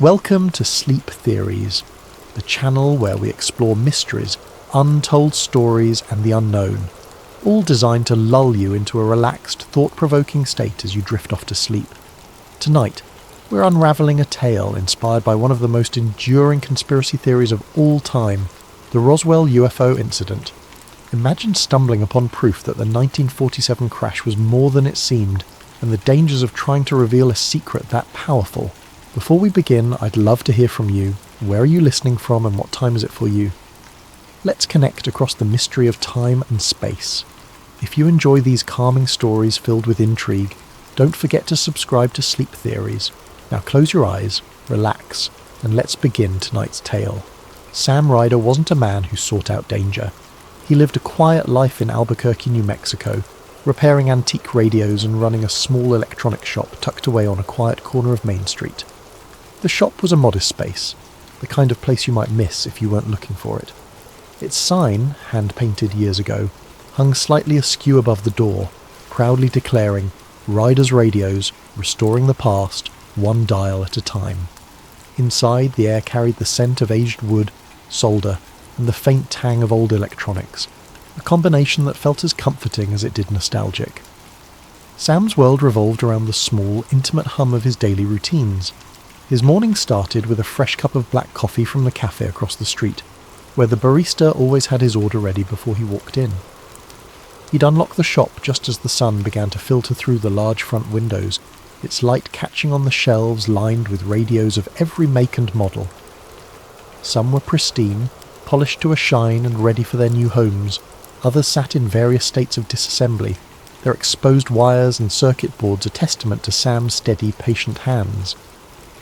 Welcome to Sleep Theories, the channel where we explore mysteries, untold stories and the unknown, all designed to lull you into a relaxed, thought-provoking state as you drift off to sleep. Tonight, we're unravelling a tale inspired by one of the most enduring conspiracy theories of all time, the Roswell UFO incident. Imagine stumbling upon proof that the 1947 crash was more than it seemed, and the dangers of trying to reveal a secret that powerful. Before we begin, I'd love to hear from you. Where are you listening from and what time is it for you? Let's connect across the mystery of time and space. If you enjoy these calming stories filled with intrigue, don't forget to subscribe to Sleep Theories. Now close your eyes, relax, and let's begin tonight's tale. Sam Ryder wasn't a man who sought out danger. He lived a quiet life in Albuquerque, New Mexico, repairing antique radios and running a small electronics shop tucked away on a quiet corner of Main Street. The shop was a modest space, the kind of place you might miss if you weren't looking for it. Its sign, hand-painted years ago, hung slightly askew above the door, proudly declaring, "Ryder's Radios, restoring the past, one dial at a time." Inside, the air carried the scent of aged wood, solder, and the faint tang of old electronics, a combination that felt as comforting as it did nostalgic. Sam's world revolved around the small, intimate hum of his daily routines. His morning started with a fresh cup of black coffee from the cafe across the street, where the barista always had his order ready before he walked in. He'd unlock the shop just as the sun began to filter through the large front windows, its light catching on the shelves lined with radios of every make and model. Some were pristine, polished to a shine and ready for their new homes. Others sat in various states of disassembly, their exposed wires and circuit boards a testament to Sam's steady, patient hands.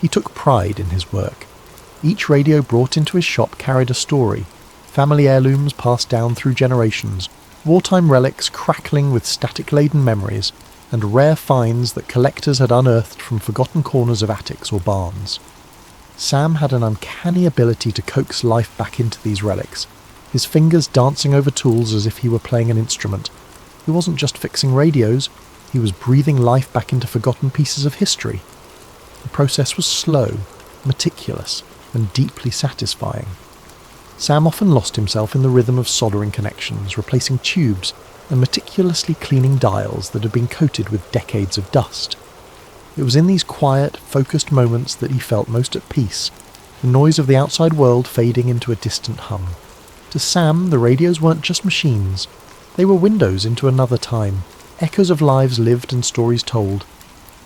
He took pride in his work. Each radio brought into his shop carried a story, family heirlooms passed down through generations, wartime relics crackling with static-laden memories, and rare finds that collectors had unearthed from forgotten corners of attics or barns. Sam had an uncanny ability to coax life back into these relics, his fingers dancing over tools as if he were playing an instrument. He wasn't just fixing radios, he was breathing life back into forgotten pieces of history. The process was slow, meticulous, and deeply satisfying. Sam often lost himself in the rhythm of soldering connections, replacing tubes, and meticulously cleaning dials that had been coated with decades of dust. It was in these quiet, focused moments that he felt most at peace, the noise of the outside world fading into a distant hum. To Sam, the radios weren't just machines. They were windows into another time, echoes of lives lived and stories told.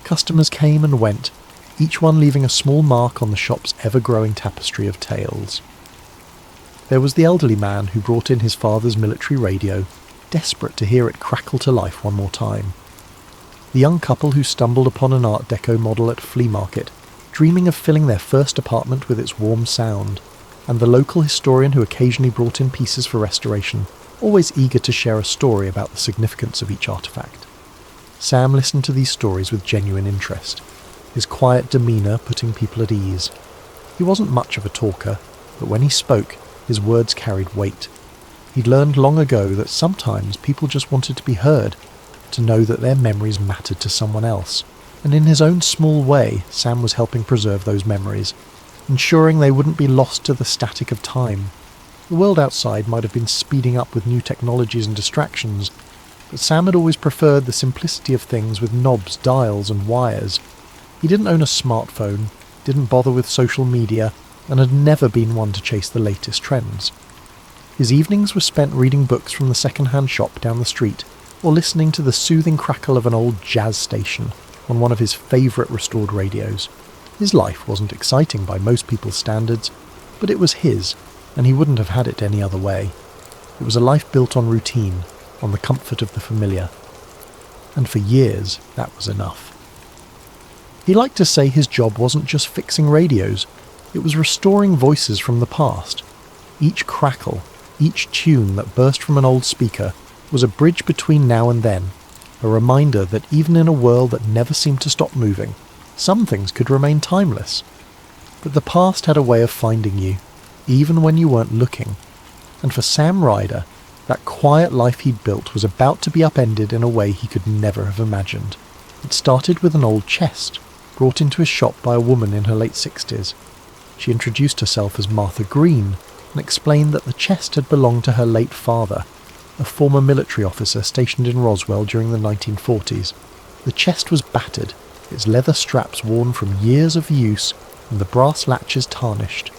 Customers came and went, each one leaving a small mark on the shop's ever-growing tapestry of tales. There was the elderly man who brought in his father's military radio, desperate to hear it crackle to life one more time. The young couple who stumbled upon an Art Deco model at a flea market, dreaming of filling their first apartment with its warm sound, and the local historian who occasionally brought in pieces for restoration, always eager to share a story about the significance of each artifact. Sam listened to these stories with genuine interest, his quiet demeanour putting people at ease. He wasn't much of a talker, but when he spoke, his words carried weight. He'd learned long ago that sometimes people just wanted to be heard, to know that their memories mattered to someone else, and in his own small way, Sam was helping preserve those memories, ensuring they wouldn't be lost to the static of time. The world outside might have been speeding up with new technologies and distractions, but Sam had always preferred the simplicity of things with knobs, dials, and wires. He didn't own a smartphone, didn't bother with social media, and had never been one to chase the latest trends. His evenings were spent reading books from the second-hand shop down the street, or listening to the soothing crackle of an old jazz station on one of his favourite restored radios. His life wasn't exciting by most people's standards, but it was his, and he wouldn't have had it any other way. It was a life built on routine, on the comfort of the familiar. And for years, that was enough. He liked to say his job wasn't just fixing radios, it was restoring voices from the past. Each crackle, each tune that burst from an old speaker was a bridge between now and then, a reminder that even in a world that never seemed to stop moving, some things could remain timeless. But the past had a way of finding you, even when you weren't looking. And for Sam Ryder, that quiet life he'd built was about to be upended in a way he could never have imagined. It started with an old chest, brought into his shop by a woman in her late 60s. She introduced herself as Martha Green and explained that the chest had belonged to her late father, a former military officer stationed in Roswell during the 1940s. The chest was battered, its leather straps worn from years of use and the brass latches tarnished.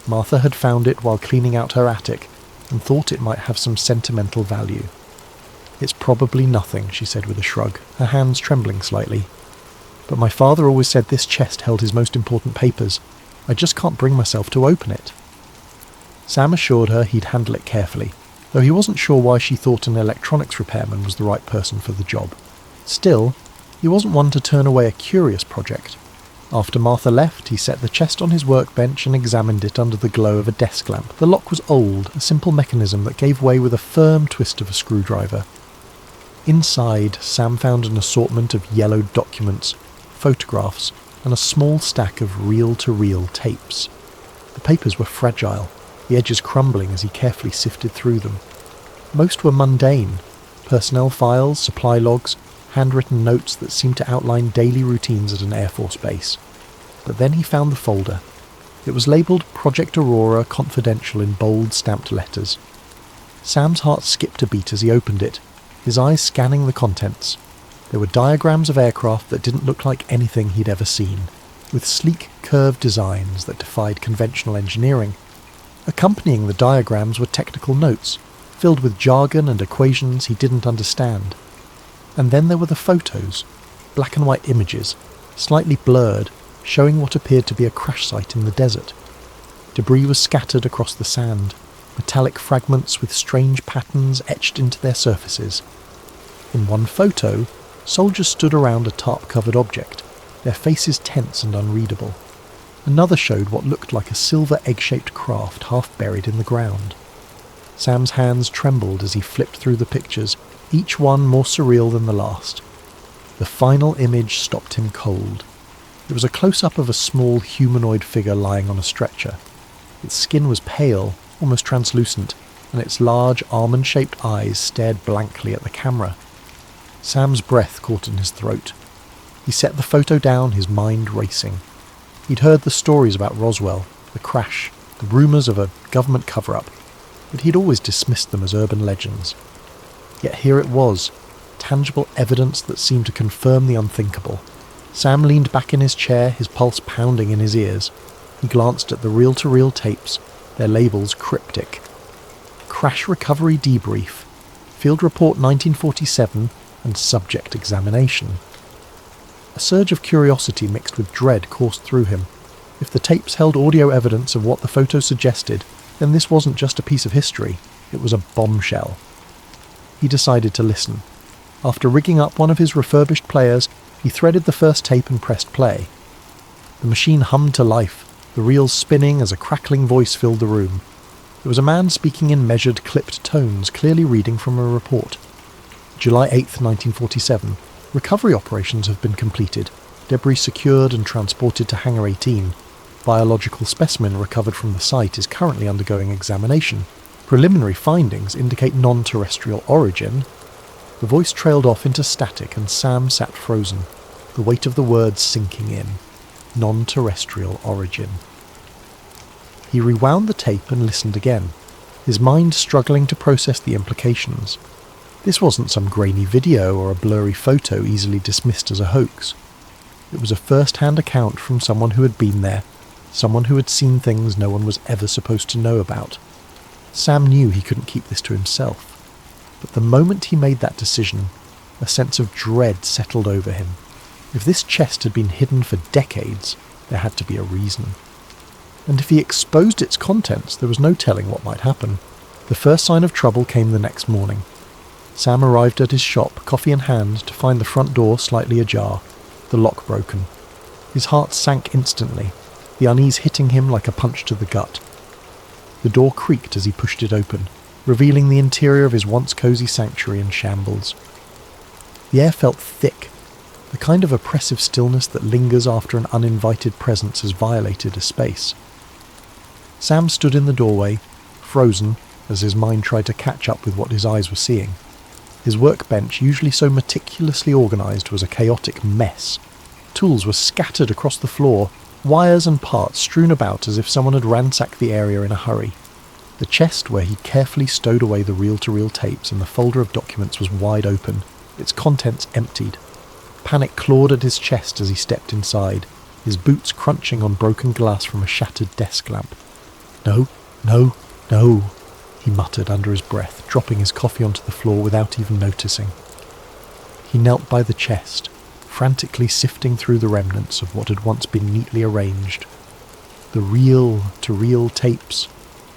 Martha had found it while cleaning out her attic and thought it might have some sentimental value. "It's probably nothing," she said with a shrug, her hands trembling slightly. "But my father always said this chest held his most important papers. I just can't bring myself to open it." Sam assured her he'd handle it carefully, though he wasn't sure why she thought an electronics repairman was the right person for the job. Still, he wasn't one to turn away a curious project. After Martha left, he set the chest on his workbench and examined it under the glow of a desk lamp. The lock was old, a simple mechanism that gave way with a firm twist of a screwdriver. Inside, Sam found an assortment of yellowed documents, photographs, and a small stack of reel-to-reel tapes. The papers were fragile, the edges crumbling as he carefully sifted through them. Most were mundane: personnel files, supply logs, handwritten notes that seemed to outline daily routines at an Air Force base. But then he found the folder. It was labelled Project Aurora Confidential in bold stamped letters. Sam's heart skipped a beat as he opened it, his eyes scanning the contents. There were diagrams of aircraft that didn't look like anything he'd ever seen, with sleek, curved designs that defied conventional engineering. Accompanying the diagrams were technical notes, filled with jargon and equations he didn't understand. And then there were the photos, black and white images, slightly blurred, showing what appeared to be a crash site in the desert. Debris was scattered across the sand, metallic fragments with strange patterns etched into their surfaces. In one photo, soldiers stood around a tarp-covered object, their faces tense and unreadable. Another showed what looked like a silver egg-shaped craft half buried in the ground. Sam's hands trembled as he flipped through the pictures, each one more surreal than the last. The final image stopped him cold. It was a close-up of a small humanoid figure lying on a stretcher. Its skin was pale, almost translucent, and its large almond-shaped eyes stared blankly at the camera. Sam's breath caught in his throat. He set the photo down, his mind racing. He'd heard the stories about Roswell, the crash, the rumours of a government cover-up, but he'd always dismissed them as urban legends. Yet here it was, tangible evidence that seemed to confirm the unthinkable. Sam leaned back in his chair, his pulse pounding in his ears. He glanced at the reel-to-reel tapes, their labels cryptic. Crash Recovery Debrief, Field Report 1947, and Subject Examination. A surge of curiosity mixed with dread coursed through him. If the tapes held audio evidence of what the photos suggested, then this wasn't just a piece of history, it was a bombshell. He decided to listen. After rigging up one of his refurbished players, he threaded the first tape and pressed play. The machine hummed to life, the reels spinning as a crackling voice filled the room. It was a man speaking in measured, clipped tones, clearly reading from a report. July 8th, 1947. Recovery operations have been completed. Debris secured and transported to Hangar 18. Biological specimen recovered from the site is currently undergoing examination. Preliminary findings indicate non-terrestrial origin. The voice trailed off into static and Sam sat frozen, the weight of the words sinking in. Non-terrestrial origin. He rewound the tape and listened again, his mind struggling to process the implications. This wasn't some grainy video or a blurry photo easily dismissed as a hoax. It was a first-hand account from someone who had been there, someone who had seen things no one was ever supposed to know about. Sam knew he couldn't keep this to himself. But the moment he made that decision, a sense of dread settled over him. If this chest had been hidden for decades, there had to be a reason. And if he exposed its contents, there was no telling what might happen. The first sign of trouble came the next morning. Sam arrived at his shop, coffee in hand, to find the front door slightly ajar, the lock broken. His heart sank instantly, the unease hitting him like a punch to the gut. The door creaked as he pushed it open, revealing the interior of his once cosy sanctuary in shambles. The air felt thick, the kind of oppressive stillness that lingers after an uninvited presence has violated a space. Sam stood in the doorway, frozen, as his mind tried to catch up with what his eyes were seeing. His workbench, usually so meticulously organised, was a chaotic mess. Tools were scattered across the floor, wires and parts strewn about as if someone had ransacked the area in a hurry. The chest where he'd carefully stowed away the reel-to-reel tapes and the folder of documents was wide open, its contents emptied. Panic clawed at his chest as he stepped inside, his boots crunching on broken glass from a shattered desk lamp. "No, no, no," he muttered under his breath, dropping his coffee onto the floor without even noticing. He knelt by the chest, frantically sifting through the remnants of what had once been neatly arranged. The reel-to-reel tapes,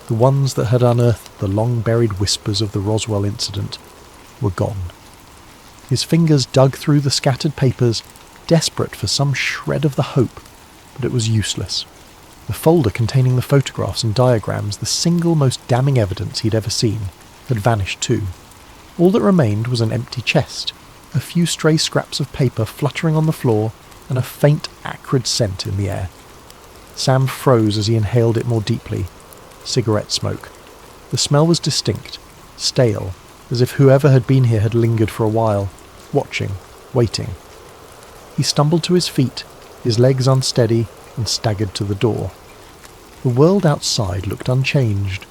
the ones that had unearthed the long-buried whispers of the Roswell incident, were gone. His fingers dug through the scattered papers, desperate for some shred of the hope, but it was useless. The folder containing the photographs and diagrams, the single most damning evidence he'd ever seen, had vanished too. All that remained was an empty chest, a few stray scraps of paper fluttering on the floor, and a faint, acrid scent in the air. Sam froze as he inhaled it more deeply. Cigarette smoke. The smell was distinct, stale, as if whoever had been here had lingered for a while, watching, waiting. He stumbled to his feet, his legs unsteady, and staggered to the door. The world outside looked unchanged,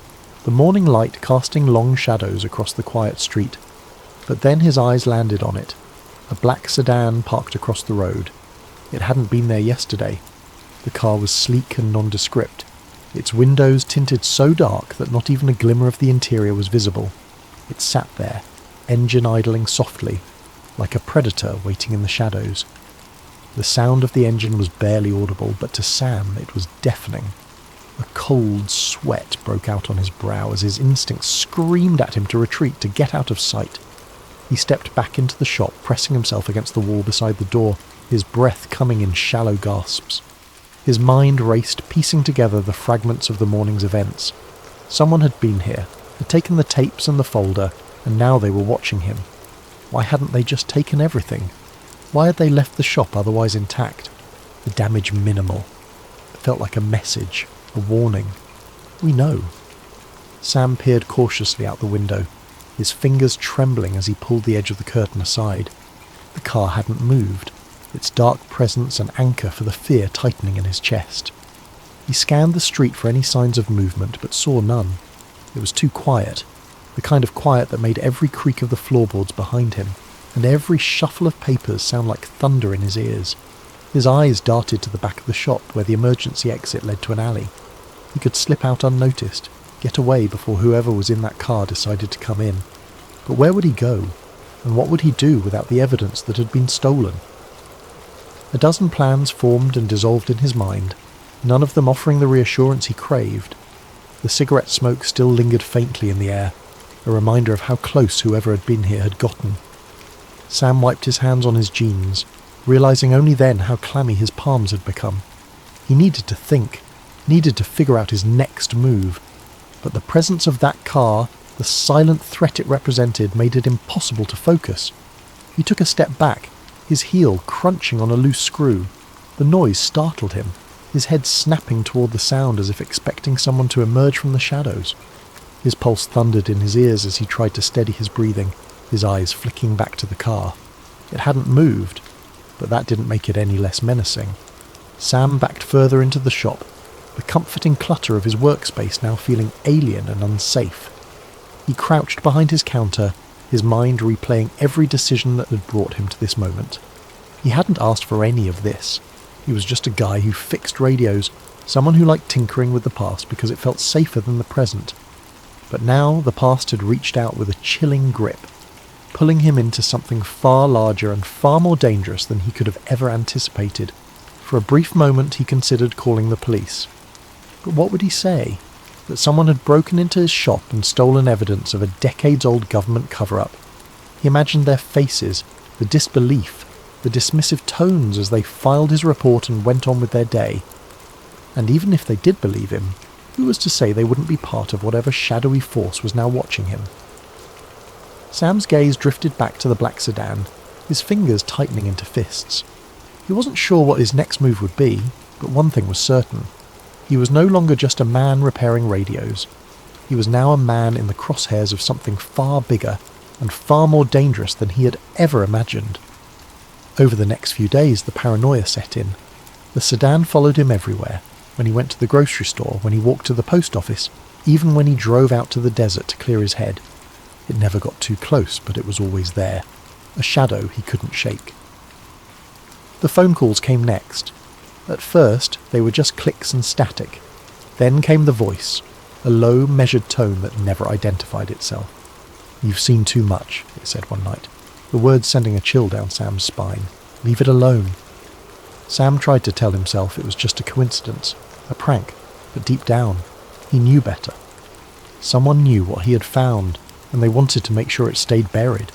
the morning light casting long shadows across the quiet street. But then his eyes landed on it, a black sedan parked across the road. It hadn't been there yesterday. The car was sleek and nondescript, its windows tinted so dark that not even a glimmer of the interior was visible. It sat there, engine idling softly, like a predator waiting in the shadows. The sound of the engine was barely audible, but to Sam it was deafening. A cold sweat broke out on his brow as his instincts screamed at him to retreat, to get out of sight. He stepped back into the shop, pressing himself against the wall beside the door, his breath coming in shallow gasps. His mind raced, piecing together the fragments of the morning's events. Someone had been here, had taken the tapes and the folder, and now they were watching him. Why hadn't they just taken everything? Why had they left the shop otherwise intact? The damage minimal. It felt like a message, a warning. We know. Sam peered cautiously out the window, his fingers trembling as he pulled the edge of the curtain aside. The car hadn't moved, its dark presence an anchor for the fear tightening in his chest. He scanned the street for any signs of movement, but saw none. It was too quiet, the kind of quiet that made every creak of the floorboards behind him, and every shuffle of papers sound like thunder in his ears. His eyes darted to the back of the shop, where the emergency exit led to an alley. He could slip out unnoticed, get away before whoever was in that car decided to come in. But where would he go? And what would he do without the evidence that had been stolen? A dozen plans formed and dissolved in his mind, none of them offering the reassurance he craved. The cigarette smoke still lingered faintly in the air, a reminder of how close whoever had been here had gotten. Sam wiped his hands on his jeans, realizing only then how clammy his palms had become. He needed to think, needed to figure out his next move. But the presence of that car, the silent threat it represented, made it impossible to focus. He took a step back, his heel crunching on a loose screw. The noise startled him, his head snapping toward the sound as if expecting someone to emerge from the shadows. His pulse thundered in his ears as he tried to steady his breathing, his eyes flicking back to the car. It hadn't moved, but that didn't make it any less menacing. Sam backed further into the shop, the comforting clutter of his workspace now feeling alien and unsafe. He crouched behind his counter, his mind replaying every decision that had brought him to this moment. He hadn't asked for any of this. He was just a guy who fixed radios, someone who liked tinkering with the past because it felt safer than the present. But now the past had reached out with a chilling grip, pulling him into something far larger and far more dangerous than he could have ever anticipated. For a brief moment he considered calling the police. But what would he say? That someone had broken into his shop and stolen evidence of a decades-old government cover-up. He imagined their faces, the disbelief, the dismissive tones as they filed his report and went on with their day. And even if they did believe him, who was to say they wouldn't be part of whatever shadowy force was now watching him? Sam's gaze drifted back to the black sedan, his fingers tightening into fists. He wasn't sure what his next move would be, but one thing was certain. He was no longer just a man repairing radios. He was now a man in the crosshairs of something far bigger and far more dangerous than he had ever imagined. Over the next few days, the paranoia set in. The sedan followed him everywhere, when he went to the grocery store, when he walked to the post office, even when he drove out to the desert to clear his head. It never got too close, but it was always there, a shadow he couldn't shake. The phone calls came next. At first, they were just clicks and static. Then came the voice, a low, measured tone that never identified itself. "You've seen too much," it said one night, the words sending a chill down Sam's spine. "Leave it alone." Sam tried to tell himself it was just a coincidence, a prank, but deep down, he knew better. Someone knew what he had found, and they wanted to make sure it stayed buried.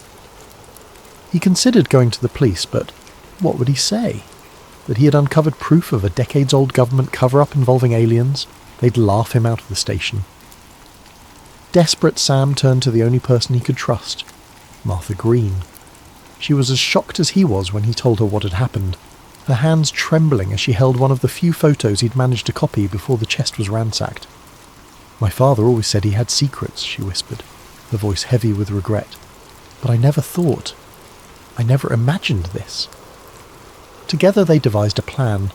He considered going to the police, but what would he say? That he had uncovered proof of a decades-old government cover-up involving aliens? They'd laugh him out of the station. Desperate, Sam turned to the only person he could trust, Martha Green. She was as shocked as he was when he told her what had happened, her hands trembling as she held one of the few photos he'd managed to copy before the chest was ransacked. "My father always said he had secrets," she whispered, her voice heavy with regret. "But I never imagined this." Together they devised a plan.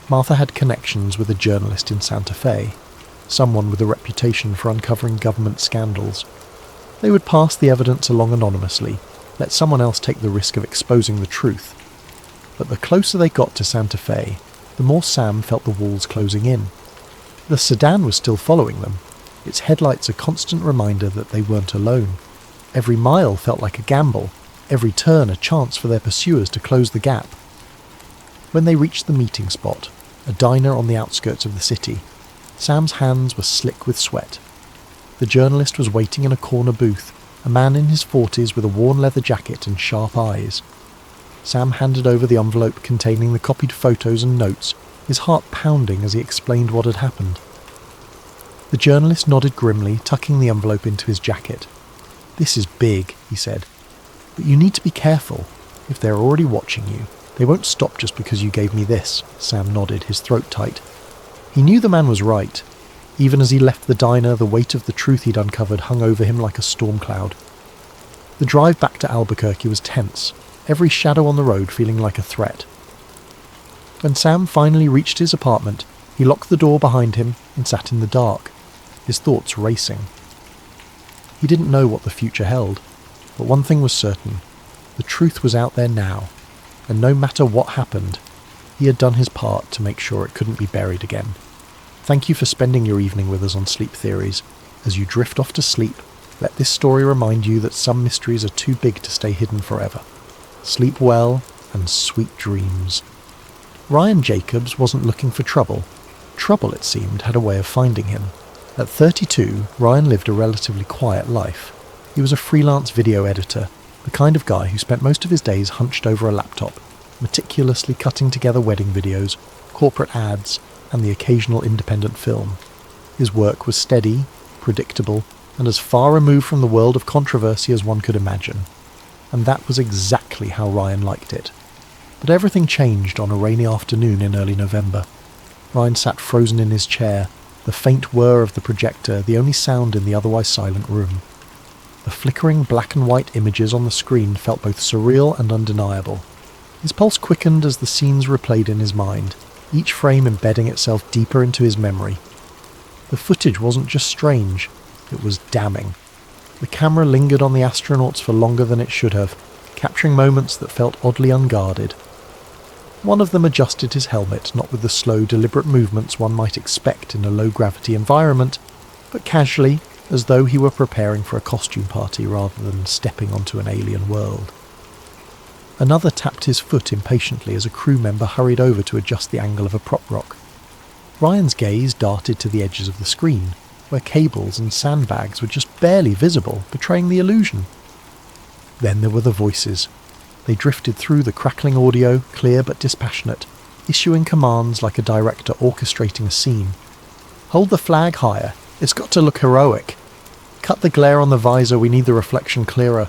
Martha had connections with a journalist in Santa Fe, someone with a reputation for uncovering government scandals. They would pass the evidence along anonymously, let someone else take the risk of exposing the truth. But the closer they got to Santa Fe, the more Sam felt the walls closing in. The sedan was still following them, its headlights a constant reminder that they weren't alone. Every mile felt like a gamble, every turn a chance for their pursuers to close the gap. When they reached the meeting spot, a diner on the outskirts of the city, Sam's hands were slick with sweat. The journalist was waiting in a corner booth, a man in his 40s with a worn leather jacket and sharp eyes. Sam handed over the envelope containing the copied photos and notes, his heart pounding as he explained what had happened. The journalist nodded grimly, tucking the envelope into his jacket. "This is big," he said, "but you need to be careful. If they're already watching you, they won't stop just because you gave me this." Sam nodded, his throat tight. He knew the man was right. Even as he left the diner, the weight of the truth he'd uncovered hung over him like a storm cloud. The drive back to Albuquerque was tense, every shadow on the road feeling like a threat. When Sam finally reached his apartment, he locked the door behind him and sat in the dark, his thoughts racing. He didn't know what the future held, but one thing was certain. The truth was out there now, and no matter what happened, he had done his part to make sure it couldn't be buried again. Thank you for spending your evening with us on Sleep Theories. As you drift off to sleep, let this story remind you that some mysteries are too big to stay hidden forever. Sleep well, and sweet dreams. Ryan Jacobs wasn't looking for trouble. Trouble, it seemed, had a way of finding him. At 32, Ryan lived a relatively quiet life. He was a freelance video editor, the kind of guy who spent most of his days hunched over a laptop, meticulously cutting together wedding videos, corporate ads, and the occasional independent film. His work was steady, predictable, and as far removed from the world of controversy as one could imagine. And that was exactly how Ryan liked it. But everything changed on a rainy afternoon in early November. Ryan sat frozen in his chair, the faint whir of the projector the only sound in the otherwise silent room. The flickering black and white images on the screen felt both surreal and undeniable. His pulse quickened as the scenes replayed in his mind, each frame embedding itself deeper into his memory. The footage wasn't just strange, it was damning. The camera lingered on the astronauts for longer than it should have, capturing moments that felt oddly unguarded. One of them adjusted his helmet, not with the slow, deliberate movements one might expect in a low-gravity environment, but casually, as though he were preparing for a costume party rather than stepping onto an alien world. Another tapped his foot impatiently as a crew member hurried over to adjust the angle of a prop rock. Ryan's gaze darted to the edges of the screen, where cables and sandbags were just barely visible, betraying the illusion. Then there were the voices. They drifted through the crackling audio, clear but dispassionate, issuing commands like a director orchestrating a scene. "Hold the flag higher. It's got to look heroic. Cut the glare on the visor. We need the reflection clearer."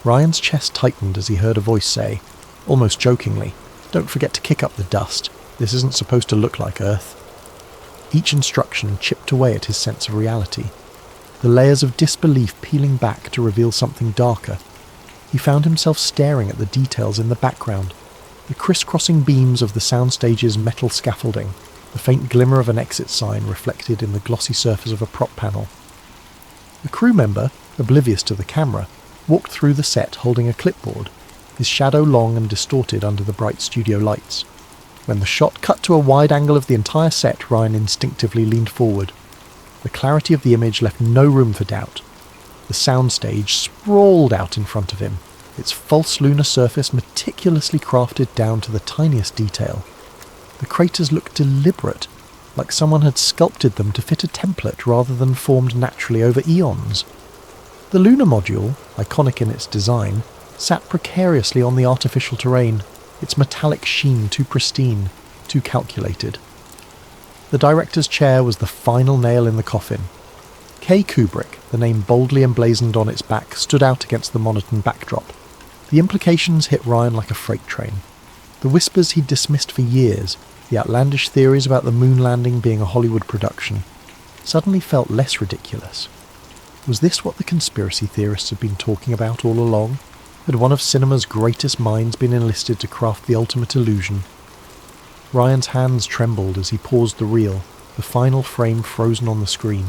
Ryan's chest tightened as he heard a voice say, almost jokingly, "Don't forget to kick up the dust. This isn't supposed to look like Earth." Each instruction chipped away at his sense of reality, the layers of disbelief peeling back to reveal something darker. He found himself staring at the details in the background, The crisscrossing beams of the soundstage's metal scaffolding, the faint glimmer of an exit sign reflected in the glossy surface of a prop panel. The crew member, oblivious to the camera, walked through the set holding a clipboard, his shadow long and distorted under the bright studio lights. When the shot cut to a wide angle of the entire set, Ryan instinctively leaned forward. The clarity of the image left no room for doubt. The soundstage sprawled out in front of him, its false lunar surface meticulously crafted down to the tiniest detail. The craters looked deliberate, like someone had sculpted them to fit a template rather than formed naturally over eons. The lunar module, iconic in its design, sat precariously on the artificial terrain, its metallic sheen too pristine, too calculated. The director's chair was the final nail in the coffin. K. Kubrick, the name boldly emblazoned on its back, stood out against the monotone backdrop. The implications hit Ryan like a freight train. The whispers he'd dismissed for years, the outlandish theories about the moon landing being a Hollywood production, suddenly felt less ridiculous. Was this what the conspiracy theorists had been talking about all along? Had one of cinema's greatest minds been enlisted to craft the ultimate illusion? Ryan's hands trembled as he paused the reel, the final frame frozen on the screen.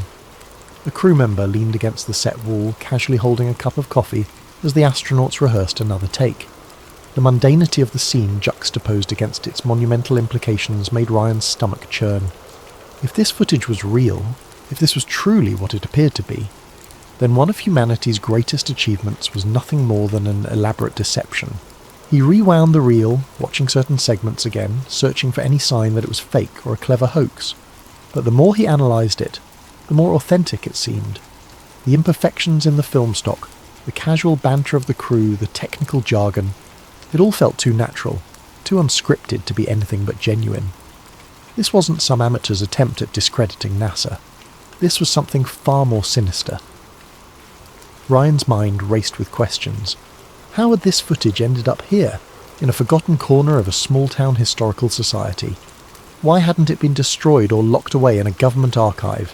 A crew member leaned against the set wall, casually holding a cup of coffee as the astronauts rehearsed another take. The mundanity of the scene juxtaposed against its monumental implications made Ryan's stomach churn. If this footage was real, if this was truly what it appeared to be, then one of humanity's greatest achievements was nothing more than an elaborate deception. He rewound the reel, watching certain segments again, searching for any sign that it was fake or a clever hoax. But the more he analysed it, the more authentic it seemed. The imperfections in the film stock, the casual banter of the crew, the technical jargon, it all felt too natural, too unscripted to be anything but genuine. This wasn't some amateur's attempt at discrediting NASA. This was something far more sinister. Ryan's mind raced with questions. How had this footage ended up here, in a forgotten corner of a small-town historical society? Why hadn't it been destroyed or locked away in a government archive?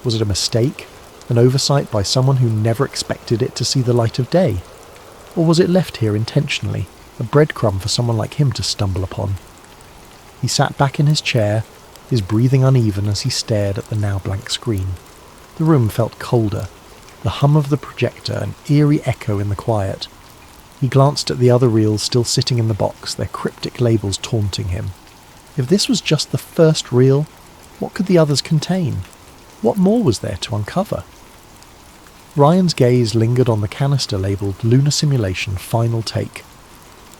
Was it a mistake, an oversight by someone who never expected it to see the light of day? Or was it left here intentionally, a breadcrumb for someone like him to stumble upon? He sat back in his chair, his breathing uneven as he stared at the now blank screen. The room felt colder, the hum of the projector an eerie echo in the quiet. He glanced at the other reels still sitting in the box, their cryptic labels taunting him. If this was just the first reel, what could the others contain? What more was there to uncover? Ryan's gaze lingered on the canister labelled Lunar Simulation Final Take.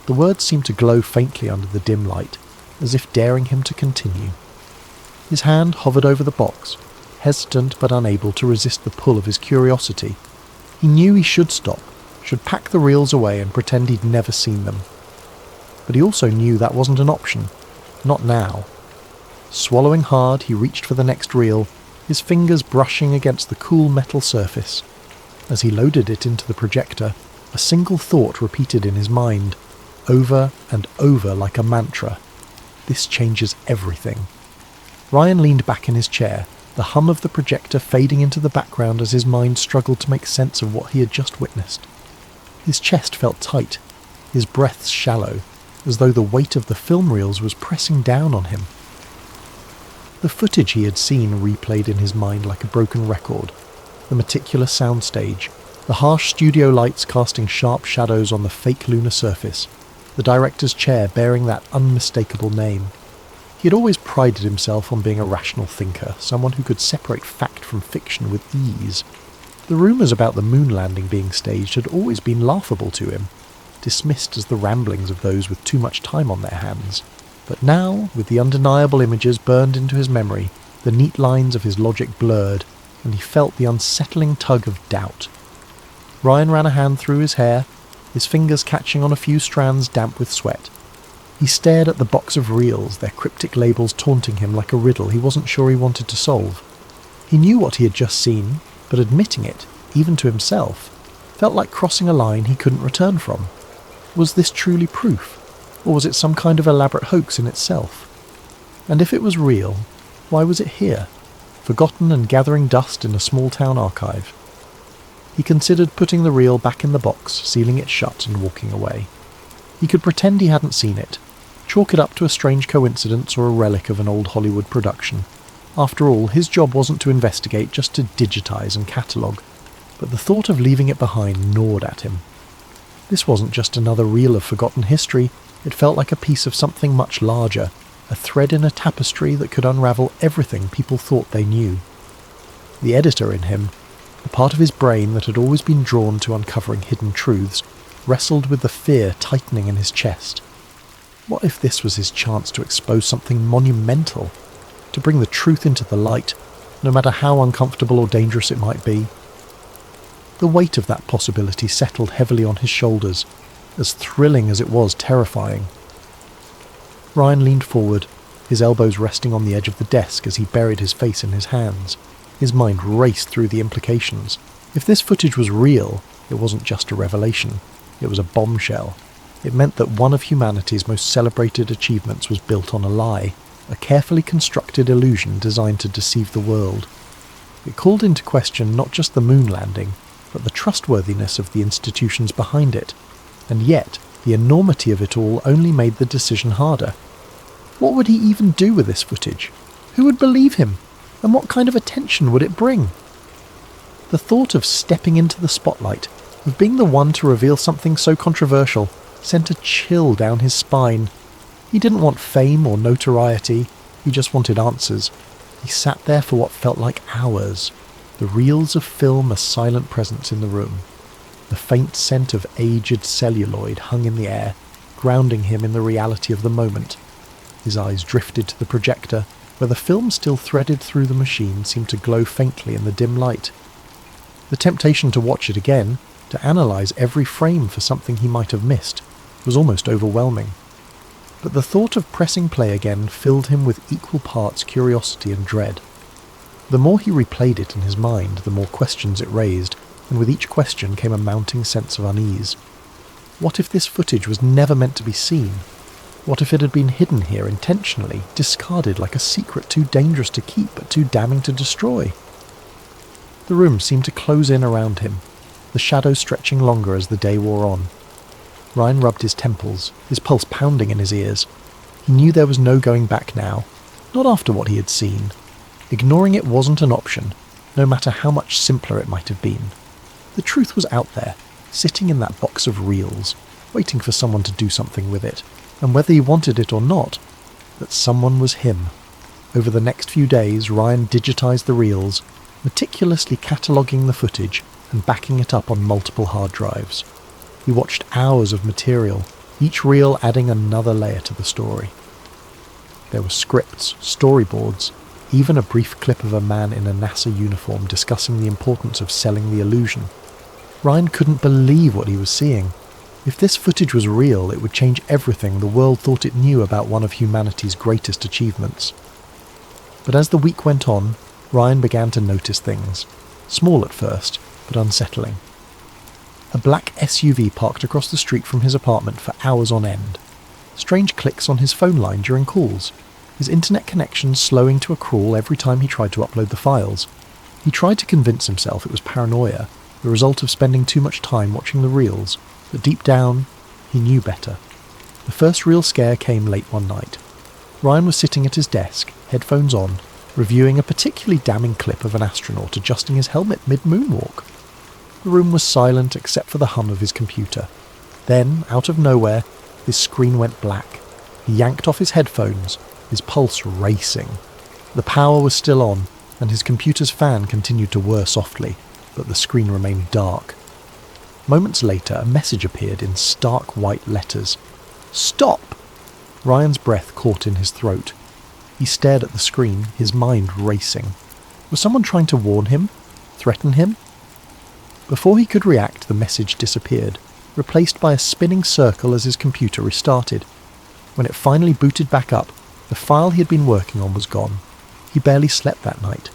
The words seemed to glow faintly under the dim light, as if daring him to continue. His hand hovered over the box, hesitant but unable to resist the pull of his curiosity. He knew he should stop, should pack the reels away and pretend he'd never seen them. But he also knew that wasn't an option. Not now. Swallowing hard, he reached for the next reel, his fingers brushing against the cool metal surface. As he loaded it into the projector, a single thought repeated in his mind, over and over like a mantra. This changes everything. Ryan leaned back in his chair, the hum of the projector fading into the background as his mind struggled to make sense of what he had just witnessed. His chest felt tight, his breaths shallow, as though the weight of the film reels was pressing down on him. The footage he had seen replayed in his mind like a broken record. The meticulous soundstage, the harsh studio lights casting sharp shadows on the fake lunar surface, the director's chair bearing that unmistakable name. He had always prided himself on being a rational thinker, someone who could separate fact from fiction with ease. The rumours about the moon landing being staged had always been laughable to him, dismissed as the ramblings of those with too much time on their hands. But now, with the undeniable images burned into his memory, the neat lines of his logic blurred, and he felt the unsettling tug of doubt. Ryan ran a hand through his hair, his fingers catching on a few strands damp with sweat. He stared at the box of reels, their cryptic labels taunting him like a riddle he wasn't sure he wanted to solve. He knew what he had just seen, but admitting it, even to himself, felt like crossing a line he couldn't return from. Was this truly proof? Or was it some kind of elaborate hoax in itself? And if it was real, why was it here, forgotten and gathering dust in a small-town archive? He considered putting the reel back in the box, sealing it shut and walking away. He could pretend he hadn't seen it, chalk it up to a strange coincidence or a relic of an old Hollywood production. After all, his job wasn't to investigate, just to digitize and catalogue, but the thought of leaving it behind gnawed at him. This wasn't just another reel of forgotten history, it felt like a piece of something much larger, a thread in a tapestry that could unravel everything people thought they knew. The editor in him, the part of his brain that had always been drawn to uncovering hidden truths, wrestled with the fear tightening in his chest. What if this was his chance to expose something monumental, to bring the truth into the light, no matter how uncomfortable or dangerous it might be? The weight of that possibility settled heavily on his shoulders, as thrilling as it was terrifying. Ryan leaned forward, his elbows resting on the edge of the desk as he buried his face in his hands. His mind raced through the implications. If this footage was real, it wasn't just a revelation. It was a bombshell. It meant that one of humanity's most celebrated achievements was built on a lie, a carefully constructed illusion designed to deceive the world. It called into question not just the moon landing, but the trustworthiness of the institutions behind it. And yet, the enormity of it all only made the decision harder. What would he even do with this footage? Who would believe him? And what kind of attention would it bring? The thought of stepping into the spotlight, of being the one to reveal something so controversial, sent a chill down his spine. He didn't want fame or notoriety, he just wanted answers. He sat there for what felt like hours, the reels of film a silent presence in the room. The faint scent of aged celluloid hung in the air, grounding him in the reality of the moment. His eyes drifted to the projector, where the film still threaded through the machine seemed to glow faintly in the dim light. The temptation to watch it again, to analyse every frame for something he might have missed, was almost overwhelming. But the thought of pressing play again filled him with equal parts curiosity and dread. The more he replayed it in his mind, the more questions it raised, and with each question came a mounting sense of unease. What if this footage was never meant to be seen? What if it had been hidden here intentionally, discarded like a secret too dangerous to keep but too damning to destroy? The room seemed to close in around him, the shadows stretching longer as the day wore on. Ryan rubbed his temples, his pulse pounding in his ears. He knew there was no going back now, not after what he had seen. Ignoring it wasn't an option, no matter how much simpler it might have been. The truth was out there, sitting in that box of reels, waiting for someone to do something with it, and whether he wanted it or not, that someone was him. Over the next few days, Ryan digitized the reels, meticulously cataloguing the footage and backing it up on multiple hard drives. He watched hours of material, each reel adding another layer to the story. There were scripts, storyboards, even a brief clip of a man in a NASA uniform discussing the importance of selling the illusion. Ryan couldn't believe what he was seeing. If this footage was real, it would change everything the world thought it knew about one of humanity's greatest achievements. But as the week went on, Ryan began to notice things. Small at first, but unsettling. A black SUV parked across the street from his apartment for hours on end. Strange clicks on his phone line during calls. His internet connection slowing to a crawl every time he tried to upload the files. He tried to convince himself it was paranoia, the result of spending too much time watching the reels, but deep down, he knew better. The first real scare came late one night. Ryan was sitting at his desk, headphones on, reviewing a particularly damning clip of an astronaut adjusting his helmet mid-moonwalk. The room was silent except for the hum of his computer. Then, out of nowhere, his screen went black. He yanked off his headphones, his pulse racing. The power was still on, and his computer's fan continued to whir softly, but the screen remained dark. Moments later, a message appeared in stark white letters. "Stop!" Ryan's breath caught in his throat. He stared at the screen, his mind racing. Was someone trying to warn him? Threaten him? Before he could react, the message disappeared, replaced by a spinning circle as his computer restarted. When it finally booted back up, the file he had been working on was gone. He barely slept that night,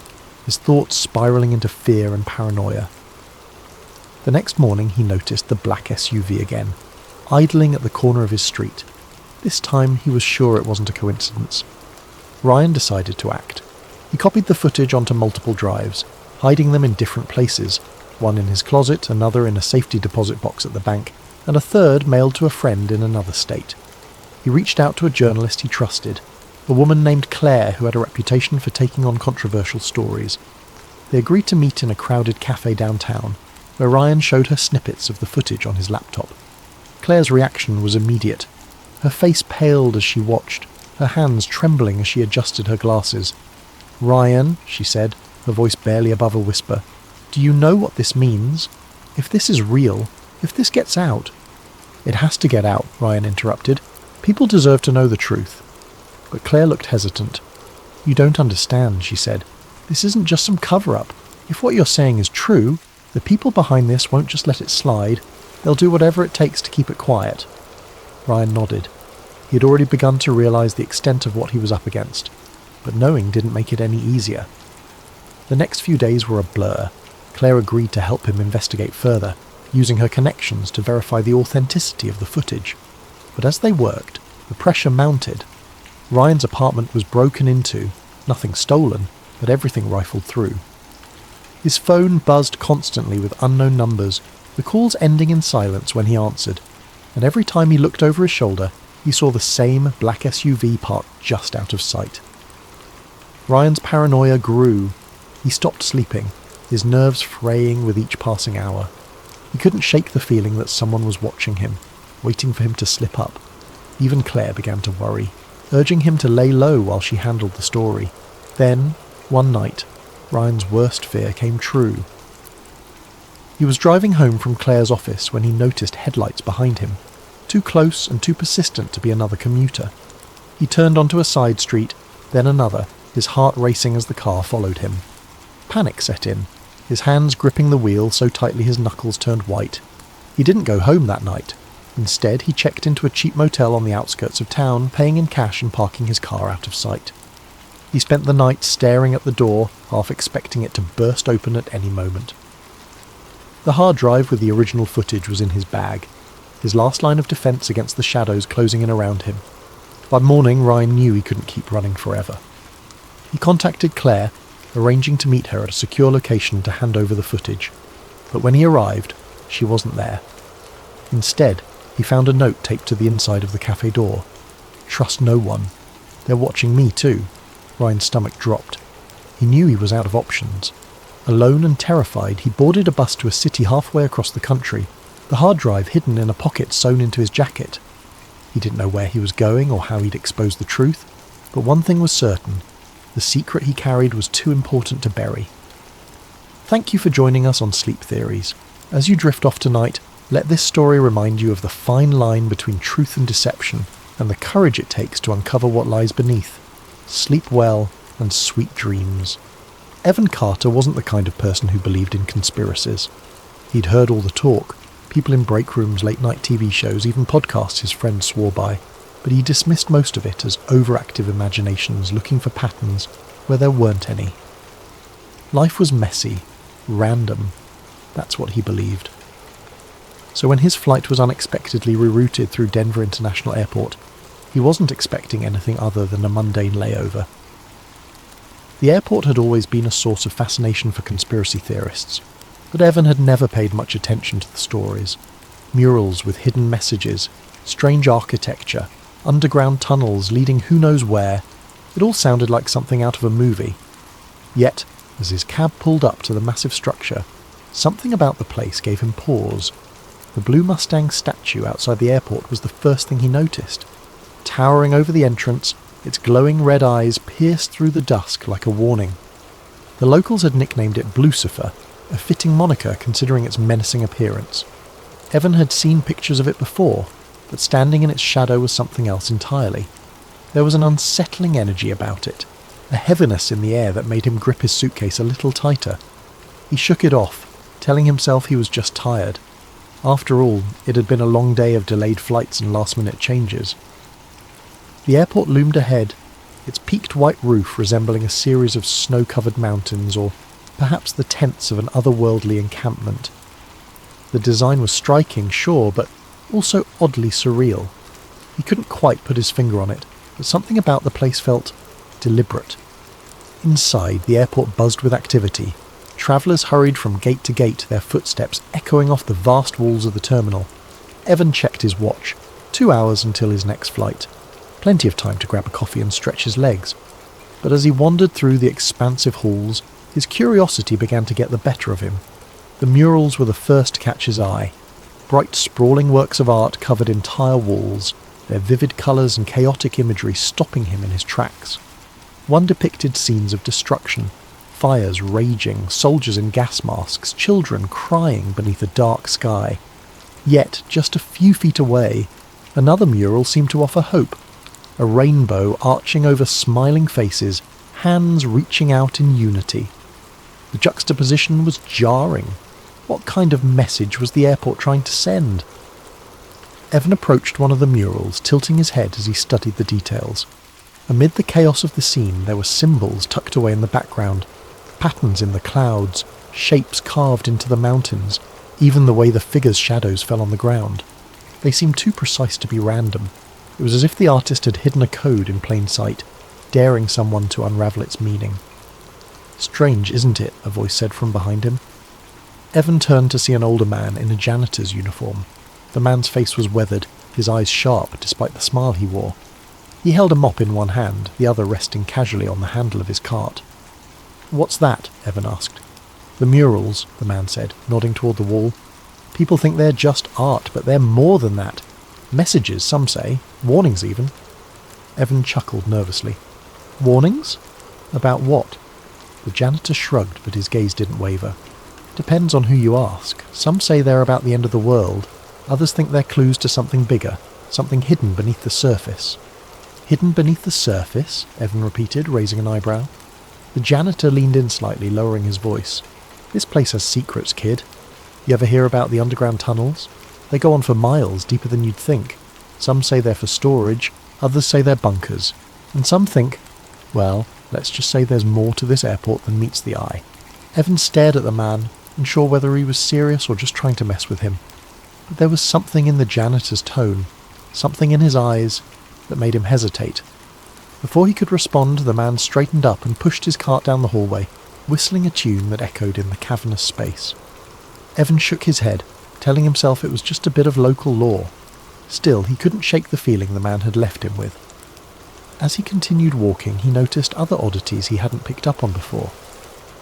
his thoughts spiralling into fear and paranoia. The next morning he noticed the black SUV again, idling at the corner of his street. This time he was sure it wasn't a coincidence. Ryan decided to act. He copied the footage onto multiple drives, hiding them in different places, one in his closet, another in a safety deposit box at the bank, and a third mailed to a friend in another state. He reached out to a journalist he trusted, a woman named Claire who had a reputation for taking on controversial stories. They agreed to meet in a crowded cafe downtown, where Ryan showed her snippets of the footage on his laptop. Claire's reaction was immediate. Her face paled as she watched, her hands trembling as she adjusted her glasses. "Ryan," she said, her voice barely above a whisper, "do you know what this means? If this is real, if this gets out—" "It has to get out," Ryan interrupted. "People deserve to know the truth." But Claire looked hesitant. "You don't understand," she said. "This isn't just some cover-up. If what you're saying is true, the people behind this won't just let it slide. They'll do whatever it takes to keep it quiet." Ryan nodded. He had already begun to realise the extent of what he was up against, but knowing didn't make it any easier. The next few days were a blur. Claire agreed to help him investigate further, using her connections to verify the authenticity of the footage. But as they worked, the pressure mounted. Ryan's apartment was broken into, nothing stolen, but everything rifled through. His phone buzzed constantly with unknown numbers, the calls ending in silence when he answered, and every time he looked over his shoulder, he saw the same black SUV parked just out of sight. Ryan's paranoia grew. He stopped sleeping, his nerves fraying with each passing hour. He couldn't shake the feeling that someone was watching him, waiting for him to slip up. Even Claire began to worry, urging him to lay low while she handled the story. Then, one night, Ryan's worst fear came true. He was driving home from Claire's office when he noticed headlights behind him, too close and too persistent to be another commuter. He turned onto a side street, then another, his heart racing as the car followed him. Panic set in, his hands gripping the wheel so tightly his knuckles turned white. He didn't go home that night. Instead, he checked into a cheap motel on the outskirts of town, paying in cash and parking his car out of sight. He spent the night staring at the door, half expecting it to burst open at any moment. The hard drive with the original footage was in his bag, his last line of defence against the shadows closing in around him. By morning, Ryan knew he couldn't keep running forever. He contacted Claire, arranging to meet her at a secure location to hand over the footage. But when he arrived, she wasn't there. Instead, he found a note taped to the inside of the cafe door. "Trust no one. They're watching me too." Ryan's stomach dropped. He knew he was out of options. Alone and terrified, he boarded a bus to a city halfway across the country, the hard drive hidden in a pocket sewn into his jacket. He didn't know where he was going or how he'd expose the truth, but one thing was certain: the secret he carried was too important to bury. Thank you for joining us on Sleep Theories. As you drift off tonight, let this story remind you of the fine line between truth and deception, and the courage it takes to uncover what lies beneath. Sleep well, and sweet dreams. Evan Carter wasn't the kind of person who believed in conspiracies. He'd heard all the talk, people in break rooms, late-night TV shows, even podcasts his friends swore by, but he dismissed most of it as overactive imaginations looking for patterns where there weren't any. Life was messy, random. That's what he believed. So when his flight was unexpectedly rerouted through Denver International Airport, he wasn't expecting anything other than a mundane layover. The airport had always been a source of fascination for conspiracy theorists, but Evan had never paid much attention to the stories. Murals with hidden messages, strange architecture, underground tunnels leading who knows where. It all sounded like something out of a movie. Yet, as his cab pulled up to the massive structure, something about the place gave him pause. The Blue Mustang statue outside the airport was the first thing he noticed. Towering over the entrance, its glowing red eyes pierced through the dusk like a warning. The locals had nicknamed it Blucifer, a fitting moniker considering its menacing appearance. Evan had seen pictures of it before, but standing in its shadow was something else entirely. There was an unsettling energy about it, a heaviness in the air that made him grip his suitcase a little tighter. He shook it off, telling himself he was just tired. After all, it had been a long day of delayed flights and last-minute changes. The airport loomed ahead, its peaked white roof resembling a series of snow-covered mountains, or perhaps the tents of an otherworldly encampment. The design was striking, sure, but also oddly surreal. He couldn't quite put his finger on it, but something about the place felt deliberate. Inside, the airport buzzed with activity. Travellers hurried from gate to gate, their footsteps echoing off the vast walls of the terminal. Evan checked his watch. 2 hours until his next flight. Plenty of time to grab a coffee and stretch his legs. But as he wandered through the expansive halls, his curiosity began to get the better of him. The murals were the first to catch his eye. Bright, sprawling works of art covered entire walls, their vivid colours and chaotic imagery stopping him in his tracks. One depicted scenes of destruction, fires raging, soldiers in gas masks, children crying beneath a dark sky. Yet, just a few feet away, another mural seemed to offer hope. A rainbow arching over smiling faces, hands reaching out in unity. The juxtaposition was jarring. What kind of message was the airport trying to send? Evan approached one of the murals, tilting his head as he studied the details. Amid the chaos of the scene, there were symbols tucked away in the background, patterns in the clouds, shapes carved into the mountains, even the way the figures' shadows fell on the ground. They seemed too precise to be random. It was as if the artist had hidden a code in plain sight, daring someone to unravel its meaning. "Strange, isn't it?" a voice said from behind him. Evan turned to see an older man in a janitor's uniform. The man's face was weathered, his eyes sharp despite the smile he wore. He held a mop in one hand, the other resting casually on the handle of his cart. "What's that?" Evan asked. "The murals," the man said, nodding toward the wall. "People think they're just art, but they're more than that. Messages, some say. Warnings, even." Evan chuckled nervously. "Warnings? About what?" The janitor shrugged, but his gaze didn't waver. "Depends on who you ask. Some say they're about the end of the world. Others think they're clues to something bigger, something hidden beneath the surface." "Hidden beneath the surface?" Evan repeated, raising an eyebrow. The janitor leaned in slightly, lowering his voice. "This place has secrets, kid. You ever hear about the underground tunnels? They go on for miles, deeper than you'd think. Some say they're for storage, others say they're bunkers. And some think, well, let's just say there's more to this airport than meets the eye." Evan stared at the man, unsure whether he was serious or just trying to mess with him. But there was something in the janitor's tone, something in his eyes, that made him hesitate. Before he could respond, the man straightened up and pushed his cart down the hallway, whistling a tune that echoed in the cavernous space. Evan shook his head, telling himself it was just a bit of local lore. Still, he couldn't shake the feeling the man had left him with. As he continued walking, he noticed other oddities he hadn't picked up on before.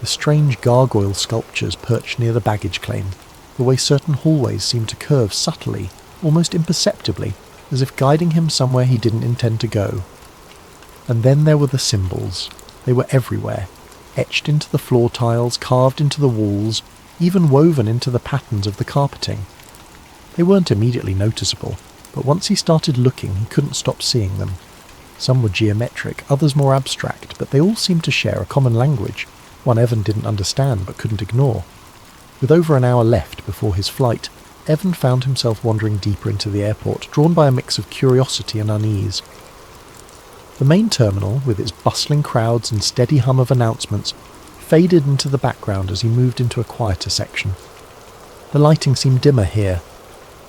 The strange gargoyle sculptures perched near the baggage claim, the way certain hallways seemed to curve subtly, almost imperceptibly, as if guiding him somewhere he didn't intend to go. And then there were the symbols. They were everywhere, etched into the floor tiles, carved into the walls, even woven into the patterns of the carpeting. They weren't immediately noticeable, but once he started looking, he couldn't stop seeing them. Some were geometric, others more abstract, but they all seemed to share a common language, one Evan didn't understand but couldn't ignore. With over an hour left before his flight, Evan found himself wandering deeper into the airport, drawn by a mix of curiosity and unease. The main terminal, with its bustling crowds and steady hum of announcements, faded into the background as he moved into a quieter section. The lighting seemed dimmer here,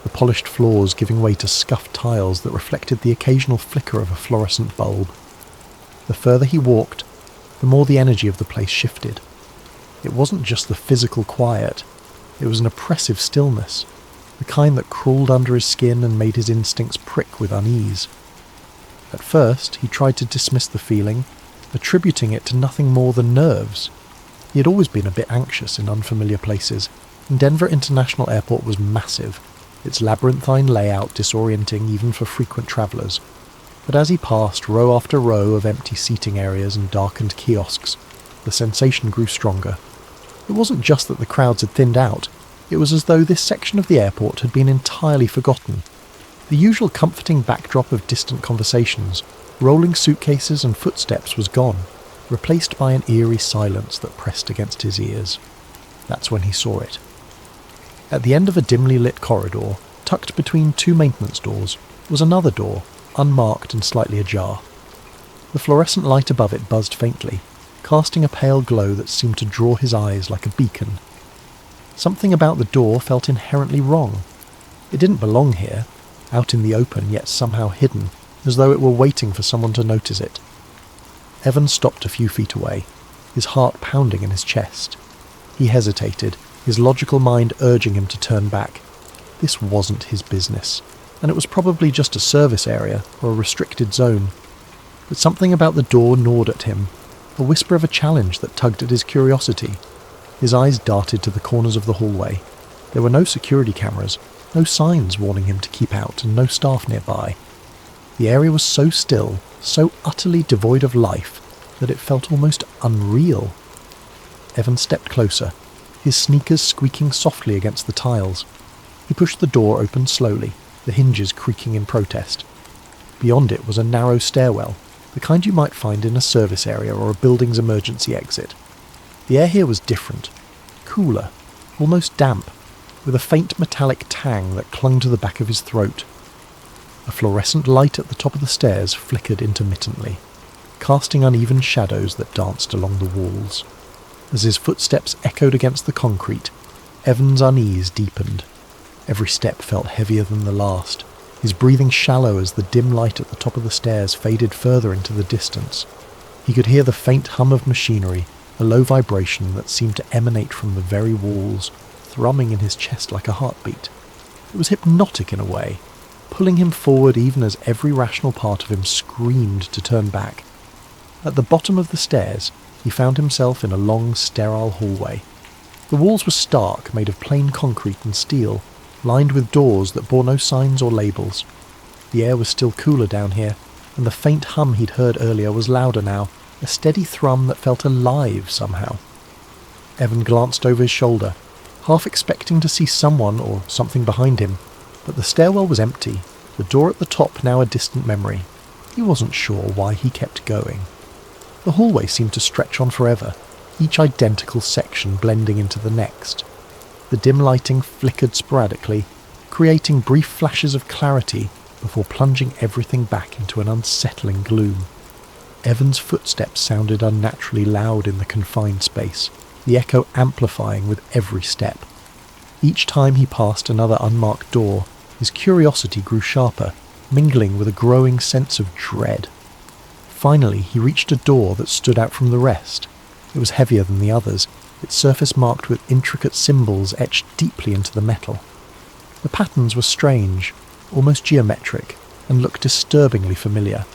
the polished floors giving way to scuffed tiles that reflected the occasional flicker of a fluorescent bulb. The further he walked, the more the energy of the place shifted. It wasn't just the physical quiet, it was an oppressive stillness, the kind that crawled under his skin and made his instincts prick with unease. At first, he tried to dismiss the feeling, attributing it to nothing more than nerves. He had always been a bit anxious in unfamiliar places, and Denver International Airport was massive, its labyrinthine layout disorienting even for frequent travellers. But as he passed row after row of empty seating areas and darkened kiosks, the sensation grew stronger. It wasn't just that the crowds had thinned out, it was as though this section of the airport had been entirely forgotten. The usual comforting backdrop of distant conversations, rolling suitcases and footsteps was gone, replaced by an eerie silence that pressed against his ears. That's when he saw it. At the end of a dimly lit corridor, tucked between two maintenance doors, was another door, unmarked and slightly ajar. The fluorescent light above it buzzed faintly, casting a pale glow that seemed to draw his eyes like a beacon. Something about the door felt inherently wrong. It didn't belong here, out in the open yet somehow hidden, as though it were waiting for someone to notice it. Evan stopped a few feet away, his heart pounding in his chest. He hesitated, his logical mind urging him to turn back. This wasn't his business, and it was probably just a service area or a restricted zone. But something about the door gnawed at him, a whisper of a challenge that tugged at his curiosity. His eyes darted to the corners of the hallway. There were no security cameras, no signs warning him to keep out, and no staff nearby. The area was so still, so utterly devoid of life, that it felt almost unreal. Evan stepped closer, his sneakers squeaking softly against the tiles. He pushed the door open slowly, the hinges creaking in protest. Beyond it was a narrow stairwell, the kind you might find in a service area or a building's emergency exit. The air here was different, cooler, almost damp, with a faint metallic tang that clung to the back of his throat. A fluorescent light at the top of the stairs flickered intermittently, casting uneven shadows that danced along the walls. As his footsteps echoed against the concrete, Evan's unease deepened. Every step felt heavier than the last, his breathing shallow as the dim light at the top of the stairs faded further into the distance. He could hear the faint hum of machinery, a low vibration that seemed to emanate from the very walls, thrumming in his chest like a heartbeat. It was hypnotic in a way, pulling him forward even as every rational part of him screamed to turn back. At the bottom of the stairs, he found himself in a long, sterile hallway. The walls were stark, made of plain concrete and steel, lined with doors that bore no signs or labels. The air was still cooler down here, and the faint hum he'd heard earlier was louder now, a steady thrum that felt alive somehow. Evan glanced over his shoulder, half expecting to see someone or something behind him, but the stairwell was empty, the door at the top now a distant memory. He wasn't sure why he kept going. The hallway seemed to stretch on forever, each identical section blending into the next. The dim lighting flickered sporadically, creating brief flashes of clarity before plunging everything back into an unsettling gloom. Evan's footsteps sounded unnaturally loud in the confined space, the echo amplifying with every step. Each time he passed another unmarked door, his curiosity grew sharper, mingling with a growing sense of dread. Finally, he reached a door that stood out from the rest. It was heavier than the others, its surface marked with intricate symbols etched deeply into the metal. The patterns were strange, almost geometric, and looked disturbingly familiar.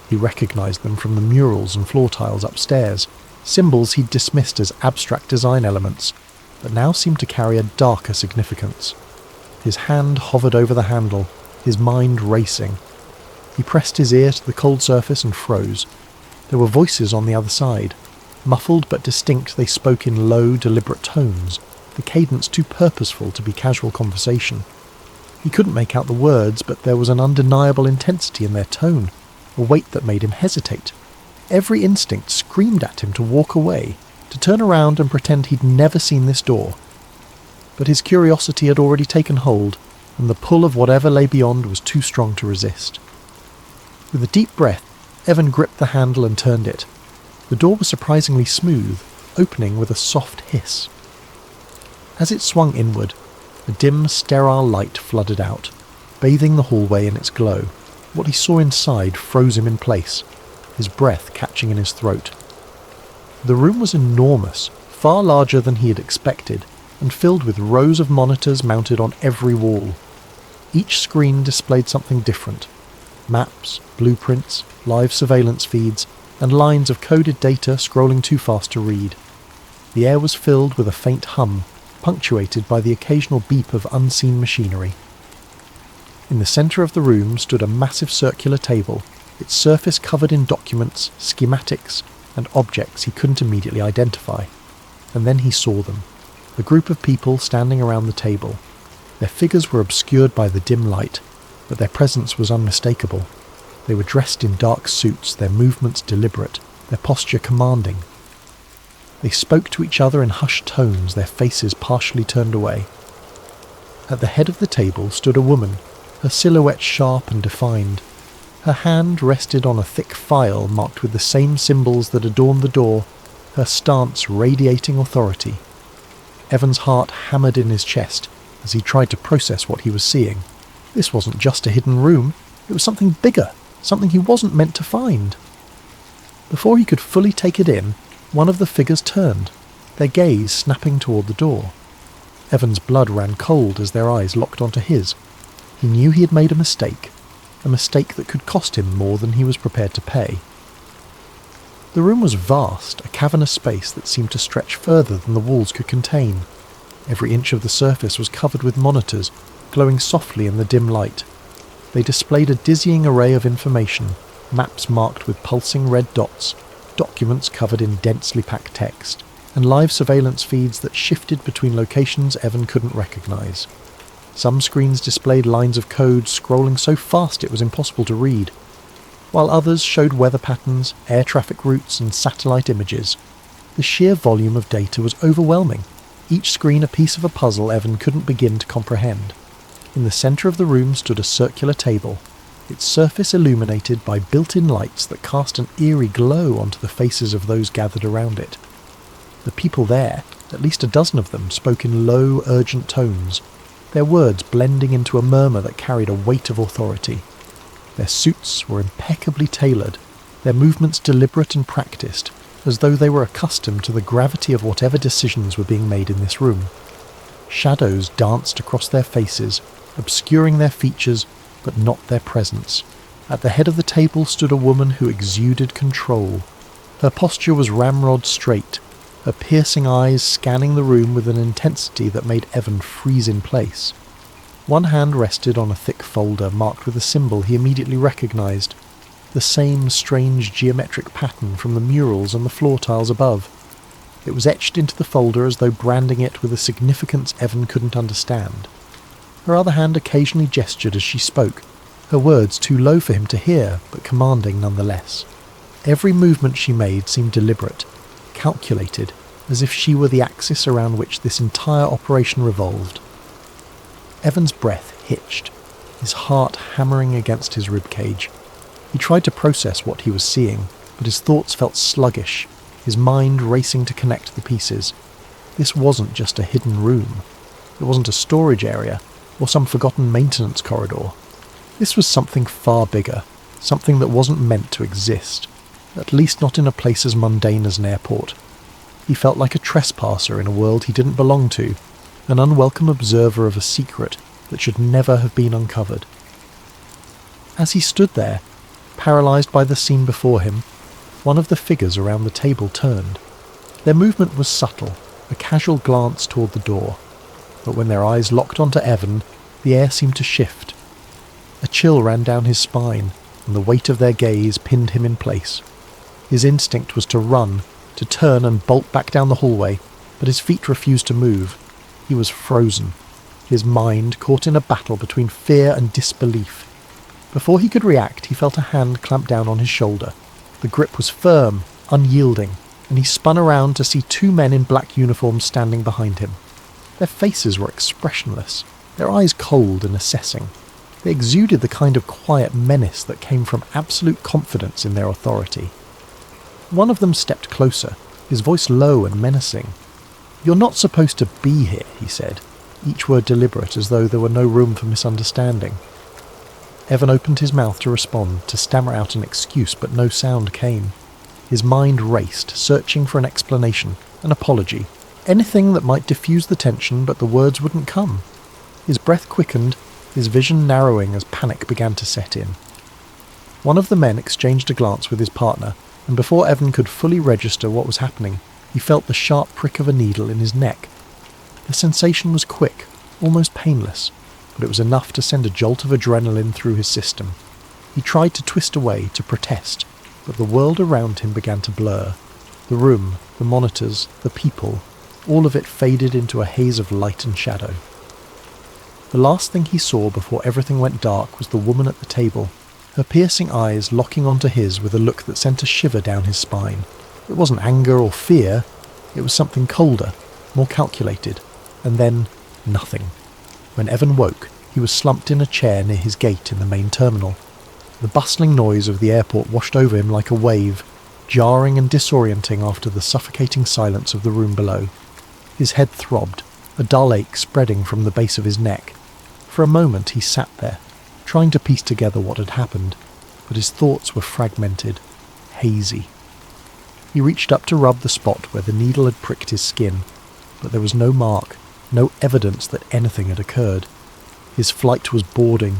He recognized them from the murals and floor tiles upstairs, symbols he'd dismissed as abstract design elements, but now seemed to carry a darker significance. His hand hovered over the handle, his mind racing. He pressed his ear to the cold surface and froze. There were voices on the other side. Muffled but distinct, they spoke in low, deliberate tones, the cadence too purposeful to be casual conversation. He couldn't make out the words, but there was an undeniable intensity in their tone, a weight that made him hesitate. Every instinct screamed at him to walk away, to turn around and pretend he'd never seen this door. But his curiosity had already taken hold, and the pull of whatever lay beyond was too strong to resist. With a deep breath, Evan gripped the handle and turned it. The door was surprisingly smooth, opening with a soft hiss. As it swung inward, a dim, sterile light flooded out, bathing the hallway in its glow. What he saw inside froze him in place, his breath catching in his throat. The room was enormous, far larger than he had expected, and filled with rows of monitors mounted on every wall. Each screen displayed something different. Maps, blueprints, live surveillance feeds, and lines of coded data scrolling too fast to read. The air was filled with a faint hum, punctuated by the occasional beep of unseen machinery. In the centre of the room stood a massive circular table, its surface covered in documents, schematics, and objects he couldn't immediately identify. And then he saw them, a group of people standing around the table. Their figures were obscured by the dim light, but their presence was unmistakable. They were dressed in dark suits, their movements deliberate, their posture commanding. They spoke to each other in hushed tones, their faces partially turned away. At the head of the table stood a woman, her silhouette sharp and defined. Her hand rested on a thick file marked with the same symbols that adorned the door, her stance radiating authority. Evan's heart hammered in his chest as he tried to process what he was seeing. This wasn't just a hidden room, it was something bigger, something he wasn't meant to find. Before he could fully take it in, one of the figures turned, their gaze snapping toward the door. Evan's blood ran cold as their eyes locked onto his. He knew he had made a mistake that could cost him more than he was prepared to pay. The room was vast, a cavernous space that seemed to stretch further than the walls could contain. Every inch of the surface was covered with monitors, glowing softly in the dim light. They displayed a dizzying array of information, maps marked with pulsing red dots, documents covered in densely packed text, and live surveillance feeds that shifted between locations Evan couldn't recognise. Some screens displayed lines of code scrolling so fast it was impossible to read, while others showed weather patterns, air traffic routes, and satellite images. The sheer volume of data was overwhelming, each screen a piece of a puzzle Evan couldn't begin to comprehend. In the centre of the room stood a circular table, its surface illuminated by built-in lights that cast an eerie glow onto the faces of those gathered around it. The people there, at least a dozen of them, spoke in low, urgent tones, their words blending into a murmur that carried a weight of authority. Their suits were impeccably tailored, their movements deliberate and practiced, as though they were accustomed to the gravity of whatever decisions were being made in this room. Shadows danced across their faces, obscuring their features, but not their presence. At the head of the table stood a woman who exuded control. Her posture was ramrod straight, her piercing eyes scanning the room with an intensity that made Evan freeze in place. One hand rested on a thick folder marked with a symbol he immediately recognised, the same strange geometric pattern from the murals on the floor tiles above. It was etched into the folder as though branding it with a significance Evan couldn't understand. Her other hand occasionally gestured as she spoke, her words too low for him to hear, but commanding nonetheless. Every movement she made seemed deliberate, calculated, as if she were the axis around which this entire operation revolved. Evan's breath hitched, his heart hammering against his ribcage. He tried to process what he was seeing, but his thoughts felt sluggish, his mind racing to connect the pieces. This wasn't just a hidden room. It wasn't a storage area, or some forgotten maintenance corridor. This was something far bigger, something that wasn't meant to exist, at least not in a place as mundane as an airport. He felt like a trespasser in a world he didn't belong to, an unwelcome observer of a secret that should never have been uncovered. As he stood there, paralysed by the scene before him, one of the figures around the table turned. Their movement was subtle, a casual glance toward the door, but when their eyes locked onto Evan, the air seemed to shift. A chill ran down his spine, and the weight of their gaze pinned him in place. His instinct was to run, to turn and bolt back down the hallway, but his feet refused to move. He was frozen, his mind caught in a battle between fear and disbelief. Before he could react, he felt a hand clamp down on his shoulder. The grip was firm, unyielding, and he spun around to see two men in black uniforms standing behind him. Their faces were expressionless, their eyes cold and assessing. They exuded the kind of quiet menace that came from absolute confidence in their authority. One of them stepped closer, his voice low and menacing. "You're not supposed to be here," he said, each word deliberate as though there were no room for misunderstanding. Evan opened his mouth to respond, to stammer out an excuse, but no sound came. His mind raced, searching for an explanation, an apology, anything that might diffuse the tension, but the words wouldn't come. His breath quickened, his vision narrowing as panic began to set in. One of the men exchanged a glance with his partner, and before Evan could fully register what was happening, he felt the sharp prick of a needle in his neck. The sensation was quick, almost painless, but it was enough to send a jolt of adrenaline through his system. He tried to twist away, to protest, but the world around him began to blur. The room, the monitors, the people, all of it faded into a haze of light and shadow. The last thing he saw before everything went dark was the woman at the table, her piercing eyes locking onto his with a look that sent a shiver down his spine. It wasn't anger or fear, it was something colder, more calculated, and then nothing. When Evan woke, he was slumped in a chair near his gate in the main terminal. The bustling noise of the airport washed over him like a wave, jarring and disorienting after the suffocating silence of the room below. His head throbbed, a dull ache spreading from the base of his neck. For a moment he sat there, trying to piece together what had happened, but his thoughts were fragmented, hazy. He reached up to rub the spot where the needle had pricked his skin, but there was no mark, no evidence that anything had occurred. His flight was boarding.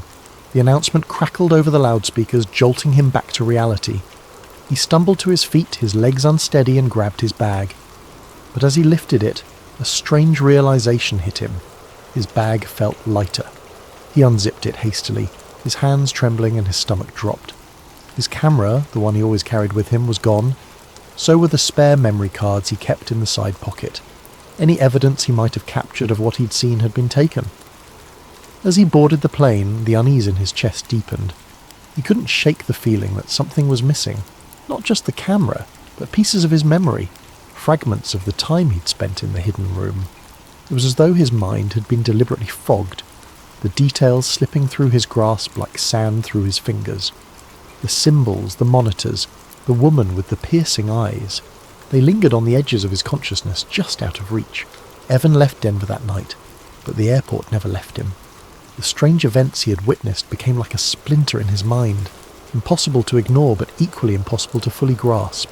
The announcement crackled over the loudspeakers, jolting him back to reality. He stumbled to his feet, his legs unsteady, and grabbed his bag. But as he lifted it, a strange realization hit him. His bag felt lighter. He unzipped it hastily, his hands trembling and his stomach dropped. His camera, the one he always carried with him, was gone. So were the spare memory cards he kept in the side pocket. Any evidence he might have captured of what he'd seen had been taken. As he boarded the plane, the unease in his chest deepened. He couldn't shake the feeling that something was missing. Not just the camera, but pieces of his memory, fragments of the time he'd spent in the hidden room. It was as though his mind had been deliberately fogged, the details slipping through his grasp like sand through his fingers. The symbols, the monitors, the woman with the piercing eyes. They lingered on the edges of his consciousness, just out of reach. Evan left Denver that night, but the airport never left him. The strange events he had witnessed became like a splinter in his mind, impossible to ignore but equally impossible to fully grasp.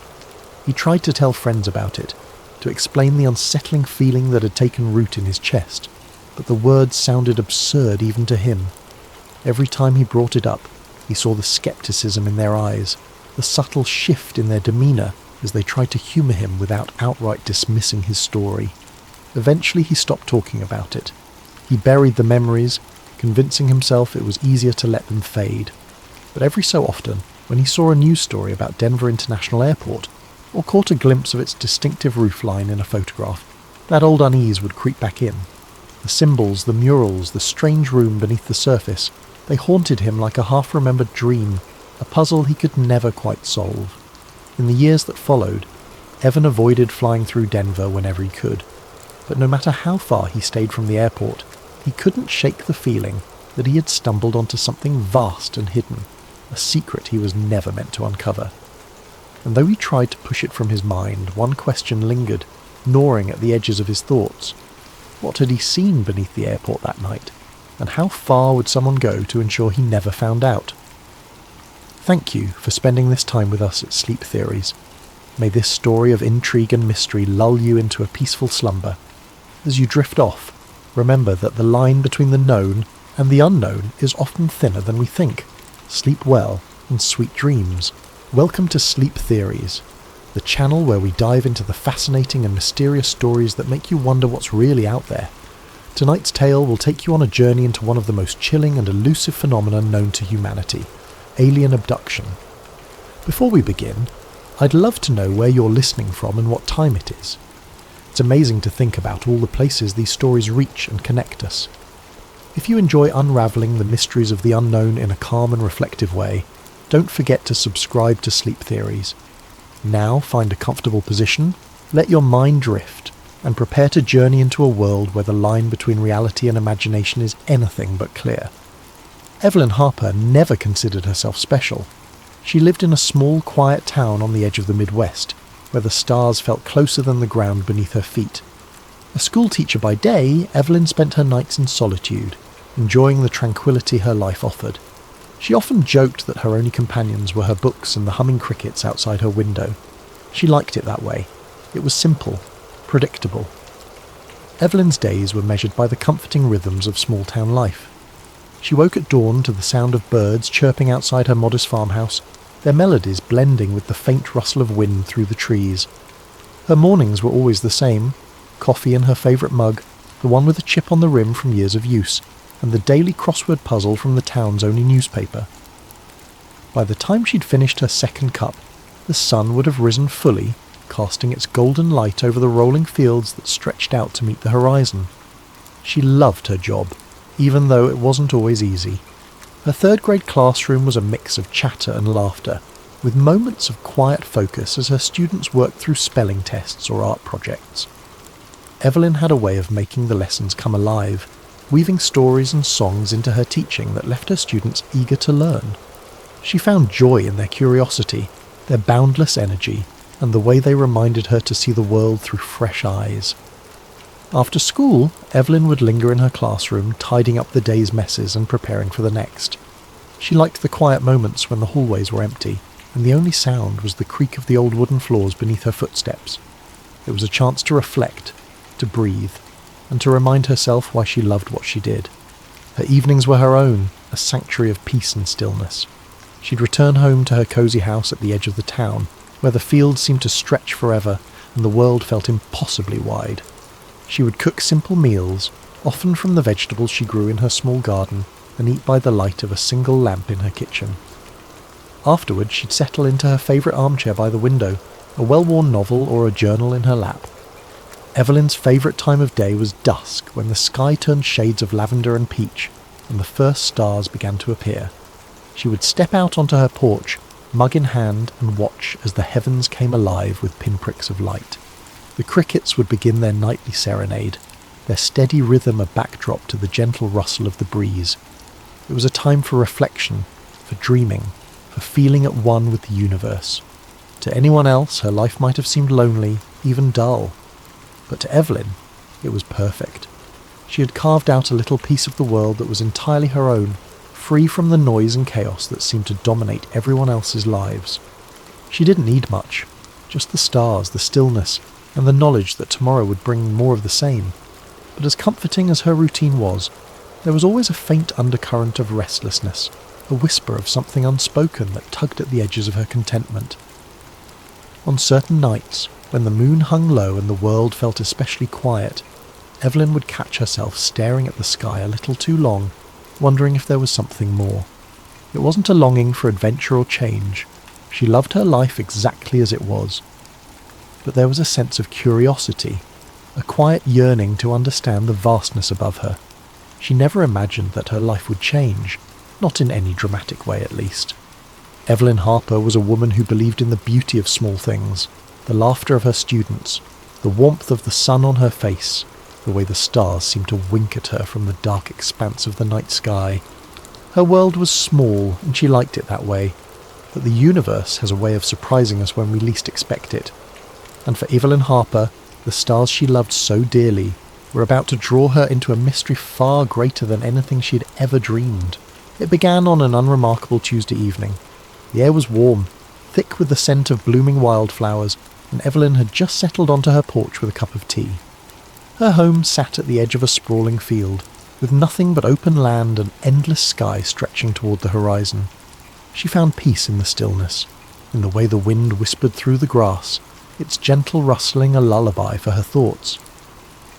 He tried to tell friends about it, to explain the unsettling feeling that had taken root in his chest, but the words sounded absurd even to him. Every time he brought it up, he saw the skepticism in their eyes, the subtle shift in their demeanour as they tried to humour him without outright dismissing his story. Eventually he stopped talking about it. He buried the memories, convincing himself it was easier to let them fade. But every so often, when he saw a news story about Denver International Airport, or caught a glimpse of its distinctive roofline in a photograph, that old unease would creep back in. The symbols, the murals, the strange room beneath the surface, they haunted him like a half-remembered dream, a puzzle he could never quite solve. In the years that followed, Evan avoided flying through Denver whenever he could, but no matter how far he stayed from the airport, he couldn't shake the feeling that he had stumbled onto something vast and hidden, a secret he was never meant to uncover. And though he tried to push it from his mind, one question lingered, gnawing at the edges of his thoughts. What had he seen beneath the airport that night? And how far would someone go to ensure he never found out? Thank you for spending this time with us at Sleep Theories. May this story of intrigue and mystery lull you into a peaceful slumber. As you drift off, remember that the line between the known and the unknown is often thinner than we think. Sleep well and sweet dreams. Welcome to Sleep Theories, the channel where we dive into the fascinating and mysterious stories that make you wonder what's really out there. Tonight's tale will take you on a journey into one of the most chilling and elusive phenomena known to humanity, alien abduction. Before we begin, I'd love to know where you're listening from and what time it is. It's amazing to think about all the places these stories reach and connect us. If you enjoy unravelling the mysteries of the unknown in a calm and reflective way, don't forget to subscribe to Sleep Theories. Now find a comfortable position, let your mind drift, and prepare to journey into a world where the line between reality and imagination is anything but clear. Evelyn Harper never considered herself special. She lived in a small, quiet town on the edge of the Midwest, where the stars felt closer than the ground beneath her feet. A schoolteacher by day, Evelyn spent her nights in solitude, enjoying the tranquility her life offered. She often joked that her only companions were her books and the humming crickets outside her window. She liked it that way. It was simple, predictable. Evelyn's days were measured by the comforting rhythms of small-town life. She woke at dawn to the sound of birds chirping outside her modest farmhouse, their melodies blending with the faint rustle of wind through the trees. Her mornings were always the same: coffee in her favourite mug, the one with a chip on the rim from years of use, and the daily crossword puzzle from the town's only newspaper. By the time she'd finished her second cup, the sun would have risen fully, casting its golden light over the rolling fields that stretched out to meet the horizon. She loved her job, even though it wasn't always easy. Her third-grade classroom was a mix of chatter and laughter, with moments of quiet focus as her students worked through spelling tests or art projects. Evelyn had a way of making the lessons come alive, weaving stories and songs into her teaching that left her students eager to learn. She found joy in their curiosity, their boundless energy, and the way they reminded her to see the world through fresh eyes. After school, Evelyn would linger in her classroom, tidying up the day's messes and preparing for the next. She liked the quiet moments when the hallways were empty, and the only sound was the creak of the old wooden floors beneath her footsteps. It was a chance to reflect, to breathe. and to remind herself why she loved what she did. Her evenings were her own, a sanctuary of peace and stillness. She'd return home to her cosy house at the edge of the town, where the fields seemed to stretch forever and the world felt impossibly wide. She would cook simple meals, often from the vegetables she grew in her small garden, and eat by the light of a single lamp in her kitchen. Afterwards she'd settle into her favourite armchair by the window, a well-worn novel or a journal in her lap. Evelyn's favourite time of day was dusk, when the sky turned shades of lavender and peach, and the first stars began to appear. She would step out onto her porch, mug in hand, and watch as the heavens came alive with pinpricks of light. The crickets would begin their nightly serenade, their steady rhythm a backdrop to the gentle rustle of the breeze. It was a time for reflection, for dreaming, for feeling at one with the universe. To anyone else, her life might have seemed lonely, even dull. But to Evelyn, it was perfect. She had carved out a little piece of the world that was entirely her own, free from the noise and chaos that seemed to dominate everyone else's lives. She didn't need much, just the stars, the stillness, and the knowledge that tomorrow would bring more of the same. But as comforting as her routine was, there was always a faint undercurrent of restlessness, a whisper of something unspoken that tugged at the edges of her contentment. On certain nights, when the moon hung low and the world felt especially quiet, Evelyn would catch herself staring at the sky a little too long, wondering if there was something more. It wasn't a longing for adventure or change. She loved her life exactly as it was. But there was a sense of curiosity, a quiet yearning to understand the vastness above her. She never imagined that her life would change, not in any dramatic way at least. Evelyn Harper was a woman who believed in the beauty of small things, the laughter of her students, the warmth of the sun on her face, the way the stars seemed to wink at her from the dark expanse of the night sky. Her world was small, and she liked it that way, but the universe has a way of surprising us when we least expect it. And for Evelyn Harper, the stars she loved so dearly were about to draw her into a mystery far greater than anything she had ever dreamed. It began on an unremarkable Tuesday evening. The air was warm, thick with the scent of blooming wildflowers, and Evelyn had just settled onto her porch with a cup of tea. Her home sat at the edge of a sprawling field, with nothing but open land and endless sky stretching toward the horizon. She found peace in the stillness, in the way the wind whispered through the grass, its gentle rustling a lullaby for her thoughts.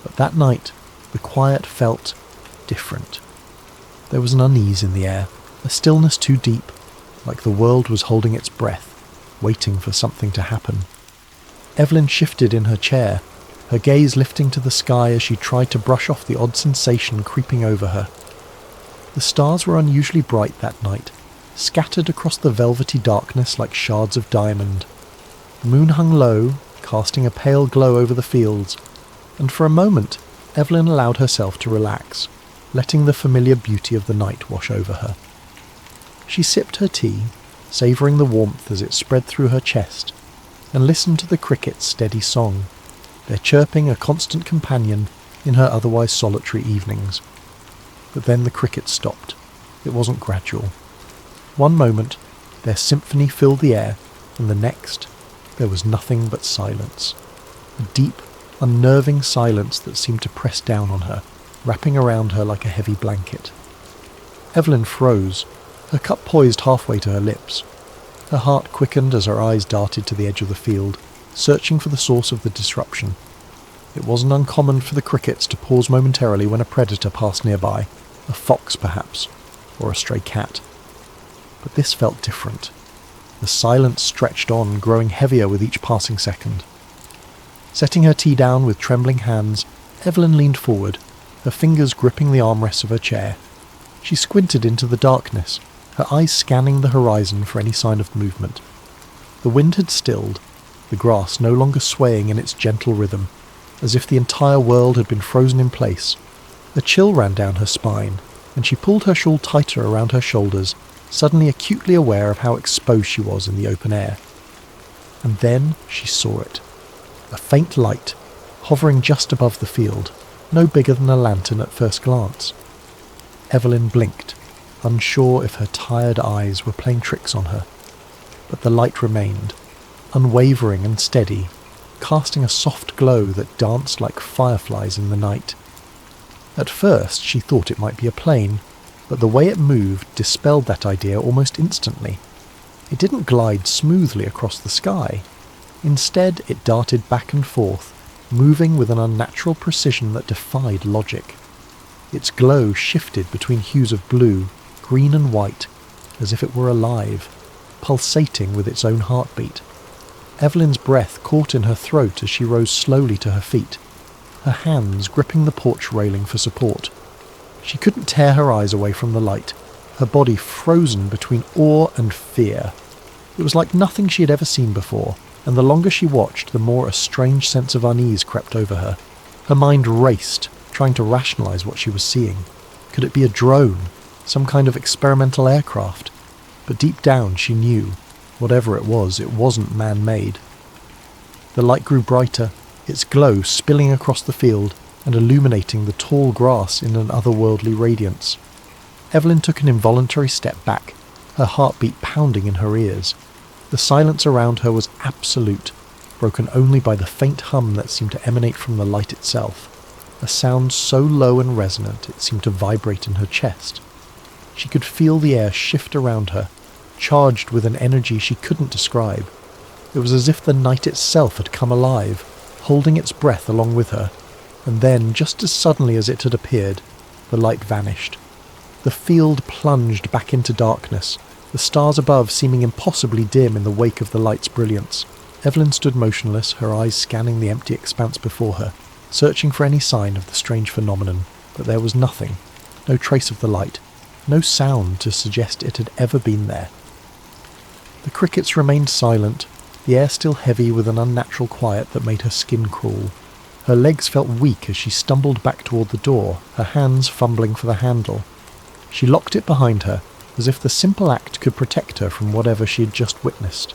But that night, the quiet felt different. There was an unease in the air, a stillness too deep, like the world was holding its breath, waiting for something to happen. Evelyn shifted in her chair, her gaze lifting to the sky as she tried to brush off the odd sensation creeping over her. The stars were unusually bright that night, scattered across the velvety darkness like shards of diamond. The moon hung low, casting a pale glow over the fields, and for a moment Evelyn allowed herself to relax, letting the familiar beauty of the night wash over her. She sipped her tea, savouring the warmth as it spread through her chest, and listened to the crickets' steady song, their chirping a constant companion in her otherwise solitary evenings. But then the crickets stopped. It wasn't gradual. One moment, their symphony filled the air, and the next, there was nothing but silence. A deep, unnerving silence that seemed to press down on her, wrapping around her like a heavy blanket. Evelyn froze, her cup poised halfway to her lips. Her heart quickened as her eyes darted to the edge of the field, searching for the source of the disruption. It wasn't uncommon for the crickets to pause momentarily when a predator passed nearby, a fox perhaps, or a stray cat. But this felt different. The silence stretched on, growing heavier with each passing second. Setting her tea down with trembling hands, Evelyn leaned forward, her fingers gripping the armrests of her chair. She squinted into the darkness, her eyes scanning the horizon for any sign of movement. The wind had stilled, the grass no longer swaying in its gentle rhythm, as if the entire world had been frozen in place. A chill ran down her spine, and she pulled her shawl tighter around her shoulders, suddenly acutely aware of how exposed she was in the open air. And then she saw it. A faint light, hovering just above the field, no bigger than a lantern at first glance. Evelyn blinked, unsure if her tired eyes were playing tricks on her. But the light remained, unwavering and steady, casting a soft glow that danced like fireflies in the night. At first she thought it might be a plane, but the way it moved dispelled that idea almost instantly. It didn't glide smoothly across the sky. Instead, it darted back and forth, moving with an unnatural precision that defied logic. Its glow shifted between hues of blue, green and white, as if it were alive, pulsating with its own heartbeat. Evelyn's breath caught in her throat as she rose slowly to her feet, her hands gripping the porch railing for support. She couldn't tear her eyes away from the light, her body frozen between awe and fear. It was like nothing she had ever seen before, and the longer she watched, the more a strange sense of unease crept over her. Her mind raced, trying to rationalize what she was seeing. Could it be a drone, some kind of experimental aircraft? But deep down she knew, whatever it wasn't man-made. The light grew brighter, its glow spilling across the field and illuminating the tall grass in an otherworldly radiance. Evelyn took an involuntary step back, her heartbeat pounding in her ears. The silence around her was absolute, broken only by the faint hum that seemed to emanate from the light itself, a sound so low and resonant it seemed to vibrate in her chest. She could feel the air shift around her, charged with an energy she couldn't describe. It was as if the night itself had come alive, holding its breath along with her, and then, just as suddenly as it had appeared, the light vanished. The field plunged back into darkness, the stars above seeming impossibly dim in the wake of the light's brilliance. Evelyn stood motionless, her eyes scanning the empty expanse before her, searching for any sign of the strange phenomenon, but there was nothing, no trace of the light, no sound to suggest it had ever been there. The crickets remained silent, the air still heavy with an unnatural quiet that made her skin crawl. Her legs felt weak as she stumbled back toward the door, her hands fumbling for the handle. She locked it behind her, as if the simple act could protect her from whatever she had just witnessed.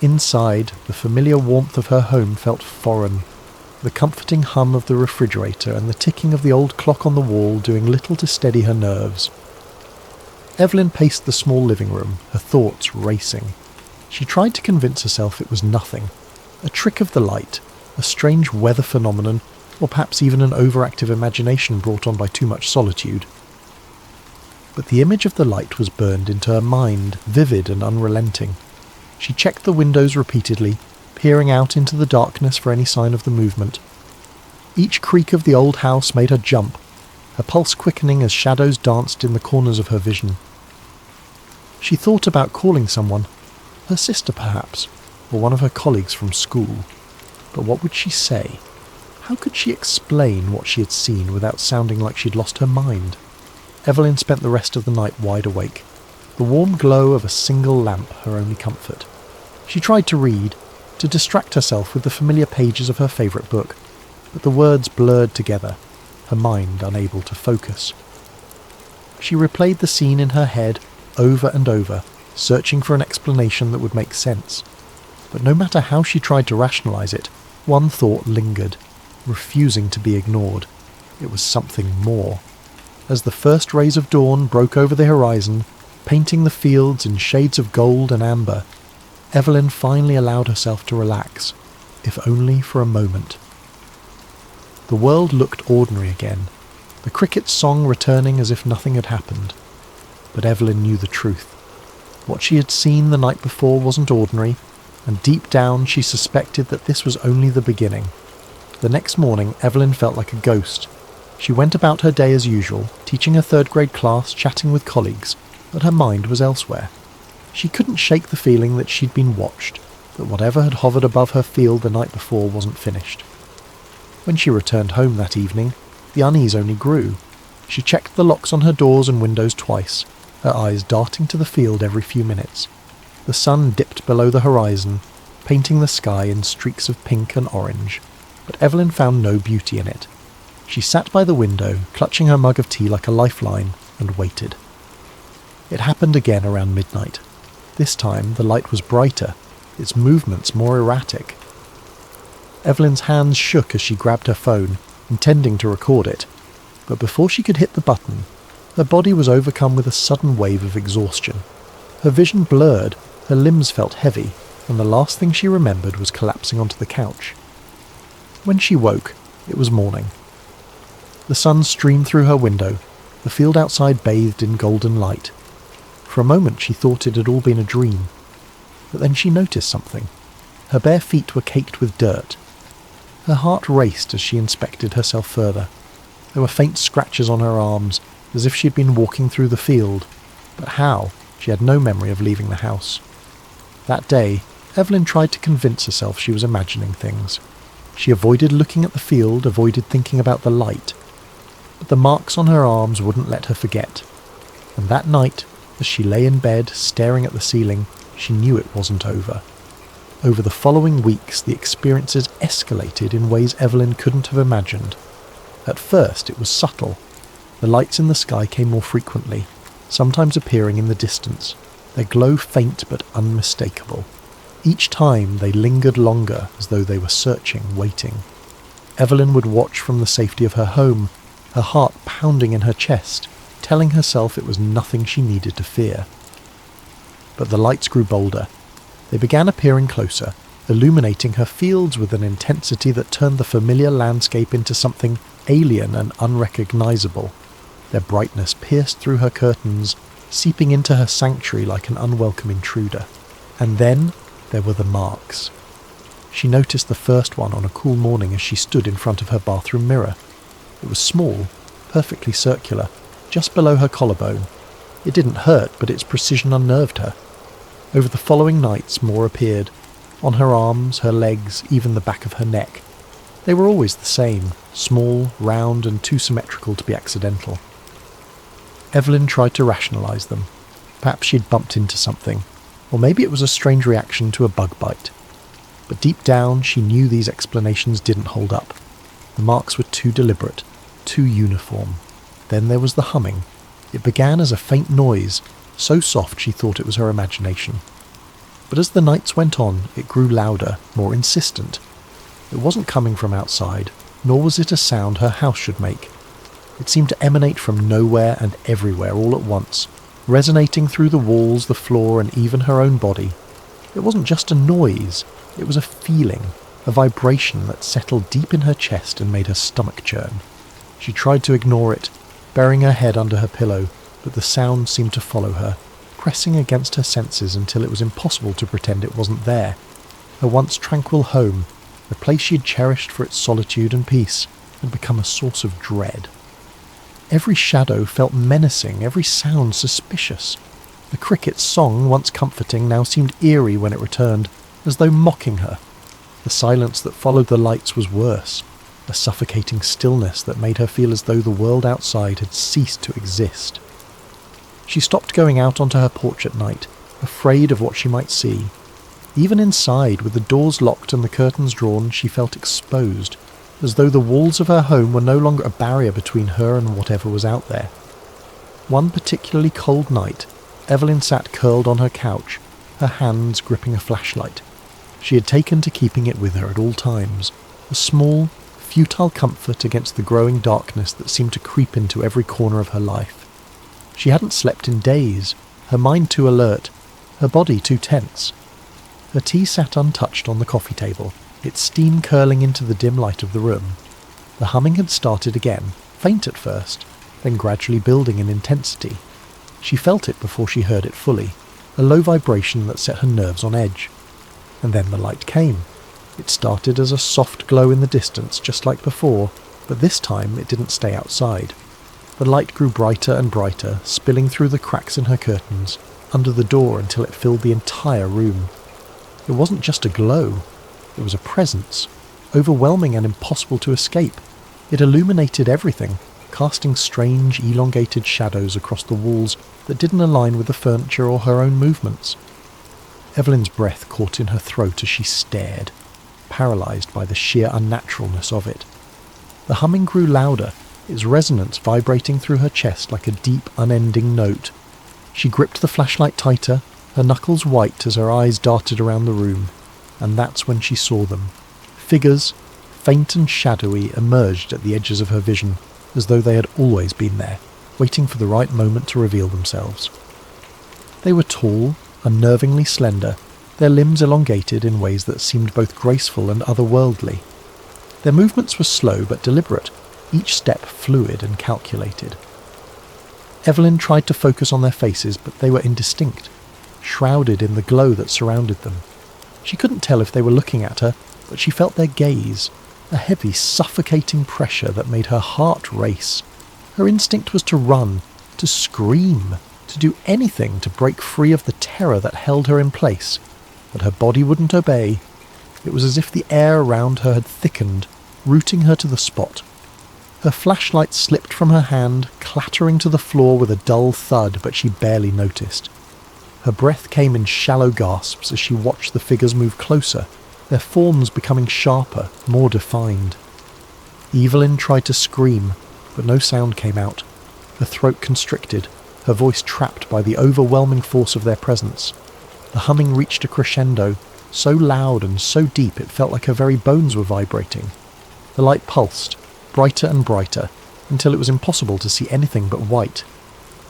Inside, the familiar warmth of her home felt foreign, the comforting hum of the refrigerator and the ticking of the old clock on the wall doing little to steady her nerves. Evelyn paced the small living room, her thoughts racing. She tried to convince herself it was nothing, a trick of the light, a strange weather phenomenon, or perhaps even an overactive imagination brought on by too much solitude. But the image of the light was burned into her mind, vivid and unrelenting. She checked the windows repeatedly, peering out into the darkness for any sign of the movement. Each creak of the old house made her jump, her pulse quickening as shadows danced in the corners of her vision. She thought about calling someone, her sister perhaps, or one of her colleagues from school. But what would she say? How could she explain what she had seen without sounding like she'd lost her mind? Evelyn spent the rest of the night wide awake, the warm glow of a single lamp her only comfort. She tried to read, to distract herself with the familiar pages of her favourite book, but the words blurred together, her mind unable to focus. She replayed the scene in her head over and over, searching for an explanation that would make sense. But no matter how she tried to rationalise it, one thought lingered, refusing to be ignored. It was something more. As the first rays of dawn broke over the horizon, painting the fields in shades of gold and amber, Evelyn finally allowed herself to relax, if only for a moment. The world looked ordinary again, the cricket's song returning as if nothing had happened. But Evelyn knew the truth. What she had seen the night before wasn't ordinary, and deep down she suspected that this was only the beginning. The next morning, Evelyn felt like a ghost. She went about her day as usual, teaching her third-grade class, chatting with colleagues, but her mind was elsewhere. She couldn't shake the feeling that she'd been watched, that whatever had hovered above her field the night before wasn't finished. When she returned home that evening, the unease only grew. She checked the locks on her doors and windows twice, her eyes darting to the field every few minutes. The sun dipped below the horizon, painting the sky in streaks of pink and orange, but Evelyn found no beauty in it. She sat by the window, clutching her mug of tea like a lifeline, and waited. It happened again around midnight. This time the light was brighter, its movements more erratic. Evelyn's hands shook as she grabbed her phone, intending to record it, but before she could hit the button, her body was overcome with a sudden wave of exhaustion. Her vision blurred, her limbs felt heavy, and the last thing she remembered was collapsing onto the couch. When she woke, it was morning. The The sun streamed through her window, the field outside bathed in golden light. For a moment she thought it had all been a dream, but then she noticed something. Her bare feet were caked with dirt. Her heart raced as she inspected herself further. There were faint scratches on her arms, as if she had been walking through the field, but how? She had no memory of leaving the house. That day, Evelyn tried to convince herself she was imagining things. She avoided looking at the field, avoided thinking about the light, but the marks on her arms wouldn't let her forget. And that night, as she lay in bed, staring at the ceiling, she knew it wasn't over. Over the following weeks, the experiences escalated in ways Evelyn couldn't have imagined. At first, it was subtle. The lights in the sky came more frequently, sometimes appearing in the distance, their glow faint but unmistakable. Each time they lingered longer, as though they were searching, waiting. Evelyn would watch from the safety of her home, her heart pounding in her chest, telling herself it was nothing she needed to fear. But the lights grew bolder. They began appearing closer, illuminating her fields with an intensity that turned the familiar landscape into something alien and unrecognizable. Their brightness pierced through her curtains, seeping into her sanctuary like an unwelcome intruder. And then there were the marks. She noticed the first one on a cool morning as she stood in front of her bathroom mirror. It was small, perfectly circular, just below her collarbone. It didn't hurt, but its precision unnerved her. Over the following nights more appeared, on her arms, her legs, even the back of her neck. They were always the same, small, round, and too symmetrical to be accidental. Evelyn tried to rationalise them. Perhaps she'd bumped into something, or maybe it was a strange reaction to a bug bite. But deep down she knew these explanations didn't hold up. The marks were too deliberate, too uniform. Then there was the humming. It began as a faint noise, so soft she thought it was her imagination. But as the nights went on, it grew louder, more insistent. It wasn't coming from outside, nor was it a sound her house should make. It seemed to emanate from nowhere and everywhere all at once, resonating through the walls, the floor, and even her own body. It wasn't just a noise, it was a feeling, a vibration that settled deep in her chest and made her stomach churn. She tried to ignore it, burying her head under her pillow, but the sound seemed to follow her, pressing against her senses until it was impossible to pretend it wasn't there. Her once tranquil home, the place she had cherished for its solitude and peace, had become a source of dread. Every shadow felt menacing, every sound suspicious. The cricket's song, once comforting, now seemed eerie when it returned, as though mocking her. The silence that followed the lights was worse, a suffocating stillness that made her feel as though the world outside had ceased to exist. She stopped going out onto her porch at night, afraid of what she might see. Even inside, with the doors locked and the curtains drawn, she felt exposed, as though the walls of her home were no longer a barrier between her and whatever was out there. One particularly cold night, Evelyn sat curled on her couch, her hands gripping a flashlight. She had taken to keeping it with her at all times, a small, futile comfort against the growing darkness that seemed to creep into every corner of her life. She hadn't slept in days, her mind too alert, her body too tense. Her tea sat untouched on the coffee table, its steam curling into the dim light of the room. The humming had started again, faint at first, then gradually building in intensity. She felt it before she heard it fully, a low vibration that set her nerves on edge. And then the light came. It started as a soft glow in the distance, just like before, but this time it didn't stay outside. The light grew brighter and brighter, spilling through the cracks in her curtains, under the door until it filled the entire room. It wasn't just a glow, it was a presence, overwhelming and impossible to escape. It illuminated everything, casting strange, elongated shadows across the walls that didn't align with the furniture or her own movements. Evelyn's breath caught in her throat as she stared, paralysed by the sheer unnaturalness of it. The humming grew louder, its resonance vibrating through her chest like a deep, unending note. She gripped the flashlight tighter, her knuckles white as her eyes darted around the room, and that's when she saw them. Figures, faint and shadowy, emerged at the edges of her vision, as though they had always been there, waiting for the right moment to reveal themselves. They were tall, unnervingly slender, their limbs elongated in ways that seemed both graceful and otherworldly. Their movements were slow but deliberate, each step fluid and calculated. Evelyn tried to focus on their faces, but they were indistinct, shrouded in the glow that surrounded them. She couldn't tell if they were looking at her, but she felt their gaze, a heavy, suffocating pressure that made her heart race. Her instinct was to run, to scream, to do anything to break free of the terror that held her in place, but her body wouldn't obey. It was as if the air around her had thickened, rooting her to the spot. Her flashlight slipped from her hand, clattering to the floor with a dull thud, but she barely noticed. Her breath came in shallow gasps as she watched the figures move closer, their forms becoming sharper, more defined. Evelyn tried to scream, but no sound came out. Her throat constricted, her voice trapped by the overwhelming force of their presence. The humming reached a crescendo, so loud and so deep it felt like her very bones were vibrating. The light pulsed, brighter and brighter, until it was impossible to see anything but white.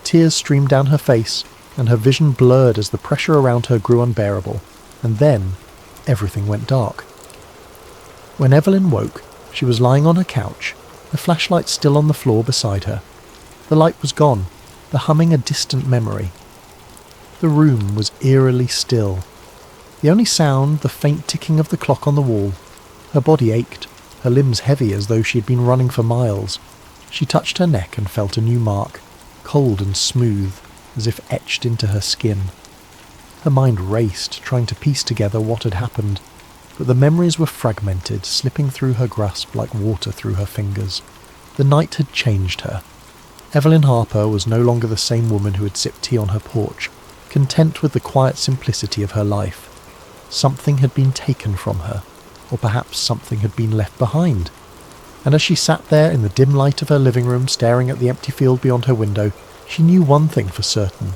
Tears streamed down her face, and her vision blurred as the pressure around her grew unbearable, and then everything went dark. When Evelyn woke, she was lying on her couch, the flashlight still on the floor beside her. The light was gone, the humming a distant memory. The room was eerily still. The only sound, the faint ticking of the clock on the wall. Her body ached, her limbs heavy as though she had been running for miles. She touched her neck and felt a new mark, cold and smooth, as if etched into her skin. Her mind raced, trying to piece together what had happened, but the memories were fragmented, slipping through her grasp like water through her fingers. The night had changed her. Evelyn Harper was no longer the same woman who had sipped tea on her porch, content with the quiet simplicity of her life. Something had been taken from her, or perhaps something had been left behind. And as she sat there in the dim light of her living room staring at the empty field beyond her window, she knew one thing for certain.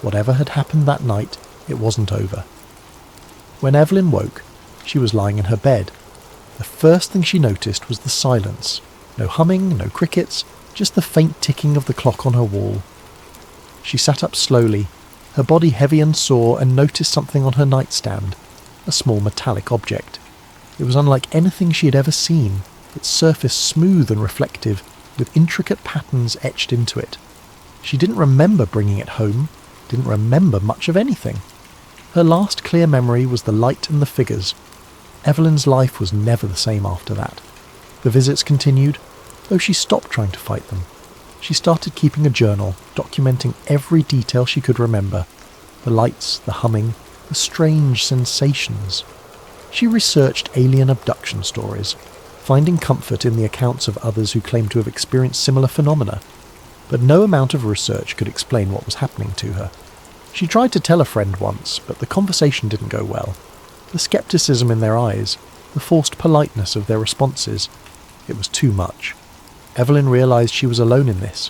Whatever had happened that night, it wasn't over. When Evelyn woke, she was lying in her bed. The first thing she noticed was the silence. No humming, no crickets, just the faint ticking of the clock on her wall. She sat up slowly, her body heavy and sore, and noticed something on her nightstand, a small metallic object. It was unlike anything she had ever seen, its surface smooth and reflective, with intricate patterns etched into it. She didn't remember bringing it home, didn't remember much of anything. Her last clear memory was the light and the figures. Evelyn's life was never the same after that. The visits continued, though she stopped trying to fight them. She started keeping a journal, documenting every detail she could remember. The lights, the humming, the strange sensations. She researched alien abduction stories, finding comfort in the accounts of others who claimed to have experienced similar phenomena. But no amount of research could explain what was happening to her. She tried to tell a friend once, but the conversation didn't go well. The skepticism in their eyes, the forced politeness of their responses, it was too much. Evelyn realized she was alone in this,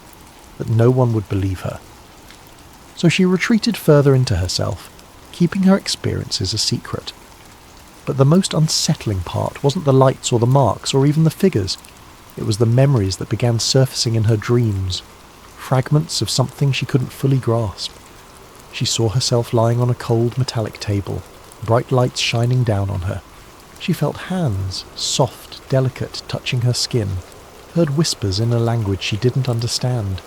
that no one would believe her. So she retreated further into herself, keeping her experiences a secret. But the most unsettling part wasn't the lights or the marks or even the figures. It was the memories that began surfacing in her dreams, fragments of something she couldn't fully grasp. She saw herself lying on a cold metallic table, bright lights shining down on her. She felt hands, soft, delicate, touching her skin, heard whispers in a language she didn't understand.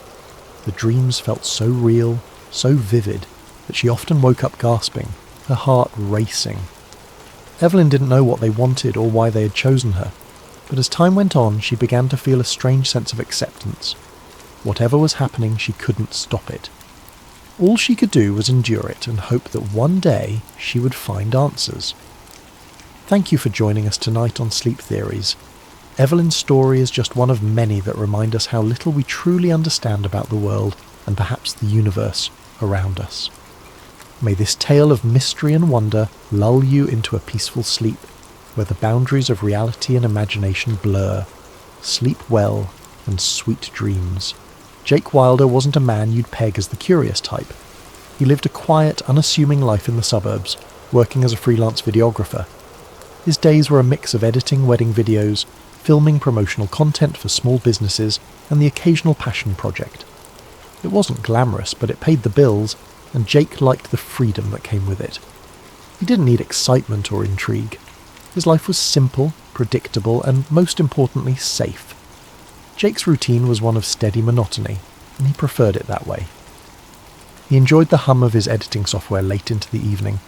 The dreams felt so real, so vivid, that she often woke up gasping, her heart racing. Evelyn didn't know what they wanted or why they had chosen her, but as time went on she began to feel a strange sense of acceptance. Whatever was happening, she couldn't stop it. All she could do was endure it and hope that one day she would find answers. Thank you for joining us tonight on Sleep Theories. Evelyn's story is just one of many that remind us how little we truly understand about the world and perhaps the universe around us. May this tale of mystery and wonder lull you into a peaceful sleep, where the boundaries of reality and imagination blur. Sleep well and sweet dreams. Jake Wilder wasn't a man you'd peg as the curious type. He lived a quiet, unassuming life in the suburbs, working as a freelance videographer. His days were a mix of editing wedding videos, filming promotional content for small businesses, and the occasional passion project. It wasn't glamorous, but it paid the bills, and Jake liked the freedom that came with it. He didn't need excitement or intrigue. His life was simple, predictable, and most importantly, safe. Jake's routine was one of steady monotony, and he preferred it that way. He enjoyed the hum of his editing software late into the evening,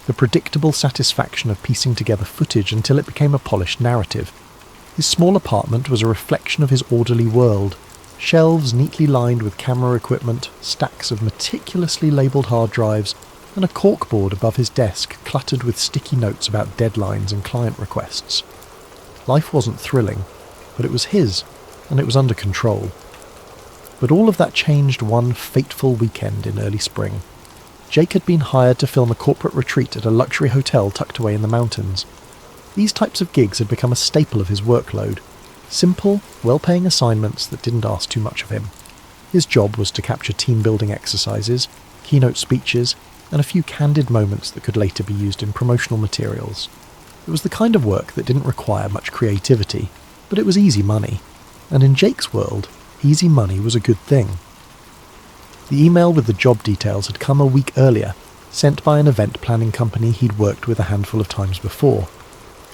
the predictable satisfaction of piecing together footage until it became a polished narrative. His small apartment was a reflection of his orderly world. Shelves neatly lined with camera equipment, stacks of meticulously labelled hard drives, and a corkboard above his desk cluttered with sticky notes about deadlines and client requests. Life wasn't thrilling, but it was his, and it was under control. But all of that changed one fateful weekend in early spring. Jake had been hired to film a corporate retreat at a luxury hotel tucked away in the mountains. These types of gigs had become a staple of his workload. Simple, well-paying assignments that didn't ask too much of him. His job was to capture team-building exercises, keynote speeches, and a few candid moments that could later be used in promotional materials. It was the kind of work that didn't require much creativity, but it was easy money. And in Jake's world, easy money was a good thing. The email with the job details had come a week earlier, sent by an event planning company he'd worked with a handful of times before.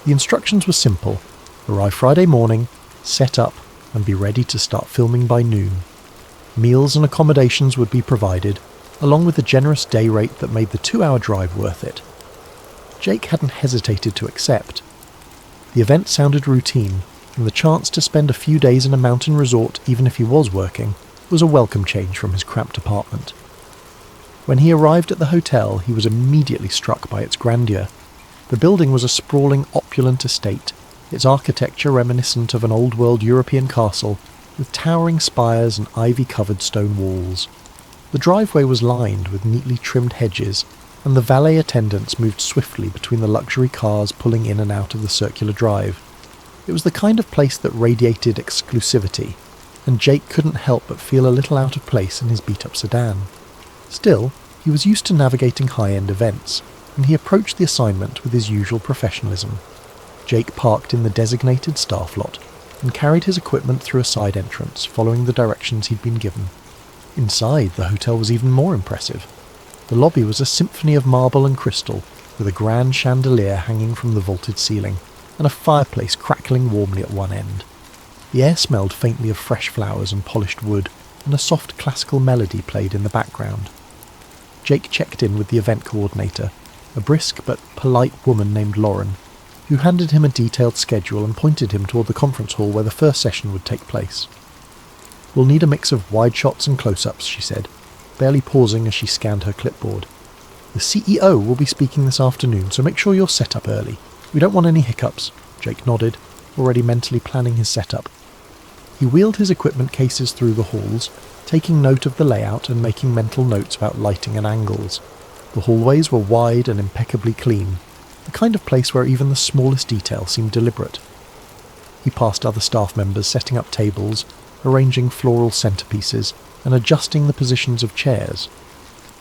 The instructions were simple: arrive Friday morning, set up, and be ready to start filming by noon. Meals and accommodations would be provided, along with a generous day rate that made the 2-hour drive worth it. Jake hadn't hesitated to accept. The event sounded routine, and the chance to spend a few days in a mountain resort, even if he was working, was a welcome change from his cramped apartment. When he arrived at the hotel, he was immediately struck by its grandeur. The building was a sprawling, opulent estate, its architecture reminiscent of an old-world European castle, with towering spires and ivy-covered stone walls. The driveway was lined with neatly trimmed hedges, and the valet attendants moved swiftly between the luxury cars pulling in and out of the circular drive. It was the kind of place that radiated exclusivity, and Jake couldn't help but feel a little out of place in his beat-up sedan. Still, he was used to navigating high-end events, and he approached the assignment with his usual professionalism. Jake parked in the designated staff lot, and carried his equipment through a side entrance, following the directions he'd been given. Inside, the hotel was even more impressive. The lobby was a symphony of marble and crystal, with a grand chandelier hanging from the vaulted ceiling, and a fireplace crackling warmly at one end. The air smelled faintly of fresh flowers and polished wood, and a soft classical melody played in the background. Jake checked in with the event coordinator, a brisk but polite woman named Lauren, who handed him a detailed schedule and pointed him toward the conference hall where the first session would take place. "We'll need a mix of wide shots and close-ups," she said, barely pausing as she scanned her clipboard. "The CEO will be speaking this afternoon, so make sure you're set up early. We don't want any hiccups." Jake nodded, already mentally planning his setup. He wheeled his equipment cases through the halls, taking note of the layout and making mental notes about lighting and angles. The hallways were wide and impeccably clean, the kind of place where even the smallest detail seemed deliberate. He passed other staff members setting up tables, arranging floral centerpieces, and adjusting the positions of chairs.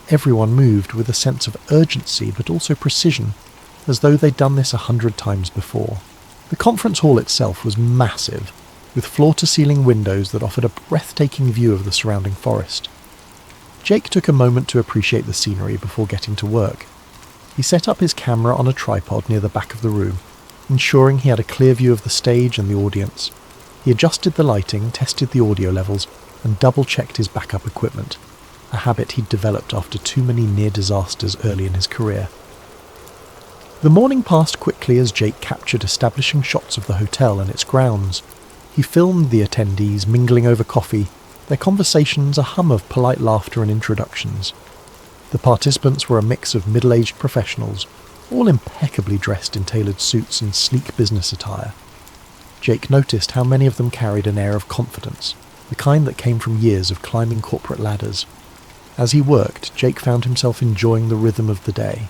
Everyone moved with a sense of urgency but also precision, as though they'd done this 100 times before. The conference hall itself was massive, with floor-to-ceiling windows that offered a breathtaking view of the surrounding forest. Jake took a moment to appreciate the scenery before getting to work. He set up his camera on a tripod near the back of the room, ensuring he had a clear view of the stage and the audience. He adjusted the lighting, tested the audio levels, and double-checked his backup equipment, a habit he'd developed after too many near disasters early in his career. The morning passed quickly as Jake captured establishing shots of the hotel and its grounds. He filmed the attendees mingling over coffee, their conversations a hum of polite laughter and introductions. The participants were a mix of middle-aged professionals, all impeccably dressed in tailored suits and sleek business attire. Jake noticed how many of them carried an air of confidence, the kind that came from years of climbing corporate ladders. As he worked, Jake found himself enjoying the rhythm of the day.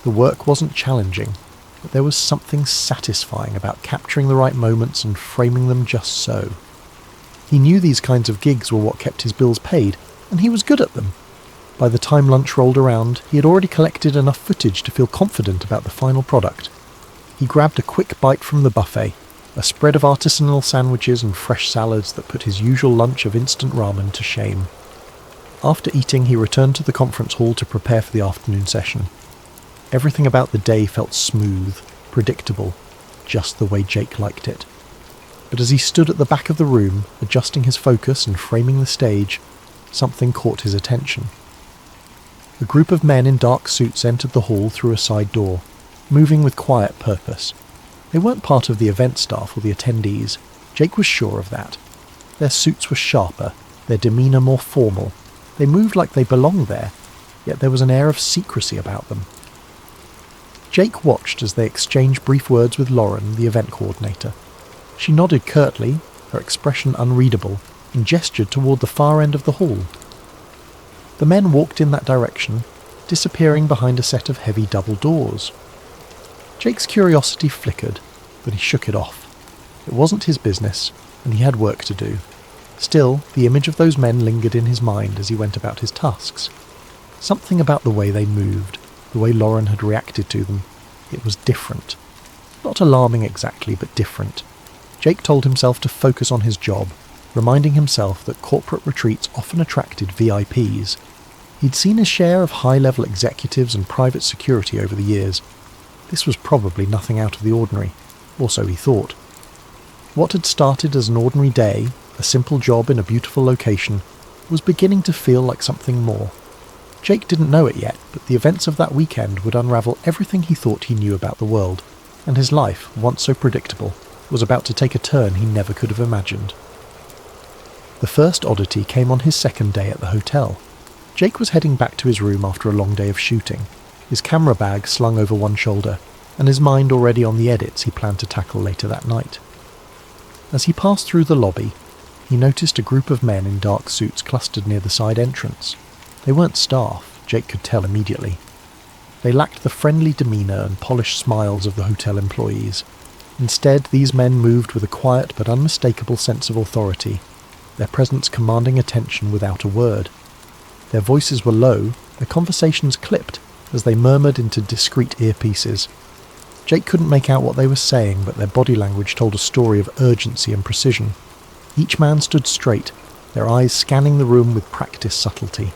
The work wasn't challenging, but there was something satisfying about capturing the right moments and framing them just so. He knew these kinds of gigs were what kept his bills paid, and he was good at them. By the time lunch rolled around, he had already collected enough footage to feel confident about the final product. He grabbed a quick bite from the buffet, a spread of artisanal sandwiches and fresh salads that put his usual lunch of instant ramen to shame. After eating, he returned to the conference hall to prepare for the afternoon session. Everything about the day felt smooth, predictable, just the way Jake liked it. but as he stood at the back of the room, adjusting his focus and framing the stage, something caught his attention. A group of men in dark suits entered the hall through a side door, moving with quiet purpose. They weren't part of the event staff or the attendees. Jake was sure of that. Their suits were sharper, their demeanour more formal. They moved like they belonged there, yet there was an air of secrecy about them. Jake watched as they exchanged brief words with Lauren, the event coordinator. She nodded curtly, her expression unreadable, and gestured toward the far end of the hall. The men walked in that direction, disappearing behind a set of heavy double doors. Jake's curiosity flickered, but he shook it off. It wasn't his business, and he had work to do. Still, the image of those men lingered in his mind as he went about his tasks. Something about the way they moved, the way Lauren had reacted to them, it was different. Not alarming exactly, but different. Jake told himself to focus on his job, reminding himself that corporate retreats often attracted VIPs. He'd seen his share of high-level executives and private security over the years. This was probably nothing out of the ordinary, or so he thought. What had started as an ordinary day, a simple job in a beautiful location, was beginning to feel like something more. Jake didn't know it yet, but the events of that weekend would unravel everything he thought he knew about the world, and his life, once so predictable, was about to take a turn he never could have imagined. The first oddity came on his second day at the hotel. Jake was heading back to his room after a long day of shooting, his camera bag slung over one shoulder, and his mind already on the edits he planned to tackle later that night. As he passed through the lobby, he noticed a group of men in dark suits clustered near the side entrance. They weren't staff, Jake could tell immediately. They lacked the friendly demeanour and polished smiles of the hotel employees. Instead, these men moved with a quiet but unmistakable sense of authority, their presence commanding attention without a word. Their voices were low, their conversations clipped, as they murmured into discreet earpieces. Jake couldn't make out what they were saying, but their body language told a story of urgency and precision. Each man stood straight, their eyes scanning the room with practiced subtlety.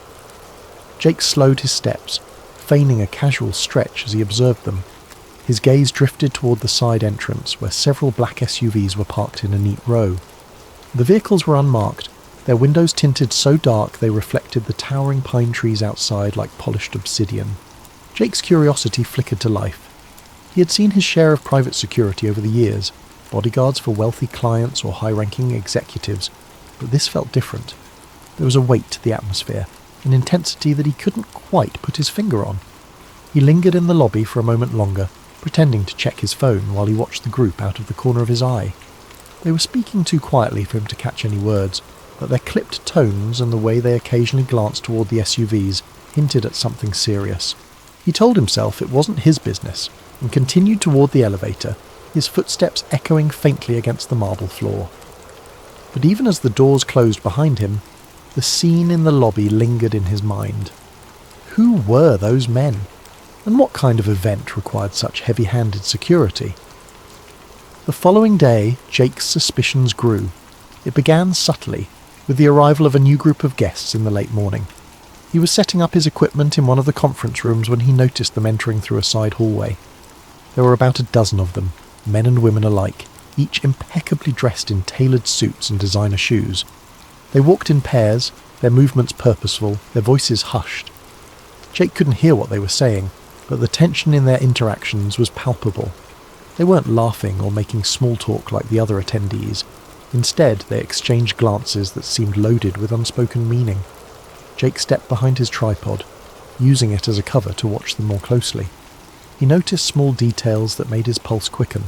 Jake slowed his steps, feigning a casual stretch as he observed them. His gaze drifted toward the side entrance, where several black SUVs were parked in a neat row. The vehicles were unmarked, their windows tinted so dark they reflected the towering pine trees outside like polished obsidian. Jake's curiosity flickered to life. He had seen his share of private security over the years, bodyguards for wealthy clients or high-ranking executives, but this felt different. There was a weight to the atmosphere, an intensity that he couldn't quite put his finger on. He lingered in the lobby for a moment longer, pretending to check his phone while he watched the group out of the corner of his eye. They were speaking too quietly for him to catch any words, but their clipped tones and the way they occasionally glanced toward the SUVs hinted at something serious. He told himself it wasn't his business, and continued toward the elevator, his footsteps echoing faintly against the marble floor. But even as the doors closed behind him, the scene in the lobby lingered in his mind. Who were those men? And what kind of event required such heavy-handed security? The following day, Jake's suspicions grew. It began subtly, with the arrival of a new group of guests in the late morning. He was setting up his equipment in one of the conference rooms when he noticed them entering through a side hallway. There were about a dozen of them, men and women alike, each impeccably dressed in tailored suits and designer shoes. They walked in pairs, their movements purposeful, their voices hushed. Jake couldn't hear what they were saying, but the tension in their interactions was palpable. They weren't laughing or making small talk like the other attendees. Instead, they exchanged glances that seemed loaded with unspoken meaning. Jake stepped behind his tripod, using it as a cover to watch them more closely. He noticed small details that made his pulse quicken.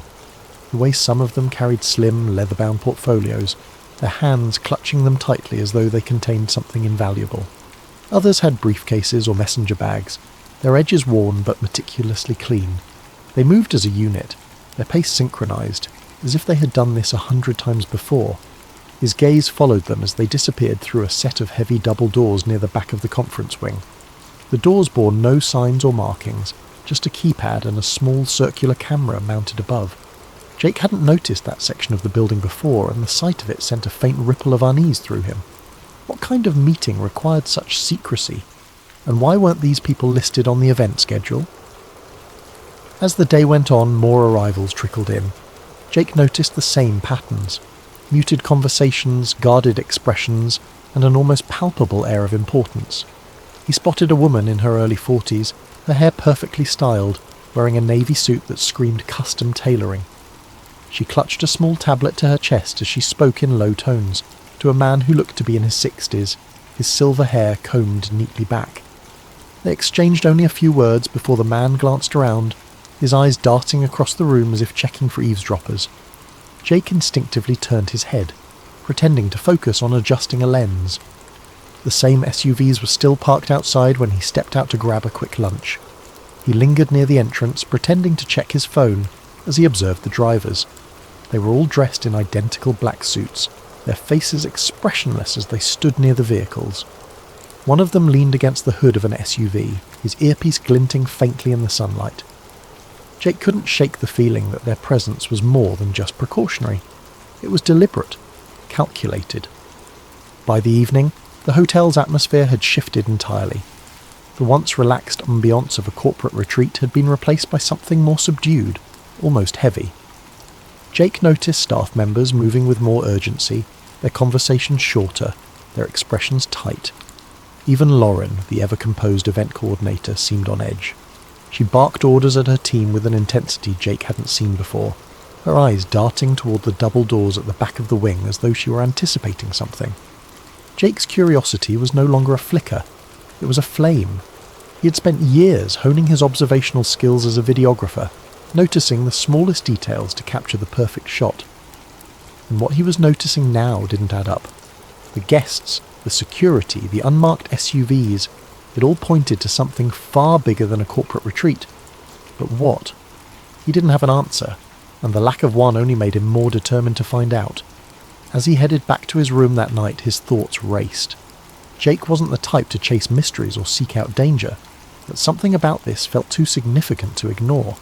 The way some of them carried slim, leather-bound portfolios, their hands clutching them tightly as though they contained something invaluable. Others had briefcases or messenger bags, their edges worn but meticulously clean. They moved as a unit, their pace synchronized, as if they had done this 100 times before. His gaze followed them as they disappeared through a set of heavy double doors near the back of the conference wing. The doors bore no signs or markings, just a keypad and a small circular camera mounted above. Jake hadn't noticed that section of the building before, and the sight of it sent a faint ripple of unease through him. What kind of meeting required such secrecy? And why weren't these people listed on the event schedule? As the day went on, more arrivals trickled in. Jake noticed the same patterns. muted conversations, guarded expressions, and an almost palpable air of importance. He spotted a woman in her early 40s, her hair perfectly styled, wearing a navy suit that screamed custom tailoring. She clutched a small tablet to her chest as she spoke in low tones to a man who looked to be in his 60s, his silver hair combed neatly back. They exchanged only a few words before the man glanced around, his eyes darting across the room as if checking for eavesdroppers. Jake instinctively turned his head, pretending to focus on adjusting a lens. The same SUVs were still parked outside when he stepped out to grab a quick lunch. He lingered near the entrance, pretending to check his phone as he observed the drivers. They were all dressed in identical black suits, their faces expressionless as they stood near the vehicles. One of them leaned against the hood of an SUV, his earpiece glinting faintly in the sunlight. Jake couldn't shake the feeling that their presence was more than just precautionary. It was deliberate, calculated. By the evening, the hotel's atmosphere had shifted entirely. The once relaxed ambiance of a corporate retreat had been replaced by something more subdued, almost heavy. Jake noticed staff members moving with more urgency, their conversations shorter, their expressions tight. Even Lauren, the ever-composed event coordinator, seemed on edge. She barked orders at her team with an intensity Jake hadn't seen before, her eyes darting toward the double doors at the back of the wing as though she were anticipating something. Jake's curiosity was no longer a flicker, it was a flame. He had spent years honing his observational skills as a videographer, noticing the smallest details to capture the perfect shot. And what he was noticing now didn't add up. The guests, the security, the unmarked SUVs, it all pointed to something far bigger than a corporate retreat. But what? He didn't have an answer, and the lack of one only made him more determined to find out. As he headed back to his room that night, his thoughts raced. Jake wasn't the type to chase mysteries or seek out danger, but something about this felt too significant to ignore.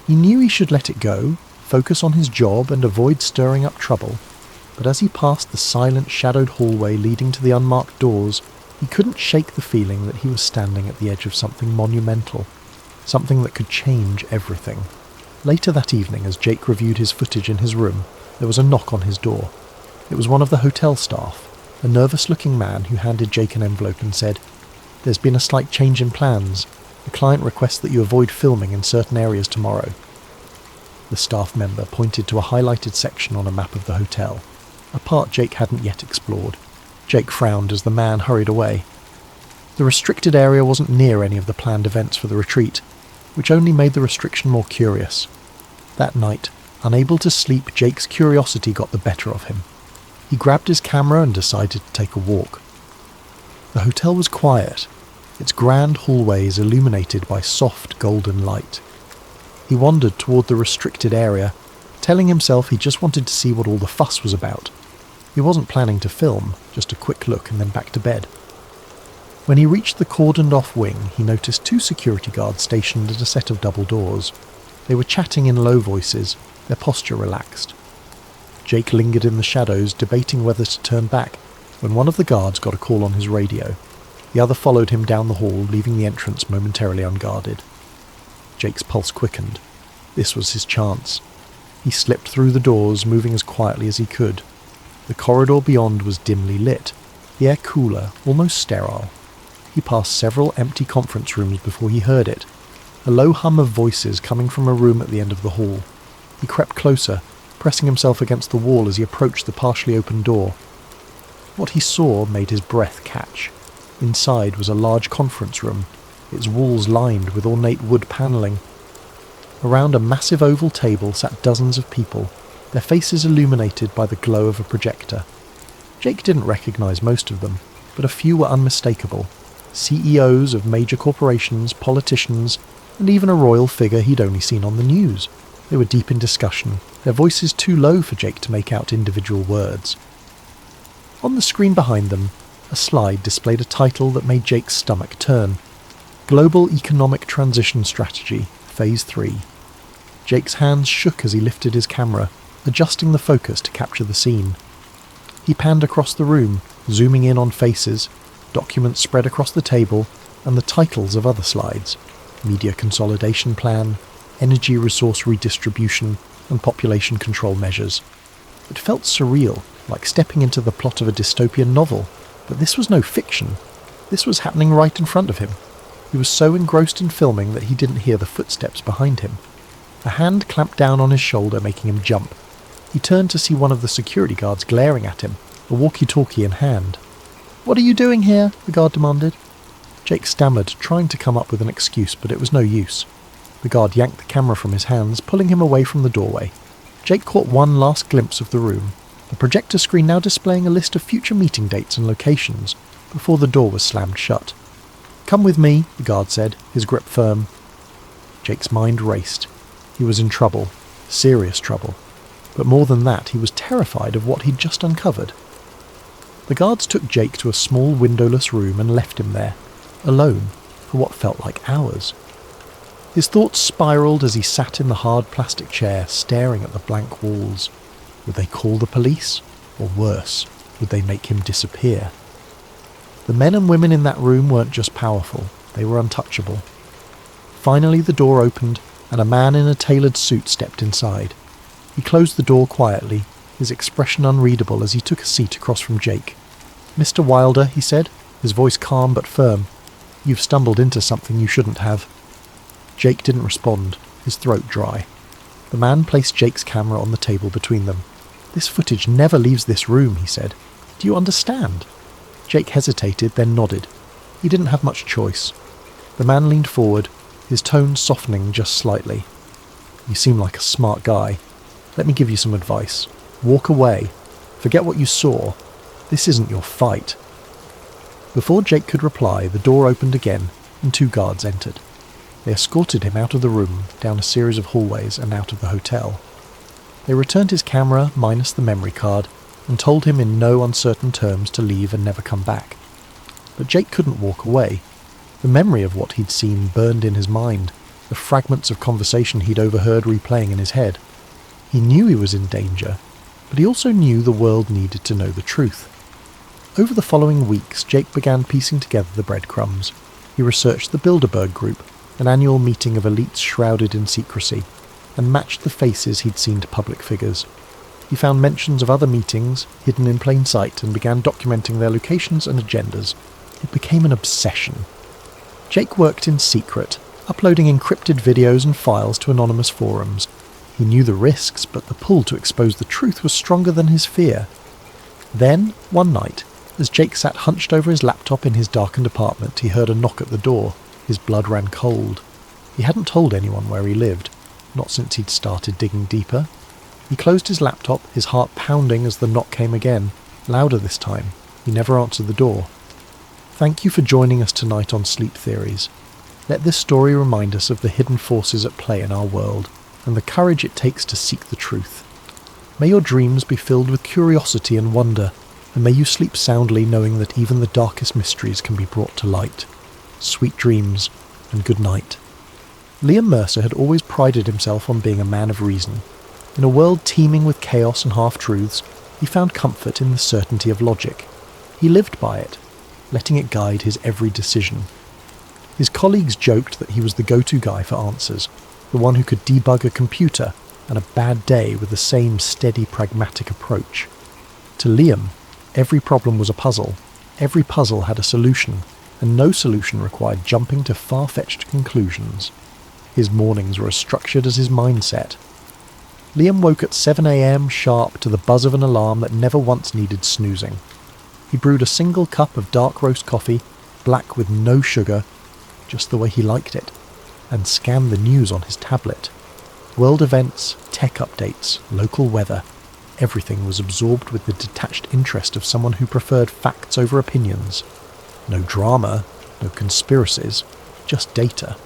He knew he should let it go, focus on his job and avoid stirring up trouble, but as he passed the silent, shadowed hallway leading to the unmarked doors, he couldn't shake the feeling that he was standing at the edge of something monumental, something that could change everything. Later that evening, as Jake reviewed his footage in his room, there was a knock on his door. It was one of the hotel staff, a nervous-looking man who handed Jake an envelope and said, "There's been a slight change in plans. The client requests that you avoid filming in certain areas tomorrow." The staff member pointed to a highlighted section on a map of the hotel, a part Jake hadn't yet explored. Jake frowned as the man hurried away. The restricted area wasn't near any of the planned events for the retreat, which only made the restriction more curious. That night, unable to sleep, Jake's curiosity got the better of him. He grabbed his camera and decided to take a walk. The hotel was quiet, its grand hallways illuminated by soft golden light. He wandered toward the restricted area, telling himself he just wanted to see what all the fuss was about. He wasn't planning to film, just a quick look and then back to bed. When he reached the cordoned-off wing, he noticed 2 security guards stationed at a set of double doors. They were chatting in low voices, their posture relaxed. Jake lingered in the shadows, debating whether to turn back, when one of the guards got a call on his radio. The other followed him down the hall, leaving the entrance momentarily unguarded. Jake's pulse quickened. This was his chance. He slipped through the doors, moving as quietly as he could. The corridor beyond was dimly lit, the air cooler, almost sterile. He passed several empty conference rooms before he heard it, a low hum of voices coming from a room at the end of the hall. He crept closer, pressing himself against the wall as he approached the partially open door. What he saw made his breath catch. Inside was a large conference room, its walls lined with ornate wood panelling. Around a massive oval table sat dozens of people, their faces illuminated by the glow of a projector. Jake didn't recognize most of them, but a few were unmistakable. CEOs of major corporations, politicians, and even a royal figure he'd only seen on the news. They were deep in discussion, their voices too low for Jake to make out individual words. On the screen behind them, a slide displayed a title that made Jake's stomach turn. Global Economic Transition Strategy, Phase 3. Jake's hands shook as he lifted his camera, adjusting the focus to capture the scene. He panned across the room, zooming in on faces, documents spread across the table, and the titles of other slides: Media Consolidation Plan, Energy Resource Redistribution, and Population Control Measures. It felt surreal, like stepping into the plot of a dystopian novel, but this was no fiction. This was happening right in front of him. He was so engrossed in filming that he didn't hear the footsteps behind him. A hand clamped down on his shoulder, making him jump. He turned to see one of the security guards glaring at him, a walkie-talkie in hand. "What are you doing here?" the guard demanded. Jake stammered, trying to come up with an excuse, but it was no use. The guard yanked the camera from his hands, pulling him away from the doorway. Jake caught one last glimpse of the room, the projector screen now displaying a list of future meeting dates and locations, before the door was slammed shut. "Come with me," the guard said, his grip firm. Jake's mind raced. He was in trouble, serious trouble. But more than that, he was terrified of what he'd just uncovered. The guards took Jake to a small windowless room and left him there, alone, for what felt like hours. His thoughts spiraled as he sat in the hard plastic chair, staring at the blank walls. Would they call the police? Or worse, would they make him disappear? The men and women in that room weren't just powerful, they were untouchable. Finally the door opened, and a man in a tailored suit stepped inside. He closed the door quietly, his expression unreadable as he took a seat across from Jake. "Mr. Wilder," he said, his voice calm but firm, "you've stumbled into something you shouldn't have." Jake didn't respond, his throat dry. The man placed Jake's camera on the table between them. "This footage never leaves this room," he said. "Do you understand?" Jake hesitated, then nodded. He didn't have much choice. The man leaned forward, his tone softening just slightly. "You seem like a smart guy. Let me give you some advice. Walk away. Forget what you saw. This isn't your fight." Before Jake could reply, the door opened again, and two guards entered. They escorted him out of the room, down a series of hallways, and out of the hotel. They returned his camera, minus the memory card, and told him in no uncertain terms to leave and never come back. But Jake couldn't walk away. The memory of what he'd seen burned in his mind, the fragments of conversation he'd overheard replaying in his head. He knew he was in danger, but he also knew the world needed to know the truth. Over the following weeks, Jake began piecing together the breadcrumbs. He researched the Bilderberg Group, an annual meeting of elites shrouded in secrecy, and matched the faces he'd seen to public figures. He found mentions of other meetings, hidden in plain sight, and began documenting their locations and agendas. It became an obsession. Jake worked in secret, uploading encrypted videos and files to anonymous forums. He knew the risks, but the pull to expose the truth was stronger than his fear. Then, one night, as Jake sat hunched over his laptop in his darkened apartment, he heard a knock at the door. His blood ran cold. He hadn't told anyone where he lived, not since he'd started digging deeper. He closed his laptop, his heart pounding as the knock came again, louder this time. He never answered the door. Thank you for joining us tonight on Sleep Theories. Let this story remind us of the hidden forces at play in our world, and the courage it takes to seek the truth. May your dreams be filled with curiosity and wonder, and may you sleep soundly knowing that even the darkest mysteries can be brought to light. Sweet dreams, and good night. Liam Mercer had always prided himself on being a man of reason. In a world teeming with chaos and half-truths, he found comfort in the certainty of logic. He lived by it, letting it guide his every decision. His colleagues joked that he was the go-to guy for answers, the one who could debug a computer and a bad day with the same steady, pragmatic approach. To Liam, every problem was a puzzle. Every puzzle had a solution, and no solution required jumping to far-fetched conclusions. His mornings were as structured as his mindset. Liam woke at 7 a.m. sharp to the buzz of an alarm that never once needed snoozing. He brewed a single cup of dark roast coffee, black with no sugar, just the way he liked it, and scanned the news on his tablet. World events, tech updates, local weather, everything was absorbed with the detached interest of someone who preferred facts over opinions. No drama, no conspiracies, just data.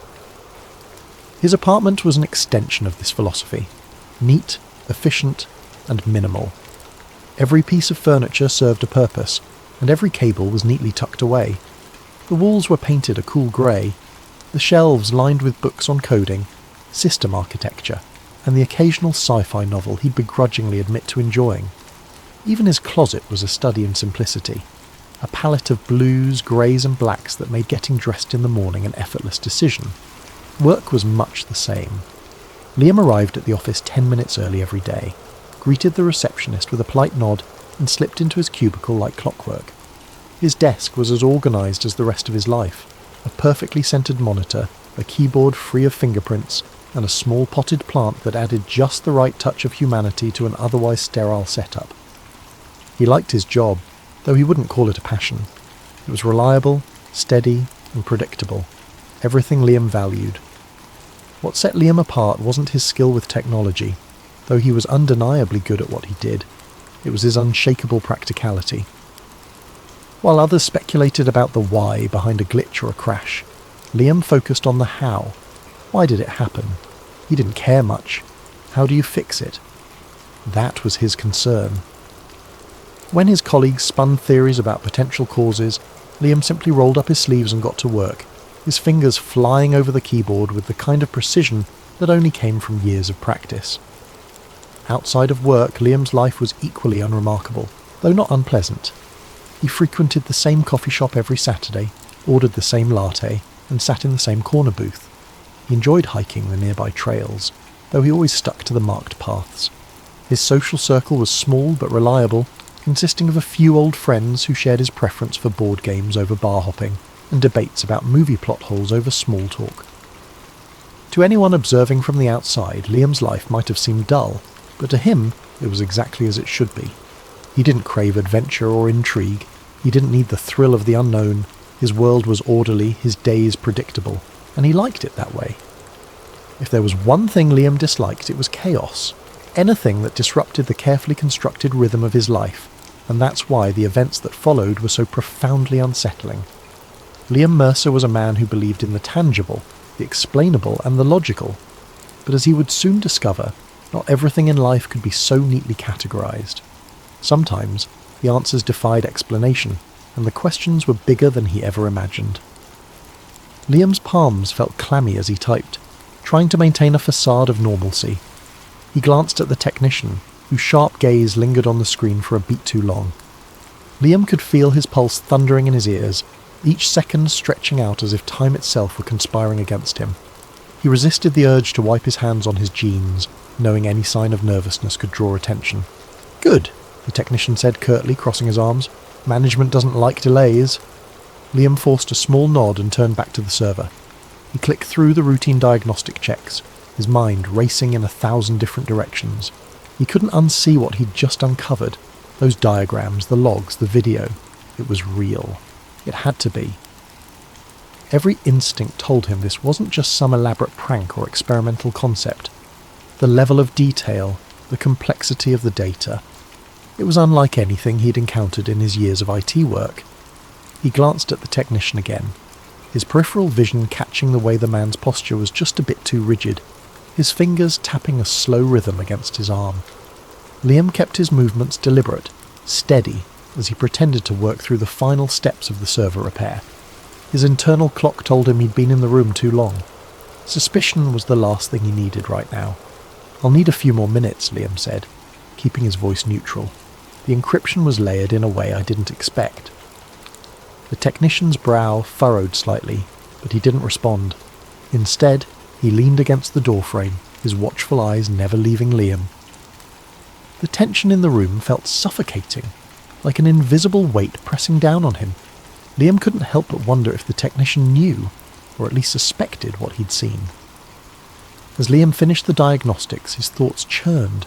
His apartment was an extension of this philosophy. Neat, efficient, and minimal. Every piece of furniture served a purpose, and every cable was neatly tucked away. The walls were painted a cool grey, the shelves lined with books on coding, system architecture, and the occasional sci-fi novel he'd begrudgingly admit to enjoying. Even his closet was a study in simplicity, a palette of blues, greys and blacks that made getting dressed in the morning an effortless decision. Work was much the same. Liam arrived at the office 10 minutes early every day. greeted the receptionist with a polite nod and slipped into his cubicle like clockwork. His desk was as organised as the rest of his life. A perfectly centred monitor, a keyboard free of fingerprints, and a small potted plant that added just the right touch of humanity to an otherwise sterile setup. He liked his job, though he wouldn't call it a passion. It was reliable, steady, and predictable. Everything Liam valued. What set Liam apart wasn't his skill with technology, though he was undeniably good at what he did. It was his unshakable practicality. While others speculated about the why behind a glitch or a crash, Liam focused on the how. Why did it happen? He didn't care much. How do you fix it? That was his concern. When his colleagues spun theories about potential causes, Liam simply rolled up his sleeves and got to work, his fingers flying over the keyboard with the kind of precision that only came from years of practice. Outside of work, Liam's life was equally unremarkable, though not unpleasant. He frequented the same coffee shop every Saturday, ordered the same latte, and sat in the same corner booth. He enjoyed hiking the nearby trails, though he always stuck to the marked paths. His social circle was small but reliable, consisting of a few old friends who shared his preference for board games over bar hopping, and debates about movie plot holes over small talk. To anyone observing from the outside, Liam's life might have seemed dull, but to him it was exactly as it should be. He didn't crave adventure or intrigue. He didn't need the thrill of the unknown. His world was orderly, his days predictable, and he liked it that way. If there was one thing Liam disliked, it was chaos. Anything that disrupted the carefully constructed rhythm of his life, and that's why the events that followed were so profoundly unsettling. Liam Mercer was a man who believed in the tangible, the explainable, and the logical. But as he would soon discover, not everything in life could be so neatly categorized. Sometimes, the answers defied explanation, and the questions were bigger than he ever imagined. Liam's palms felt clammy as he typed, trying to maintain a facade of normalcy. He glanced at the technician, whose sharp gaze lingered on the screen for a beat too long. Liam could feel his pulse thundering in his ears, each second stretching out as if time itself were conspiring against him. He resisted the urge to wipe his hands on his jeans, knowing any sign of nervousness could draw attention. "Good," the technician said curtly, crossing his arms. "Management doesn't like delays." Liam forced a small nod and turned back to the server. He clicked through the routine diagnostic checks, his mind racing in 1,000 different directions. He couldn't unsee what he'd just uncovered. Those diagrams, the logs, the video. It was real. It had to be. Every instinct told him this wasn't just some elaborate prank or experimental concept. The level of detail, the complexity of the data. It was unlike anything he'd encountered in his years of IT work. He glanced at the technician again, his peripheral vision catching the way the man's posture was just a bit too rigid, his fingers tapping a slow rhythm against his arm. Liam kept his movements deliberate, steady, as he pretended to work through the final steps of the server repair. His internal clock told him he'd been in the room too long. Suspicion was the last thing he needed right now. "I'll need a few more minutes," Liam said, keeping his voice neutral. The encryption was layered in a way I didn't expect. The technician's brow furrowed slightly, but he didn't respond. Instead, he leaned against the doorframe, his watchful eyes never leaving Liam. The tension in the room felt suffocating, like an invisible weight pressing down on him. Liam couldn't help but wonder if the technician knew, or at least suspected, what he'd seen. As Liam finished the diagnostics, his thoughts churned.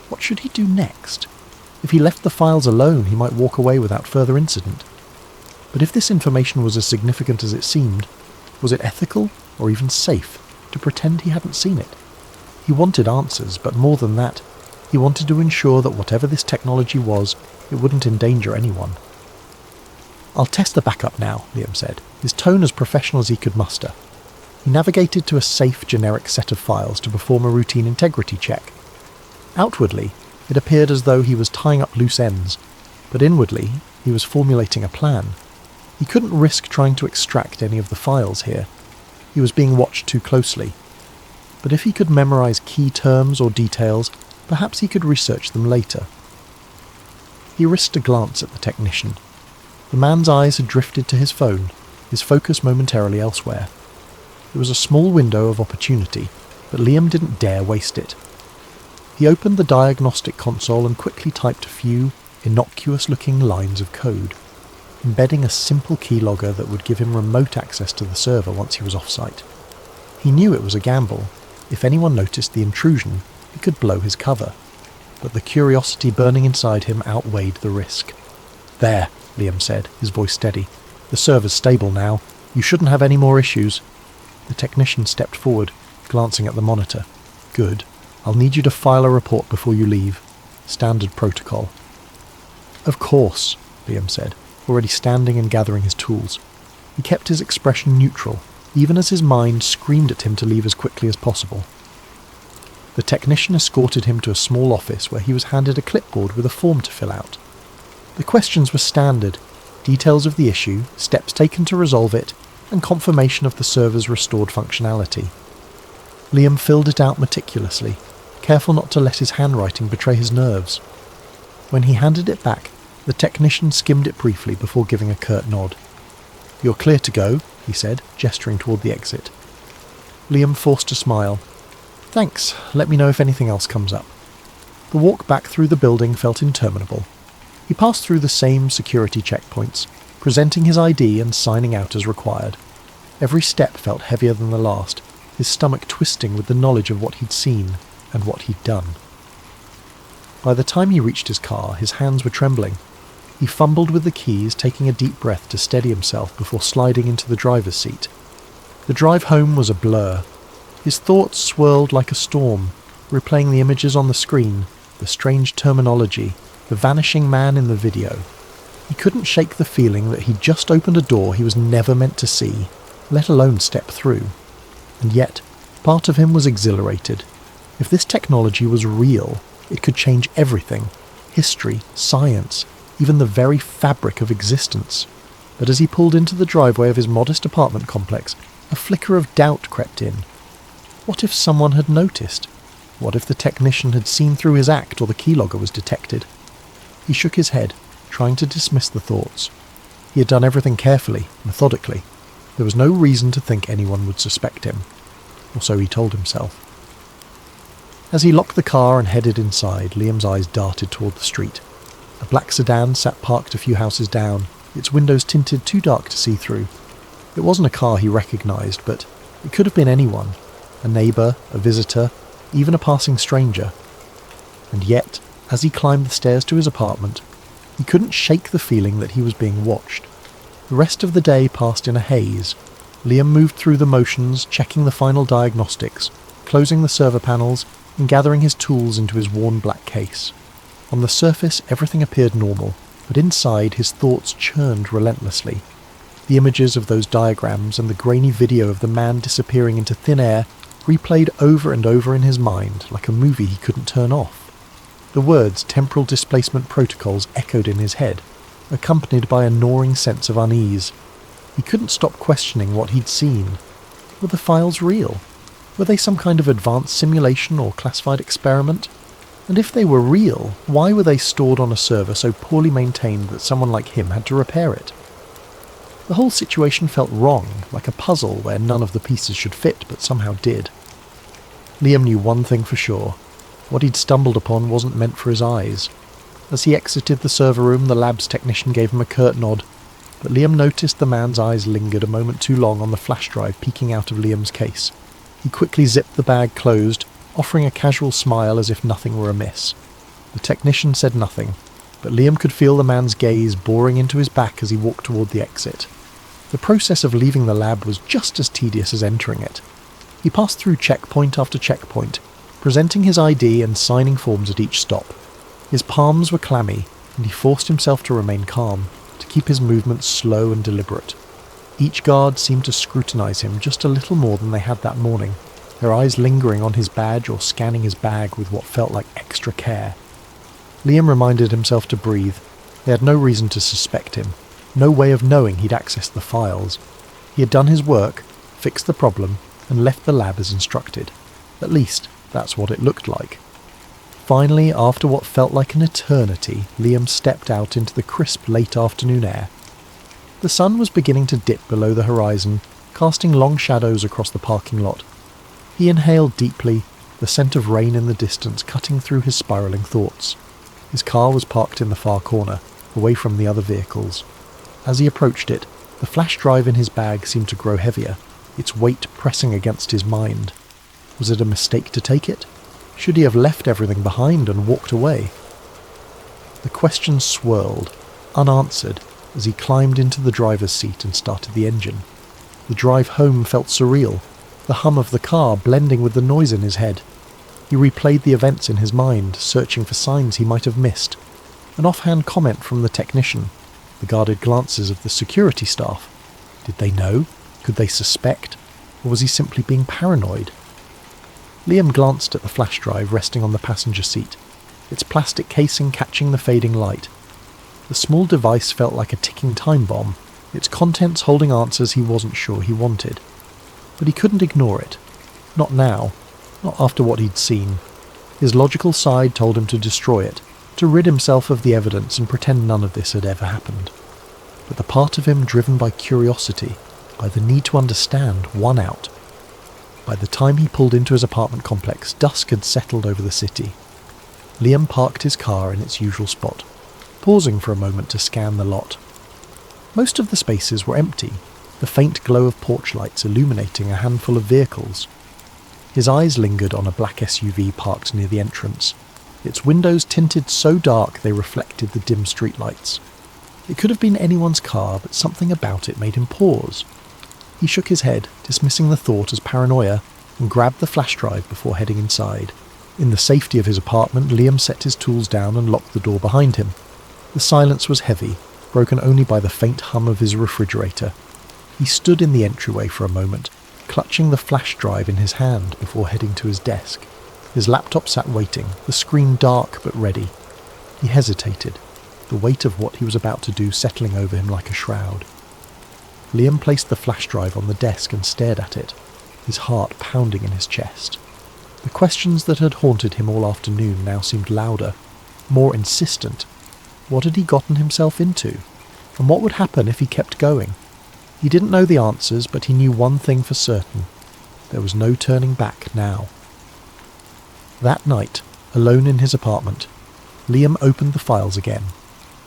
What should he do next? If he left the files alone, he might walk away without further incident. But if this information was as significant as it seemed, was it ethical, or even safe, to pretend he hadn't seen it? He wanted answers, but more than that, he wanted to ensure that whatever this technology was, it wouldn't endanger anyone. "I'll test the backup now," Liam said, his tone as professional as he could muster. He navigated to a safe, generic set of files to perform a routine integrity check. Outwardly, it appeared as though he was tying up loose ends, but inwardly, he was formulating a plan. He couldn't risk trying to extract any of the files here. He was being watched too closely. But if he could memorize key terms or details, perhaps he could research them later. He risked a glance at the technician. The man's eyes had drifted to his phone, his focus momentarily elsewhere. It was a small window of opportunity, but Liam didn't dare waste it. He opened the diagnostic console and quickly typed a few innocuous-looking lines of code, embedding a simple keylogger that would give him remote access to the server once he was off-site. He knew it was a gamble. If anyone noticed the intrusion, it could blow his cover. But the curiosity burning inside him outweighed the risk. "There," Liam said, his voice steady. "The server's stable now. You shouldn't have any more issues." The technician stepped forward, glancing at the monitor. "Good. I'll need you to file a report before you leave. Standard protocol." "Of course," Liam said, already standing and gathering his tools. He kept his expression neutral, even as his mind screamed at him to leave as quickly as possible. The technician escorted him to a small office where he was handed a clipboard with a form to fill out. The questions were standard: details of the issue, steps taken to resolve it, and confirmation of the server's restored functionality. Liam filled it out meticulously, careful not to let his handwriting betray his nerves. When he handed it back, the technician skimmed it briefly before giving a curt nod. "You're clear to go," he said, gesturing toward the exit. Liam forced a smile. "Thanks, let me know if anything else comes up." The walk back through the building felt interminable. He passed through the same security checkpoints, presenting his ID and signing out as required. Every step felt heavier than the last, his stomach twisting with the knowledge of what he'd seen and what he'd done. By the time he reached his car, his hands were trembling. He fumbled with the keys, taking a deep breath to steady himself before sliding into the driver's seat. The drive home was a blur. His thoughts swirled like a storm, replaying the images on the screen, the strange terminology, the vanishing man in the video. He couldn't shake the feeling that he'd just opened a door he was never meant to see, let alone step through. And yet, part of him was exhilarated. If this technology was real, it could change everything: history, science, even the very fabric of existence. But as he pulled into the driveway of his modest apartment complex, a flicker of doubt crept in. What if someone had noticed? What if the technician had seen through his act or the keylogger was detected? He shook his head, trying to dismiss the thoughts. He had done everything carefully, methodically. There was no reason to think anyone would suspect him. Or so he told himself. As he locked the car and headed inside, Liam's eyes darted toward the street. A black sedan sat parked a few houses down, its windows tinted too dark to see through. It wasn't a car he recognised, but it could have been anyone. A neighbour, a visitor, even a passing stranger. And yet, as he climbed the stairs to his apartment, he couldn't shake the feeling that he was being watched. The rest of the day passed in a haze. Liam moved through the motions, checking the final diagnostics, closing the server panels, and gathering his tools into his worn black case. On the surface, everything appeared normal, but inside his thoughts churned relentlessly. The images of those diagrams and the grainy video of the man disappearing into thin air replayed over and over in his mind like a movie he couldn't turn off. The words temporal displacement protocols echoed in his head, accompanied by a gnawing sense of unease. He couldn't stop questioning what he'd seen. Were the files real? Were they some kind of advanced simulation or classified experiment? And if they were real, why were they stored on a server so poorly maintained that someone like him had to repair it? The whole situation felt wrong, like a puzzle where none of the pieces should fit but somehow did. Liam knew one thing for sure. What he'd stumbled upon wasn't meant for his eyes. As he exited the server room, the lab's technician gave him a curt nod, but Liam noticed the man's eyes lingered a moment too long on the flash drive peeking out of Liam's case. He quickly zipped the bag closed, offering a casual smile as if nothing were amiss. The technician said nothing, but Liam could feel the man's gaze boring into his back as he walked toward the exit. The process of leaving the lab was just as tedious as entering it. He passed through checkpoint after checkpoint, presenting his ID and signing forms at each stop. His palms were clammy, and he forced himself to remain calm, to keep his movements slow and deliberate. Each guard seemed to scrutinize him just a little more than they had that morning, their eyes lingering on his badge or scanning his bag with what felt like extra care. Liam reminded himself to breathe. They had no reason to suspect him, no way of knowing he'd accessed the files. He had done his work, fixed the problem, and left the lab as instructed. At least, that's what it looked like. Finally, after what felt like an eternity, Liam stepped out into the crisp late afternoon air. The sun was beginning to dip below the horizon, casting long shadows across the parking lot. He inhaled deeply, the scent of rain in the distance cutting through his spiralling thoughts. His car was parked in the far corner, away from the other vehicles. As he approached it, the flash drive in his bag seemed to grow heavier, its weight pressing against his mind. Was it a mistake to take it? Should he have left everything behind and walked away? The questions swirled, unanswered, as he climbed into the driver's seat and started the engine. The drive home felt surreal, the hum of the car blending with the noise in his head. He replayed the events in his mind, searching for signs he might have missed. An offhand comment from the technician, the guarded glances of the security staff. Did they know? Could they suspect? Or was he simply being paranoid? Liam glanced at the flash drive resting on the passenger seat, its plastic casing catching the fading light. The small device felt like a ticking time bomb, its contents holding answers he wasn't sure he wanted. But he couldn't ignore it. Not now. Not after what he'd seen. His logical side told him to destroy it, to rid himself of the evidence and pretend none of this had ever happened. But the part of him driven by curiosity, by the need to understand, won out. By the time he pulled into his apartment complex, dusk had settled over the city. Liam parked his car in its usual spot, pausing for a moment to scan the lot. Most of the spaces were empty, the faint glow of porch lights illuminating a handful of vehicles. His eyes lingered on a black SUV parked near the entrance, its windows tinted so dark they reflected the dim streetlights. It could have been anyone's car, but something about it made him pause. He shook his head, dismissing the thought as paranoia, and grabbed the flash drive before heading inside. In the safety of his apartment, Liam set his tools down and locked the door behind him. The silence was heavy, broken only by the faint hum of his refrigerator. He stood in the entryway for a moment, clutching the flash drive in his hand before heading to his desk. His laptop sat waiting, the screen dark but ready. He hesitated, the weight of what he was about to do settling over him like a shroud. Liam placed the flash drive on the desk and stared at it, his heart pounding in his chest. The questions that had haunted him all afternoon now seemed louder, more insistent. What had he gotten himself into? And what would happen if he kept going? He didn't know the answers, but he knew one thing for certain. There was no turning back now. That night, alone in his apartment, Liam opened the files again.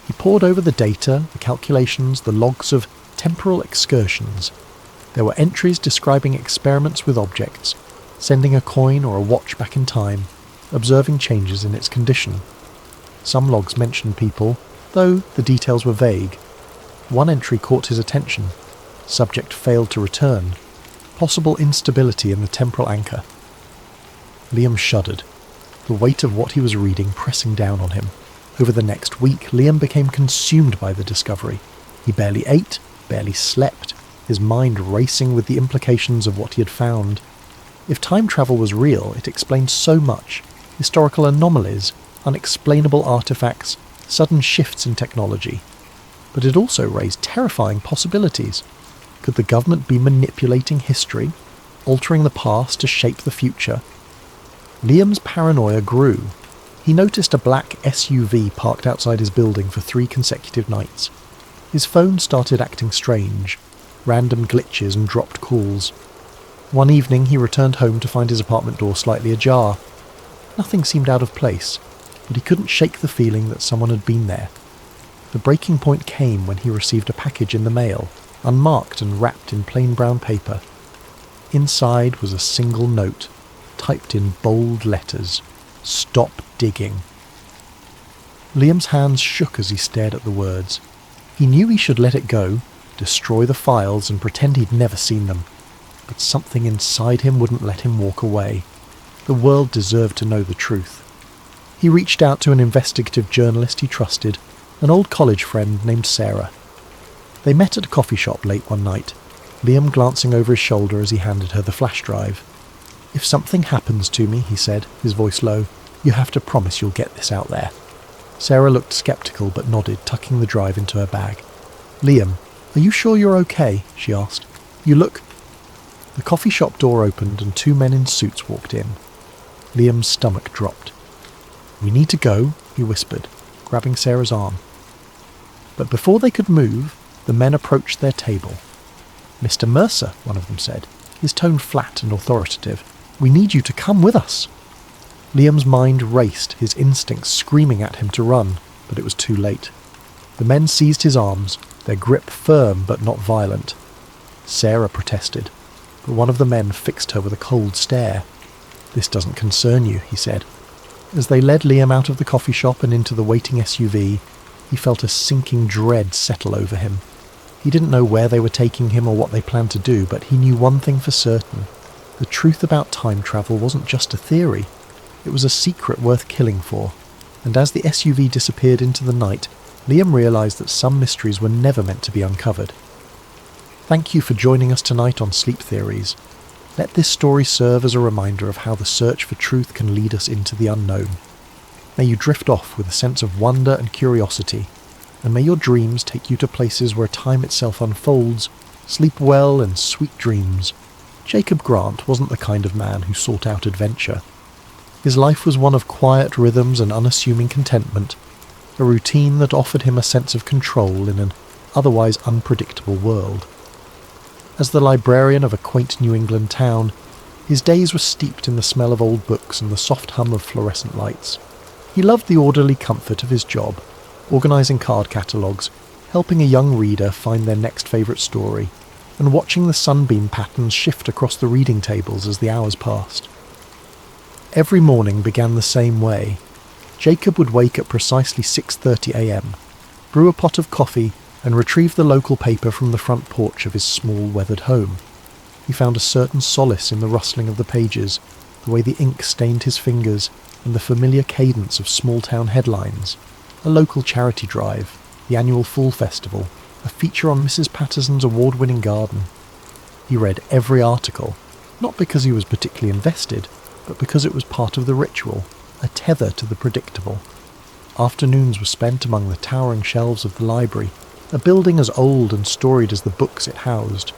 He pored over the data, the calculations, the logs of temporal excursions. There were entries describing experiments with objects, sending a coin or a watch back in time, observing changes in its condition. Some logs mentioned people, though the details were vague. One entry caught his attention. Subject failed to return. Possible instability in the temporal anchor. Liam shuddered, the weight of what he was reading pressing down on him. Over the next week, Liam became consumed by the discovery. He barely ate, barely slept, his mind racing with the implications of what he had found. If time travel was real, it explained so much. Historical anomalies, unexplainable artifacts, sudden shifts in technology. But it also raised terrifying possibilities. Could the government be manipulating history, altering the past to shape the future? Liam's paranoia grew. He noticed a black SUV parked outside his building for 3 consecutive nights. His phone started acting strange, random glitches and dropped calls. One evening he returned home to find his apartment door slightly ajar. Nothing seemed out of place, but he couldn't shake the feeling that someone had been there. The breaking point came when he received a package in the mail, unmarked and wrapped in plain brown paper. Inside was a single note, typed in bold letters. Stop digging. Liam's hands shook as he stared at the words. He knew he should let it go, destroy the files and pretend he'd never seen them. But something inside him wouldn't let him walk away. The world deserved to know the truth. He reached out to an investigative journalist he trusted, an old college friend named Sarah. They met at a coffee shop late one night, Liam glancing over his shoulder as he handed her the flash drive. "If something happens to me," he said, his voice low, "you have to promise you'll get this out there." Sarah looked sceptical but nodded, tucking the drive into her bag. "Liam, are you sure you're okay?" she asked. "You look—" The coffee shop door opened and 2 men in suits walked in. Liam's stomach dropped. "We need to go," he whispered, grabbing Sarah's arm. But before they could move, the men approached their table. "Mr. Mercer," one of them said, his tone flat and authoritative, "we need you to come with us." Liam's mind raced, his instincts screaming at him to run, but it was too late. The men seized his arms, their grip firm but not violent. Sarah protested, but one of the men fixed her with a cold stare. "This doesn't concern you," he said. As they led Liam out of the coffee shop and into the waiting SUV, he felt a sinking dread settle over him. He didn't know where they were taking him or what they planned to do, but he knew one thing for certain. The truth about time travel wasn't just a theory. It was a secret worth killing for. And as the SUV disappeared into the night, Liam realised that some mysteries were never meant to be uncovered. Thank you for joining us tonight on Sleep Theories. Let this story serve as a reminder of how the search for truth can lead us into the unknown. May you drift off with a sense of wonder and curiosity, and may your dreams take you to places where time itself unfolds. Sleep well and sweet dreams. Jacob Grant wasn't the kind of man who sought out adventure. His life was one of quiet rhythms and unassuming contentment, a routine that offered him a sense of control in an otherwise unpredictable world. As the librarian of a quaint New England town, his days were steeped in the smell of old books and the soft hum of fluorescent lights. He loved the orderly comfort of his job, organising card catalogues, helping a young reader find their next favourite story, and watching the sunbeam patterns shift across the reading tables as the hours passed. Every morning began the same way. Jacob would wake at precisely 6:30 a.m, brew a pot of coffee, and retrieve the local paper from the front porch of his small weathered home. He found a certain solace in the rustling of the pages, the way the ink stained his fingers, and the familiar cadence of small-town headlines. A local charity drive, the annual Fall Festival, a feature on Mrs. Patterson's award-winning garden. He read every article, not because he was particularly invested, but because it was part of the ritual, a tether to the predictable. Afternoons were spent among the towering shelves of the library, a building as old and storied as the books it housed.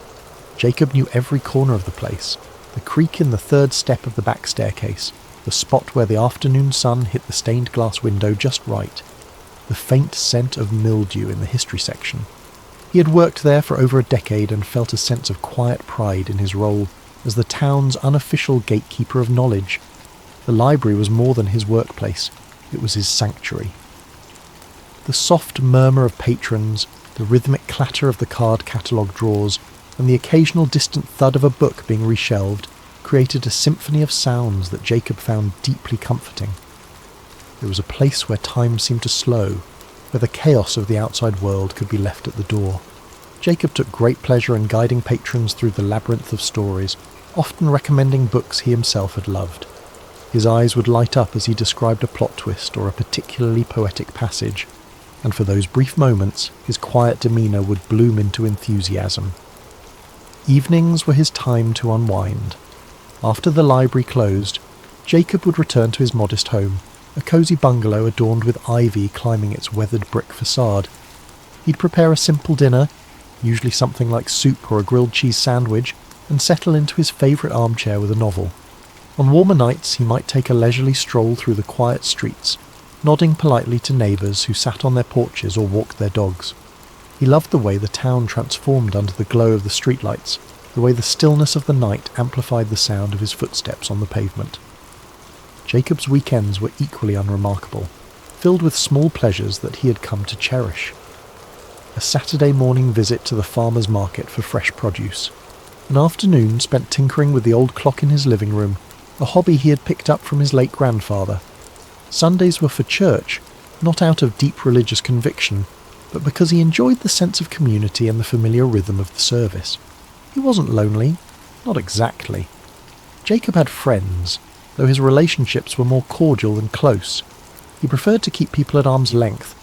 Jacob knew every corner of the place, the creak in the third step of the back staircase, the spot where the afternoon sun hit the stained glass window just right, the faint scent of mildew in the history section. He had worked there for over a decade and felt a sense of quiet pride in his role as the town's unofficial gatekeeper of knowledge. The library was more than his workplace, it was his sanctuary. The soft murmur of patrons, the rhythmic clatter of the card catalogue drawers, and the occasional distant thud of a book being reshelved created a symphony of sounds that Jacob found deeply comforting. It was a place where time seemed to slow, where the chaos of the outside world could be left at the door. Jacob took great pleasure in guiding patrons through the labyrinth of stories, often recommending books he himself had loved. His eyes would light up as he described a plot twist or a particularly poetic passage, and for those brief moments his quiet demeanour would bloom into enthusiasm. Evenings were his time to unwind. After the library closed, Jacob would return to his modest home, a cosy bungalow adorned with ivy climbing its weathered brick facade. He'd prepare a simple dinner, usually something like soup or a grilled cheese sandwich, and settle into his favourite armchair with a novel. On warmer nights he might take a leisurely stroll through the quiet streets, nodding politely to neighbours who sat on their porches or walked their dogs. He loved the way the town transformed under the glow of the streetlights, the way the stillness of the night amplified the sound of his footsteps on the pavement. Jacob's weekends were equally unremarkable, filled with small pleasures that he had come to cherish. A Saturday morning visit to the farmer's market for fresh produce, an afternoon spent tinkering with the old clock in his living room, a hobby he had picked up from his late grandfather. Sundays were for church, not out of deep religious conviction, but because he enjoyed the sense of community and the familiar rhythm of the service. He wasn't lonely, not exactly. Jacob had friends, though his relationships were more cordial than close. He preferred to keep people at arm's length,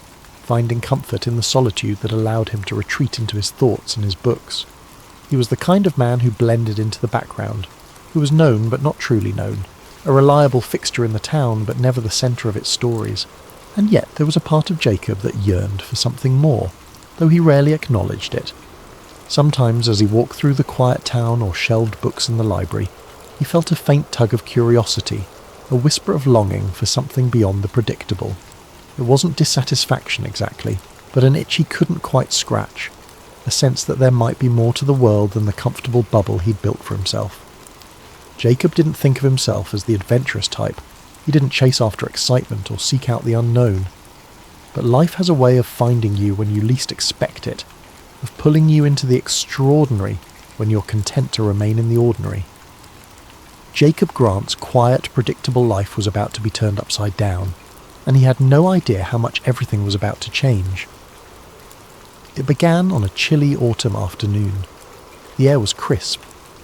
finding comfort in the solitude that allowed him to retreat into his thoughts and his books. He was the kind of man who blended into the background, who was known but not truly known, a reliable fixture in the town but never the centre of its stories. And yet there was a part of Jacob that yearned for something more, though he rarely acknowledged it. Sometimes as he walked through the quiet town or shelved books in the library, he felt a faint tug of curiosity, a whisper of longing for something beyond the predictable. It wasn't dissatisfaction exactly, but an itch he couldn't quite scratch, a sense that there might be more to the world than the comfortable bubble he'd built for himself. Jacob didn't think of himself as the adventurous type. He didn't chase after excitement or seek out the unknown. But life has a way of finding you when you least expect it, of pulling you into the extraordinary when you're content to remain in the ordinary. Jacob Grant's quiet, predictable life was about to be turned upside down, and he had no idea how much everything was about to change. It began on a chilly autumn afternoon. The air was crisp,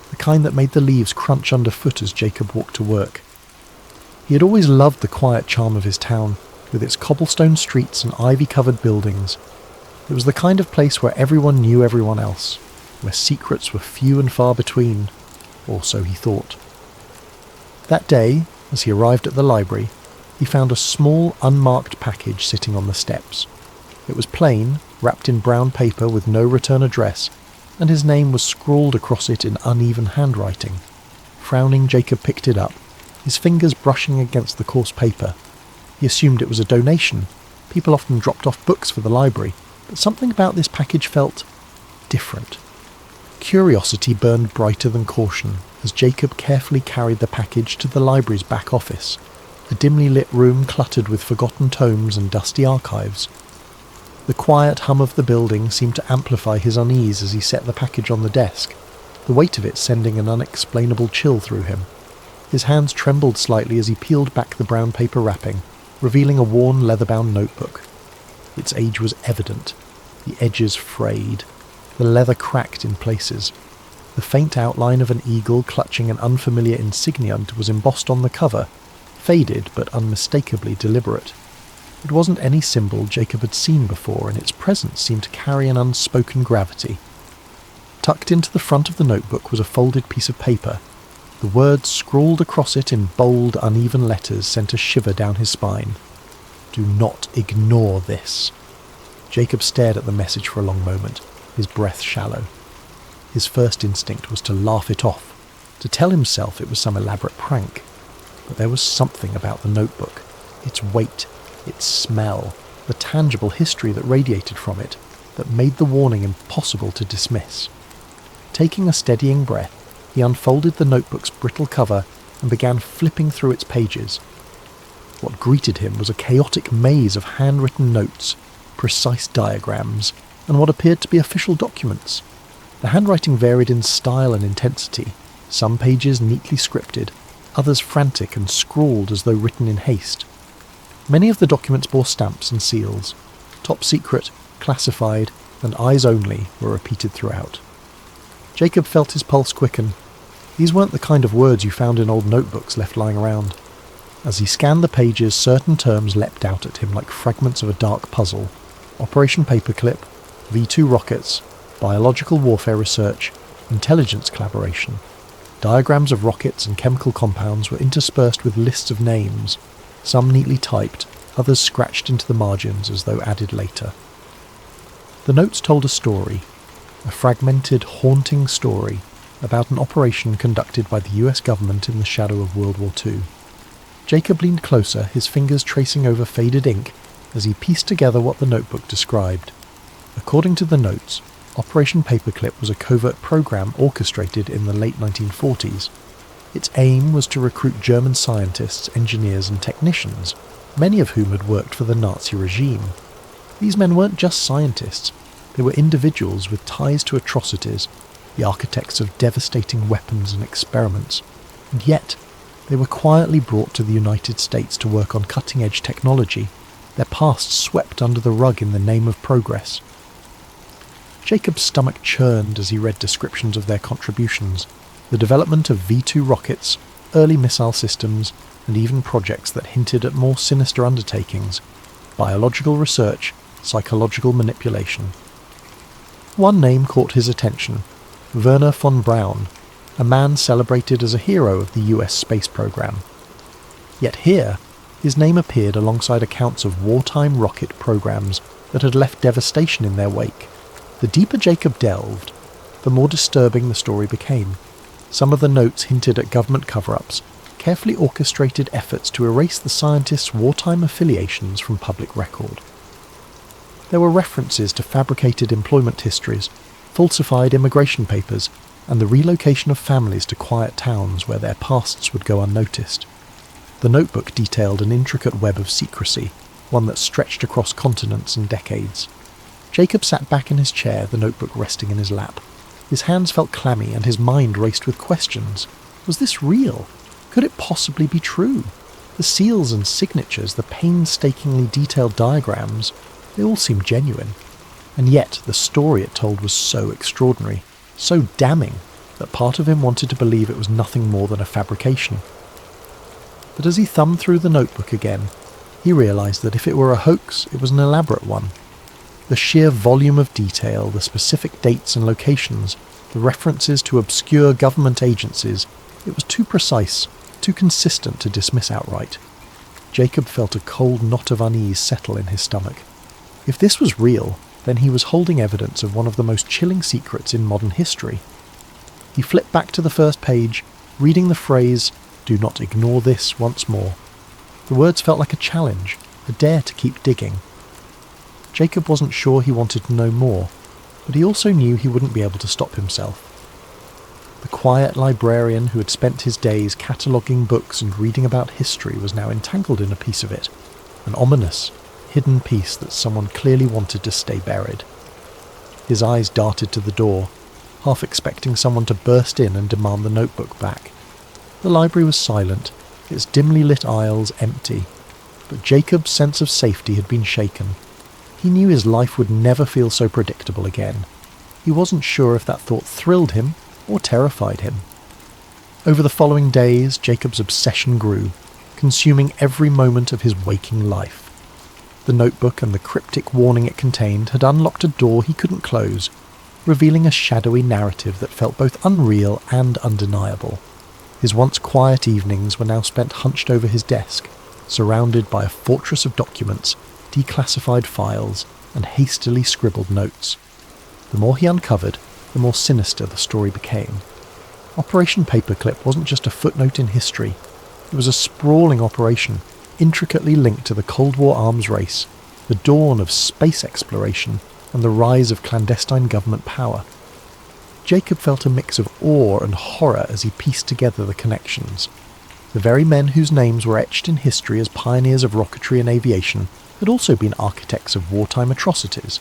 the kind that made the leaves crunch underfoot as Jacob walked to work. He had always loved the quiet charm of his town, with its cobblestone streets and ivy-covered buildings. It was the kind of place where everyone knew everyone else, where secrets were few and far between, or so he thought. That day, as he arrived at the library, he found a small, unmarked package sitting on the steps. It was plain, wrapped in brown paper with no return address, and his name was scrawled across it in uneven handwriting. Frowning, Jacob picked it up, his fingers brushing against the coarse paper. He assumed it was a donation. People often dropped off books for the library, but something about this package felt different. Curiosity burned brighter than caution as Jacob carefully carried the package to the library's back office, a dimly lit room cluttered with forgotten tomes and dusty archives. The quiet hum of the building seemed to amplify his unease as he set the package on the desk, the weight of it sending an unexplainable chill through him. His hands trembled slightly as he peeled back the brown paper wrapping, revealing a worn leather-bound notebook. Its age was evident, the edges frayed, the leather cracked in places. The faint outline of an eagle clutching an unfamiliar insignia was embossed on the cover, faded but unmistakably deliberate. It wasn't any symbol Jacob had seen before, and its presence seemed to carry an unspoken gravity. Tucked into the front of the notebook was a folded piece of paper. The words scrawled across it in bold, uneven letters sent a shiver down his spine. "Do not ignore this." Jacob stared at the message for a long moment, his breath shallow. His first instinct was to laugh it off, to tell himself it was some elaborate prank. But there was something about the notebook, its weight, its smell, the tangible history that radiated from it, that made the warning impossible to dismiss. Taking a steadying breath, he unfolded the notebook's brittle cover and began flipping through its pages. What greeted him was a chaotic maze of handwritten notes, precise diagrams, and what appeared to be official documents. The handwriting varied in style and intensity, some pages neatly scripted, others frantic and scrawled as though written in haste. Many of the documents bore stamps and seals. Top secret, classified, and eyes only were repeated throughout. Jacob felt his pulse quicken. These weren't the kind of words you found in old notebooks left lying around. As he scanned the pages, certain terms leapt out at him like fragments of a dark puzzle. Operation Paperclip, V2 rockets, biological warfare research, intelligence collaboration. Diagrams of rockets and chemical compounds were interspersed with lists of names, some neatly typed, others scratched into the margins as though added later. The notes told a story, a fragmented, haunting story about an operation conducted by the US government in the shadow of World War II. Jacob leaned closer, his fingers tracing over faded ink as he pieced together what the notebook described. According to the notes, Operation Paperclip was a covert program orchestrated in the late 1940s. Its aim was to recruit German scientists, engineers and technicians, many of whom had worked for the Nazi regime. These men weren't just scientists, they were individuals with ties to atrocities, the architects of devastating weapons and experiments, and yet they were quietly brought to the United States to work on cutting-edge technology, their pasts swept under the rug in the name of progress. Jacob's stomach churned as he read descriptions of their contributions, the development of V2 rockets, early missile systems, and even projects that hinted at more sinister undertakings, biological research, psychological manipulation. One name caught his attention, Werner von Braun, a man celebrated as a hero of the US space program. Yet here, his name appeared alongside accounts of wartime rocket programs that had left devastation in their wake. The deeper Jacob delved, the more disturbing the story became. Some of the notes hinted at government cover-ups, carefully orchestrated efforts to erase the scientists' wartime affiliations from public record. There were references to fabricated employment histories, falsified immigration papers, and the relocation of families to quiet towns where their pasts would go unnoticed. The notebook detailed an intricate web of secrecy, one that stretched across continents and decades. Jacob sat back in his chair, the notebook resting in his lap. His hands felt clammy and his mind raced with questions. Was this real? Could it possibly be true? The seals and signatures, the painstakingly detailed diagrams, they all seemed genuine. And yet the story it told was so extraordinary, so damning, that part of him wanted to believe it was nothing more than a fabrication. But as he thumbed through the notebook again, he realised that if it were a hoax, it was an elaborate one. The sheer volume of detail, the specific dates and locations, the references to obscure government agencies, it was too precise, too consistent to dismiss outright. Jacob felt a cold knot of unease settle in his stomach. If this was real, then he was holding evidence of one of the most chilling secrets in modern history. He flipped back to the first page, reading the phrase, "Do not ignore this," once more. The words felt like a challenge, a dare to keep digging. Jacob wasn't sure he wanted to know more, but he also knew he wouldn't be able to stop himself. The quiet librarian who had spent his days cataloguing books and reading about history was now entangled in a piece of it, an ominous, hidden piece that someone clearly wanted to stay buried. His eyes darted to the door, half expecting someone to burst in and demand the notebook back. The library was silent, its dimly lit aisles empty, but Jacob's sense of safety had been shaken. He knew his life would never feel so predictable again. He wasn't sure if that thought thrilled him or terrified him. Over the following days, Jacob's obsession grew, consuming every moment of his waking life. The notebook and the cryptic warning it contained had unlocked a door he couldn't close, revealing a shadowy narrative that felt both unreal and undeniable. His once quiet evenings were now spent hunched over his desk, surrounded by a fortress of documents, declassified files, and hastily scribbled notes. The more he uncovered, the more sinister the story became. Operation Paperclip wasn't just a footnote in history. It was a sprawling operation, intricately linked to the Cold War arms race, the dawn of space exploration, and the rise of clandestine government power. Jacob felt a mix of awe and horror as he pieced together the connections. The very men whose names were etched in history as pioneers of rocketry and aviation had also been architects of wartime atrocities.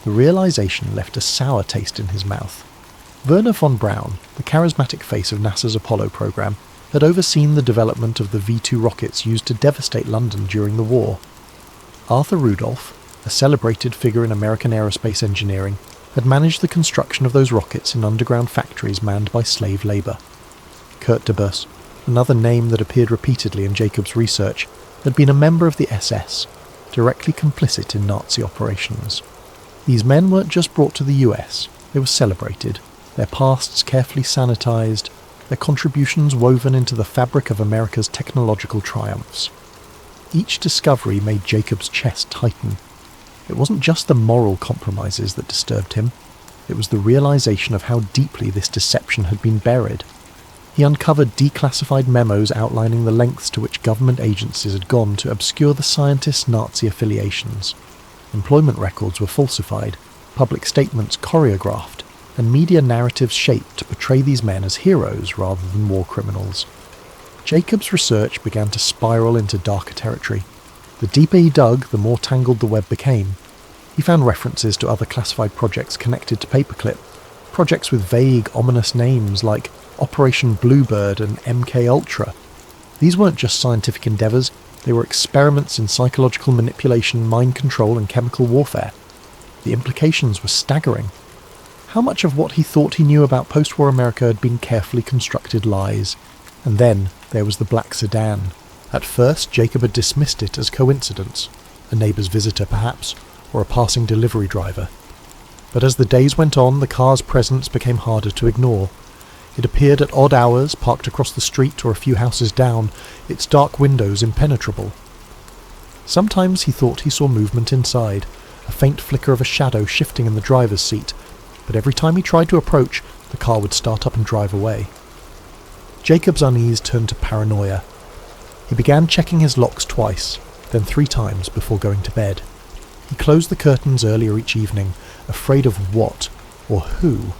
The realization left a sour taste in his mouth. Werner von Braun, the charismatic face of NASA's Apollo program, had overseen the development of the V2 rockets used to devastate London during the war. Arthur Rudolph, a celebrated figure in American aerospace engineering, had managed the construction of those rockets in underground factories manned by slave labour. Kurt de Bus, another name that appeared repeatedly in Jacob's research, had been a member of the SS, directly complicit in Nazi operations. These men weren't just brought to the US, they were celebrated, their pasts carefully sanitised, their contributions woven into the fabric of America's technological triumphs. Each discovery made Jacob's chest tighten. It wasn't just the moral compromises that disturbed him, it was the realisation of how deeply this deception had been buried. He uncovered declassified memos outlining the lengths to which government agencies had gone to obscure the scientists' Nazi affiliations. Employment records were falsified, public statements choreographed, and media narratives shaped to portray these men as heroes rather than war criminals. Jacob's research began to spiral into darker territory. The deeper he dug, the more tangled the web became. He found references to other classified projects connected to Paperclip, projects with vague, ominous names like Operation Bluebird and MK Ultra. These weren't just scientific endeavours, they were experiments in psychological manipulation, mind control and chemical warfare. The implications were staggering. How much of what he thought he knew about post-war America had been carefully constructed lies? And then there was the black sedan. At first, Jacob had dismissed it as coincidence, a neighbour's visitor perhaps, or a passing delivery driver. But as the days went on, the car's presence became harder to ignore. It appeared at odd hours, parked across the street or a few houses down, its dark windows impenetrable. Sometimes he thought he saw movement inside, a faint flicker of a shadow shifting in the driver's seat, but every time he tried to approach, the car would start up and drive away. Jacob's unease turned to paranoia. He began checking his locks twice, then 3 times before going to bed. He closed the curtains earlier each evening, afraid of what, or who,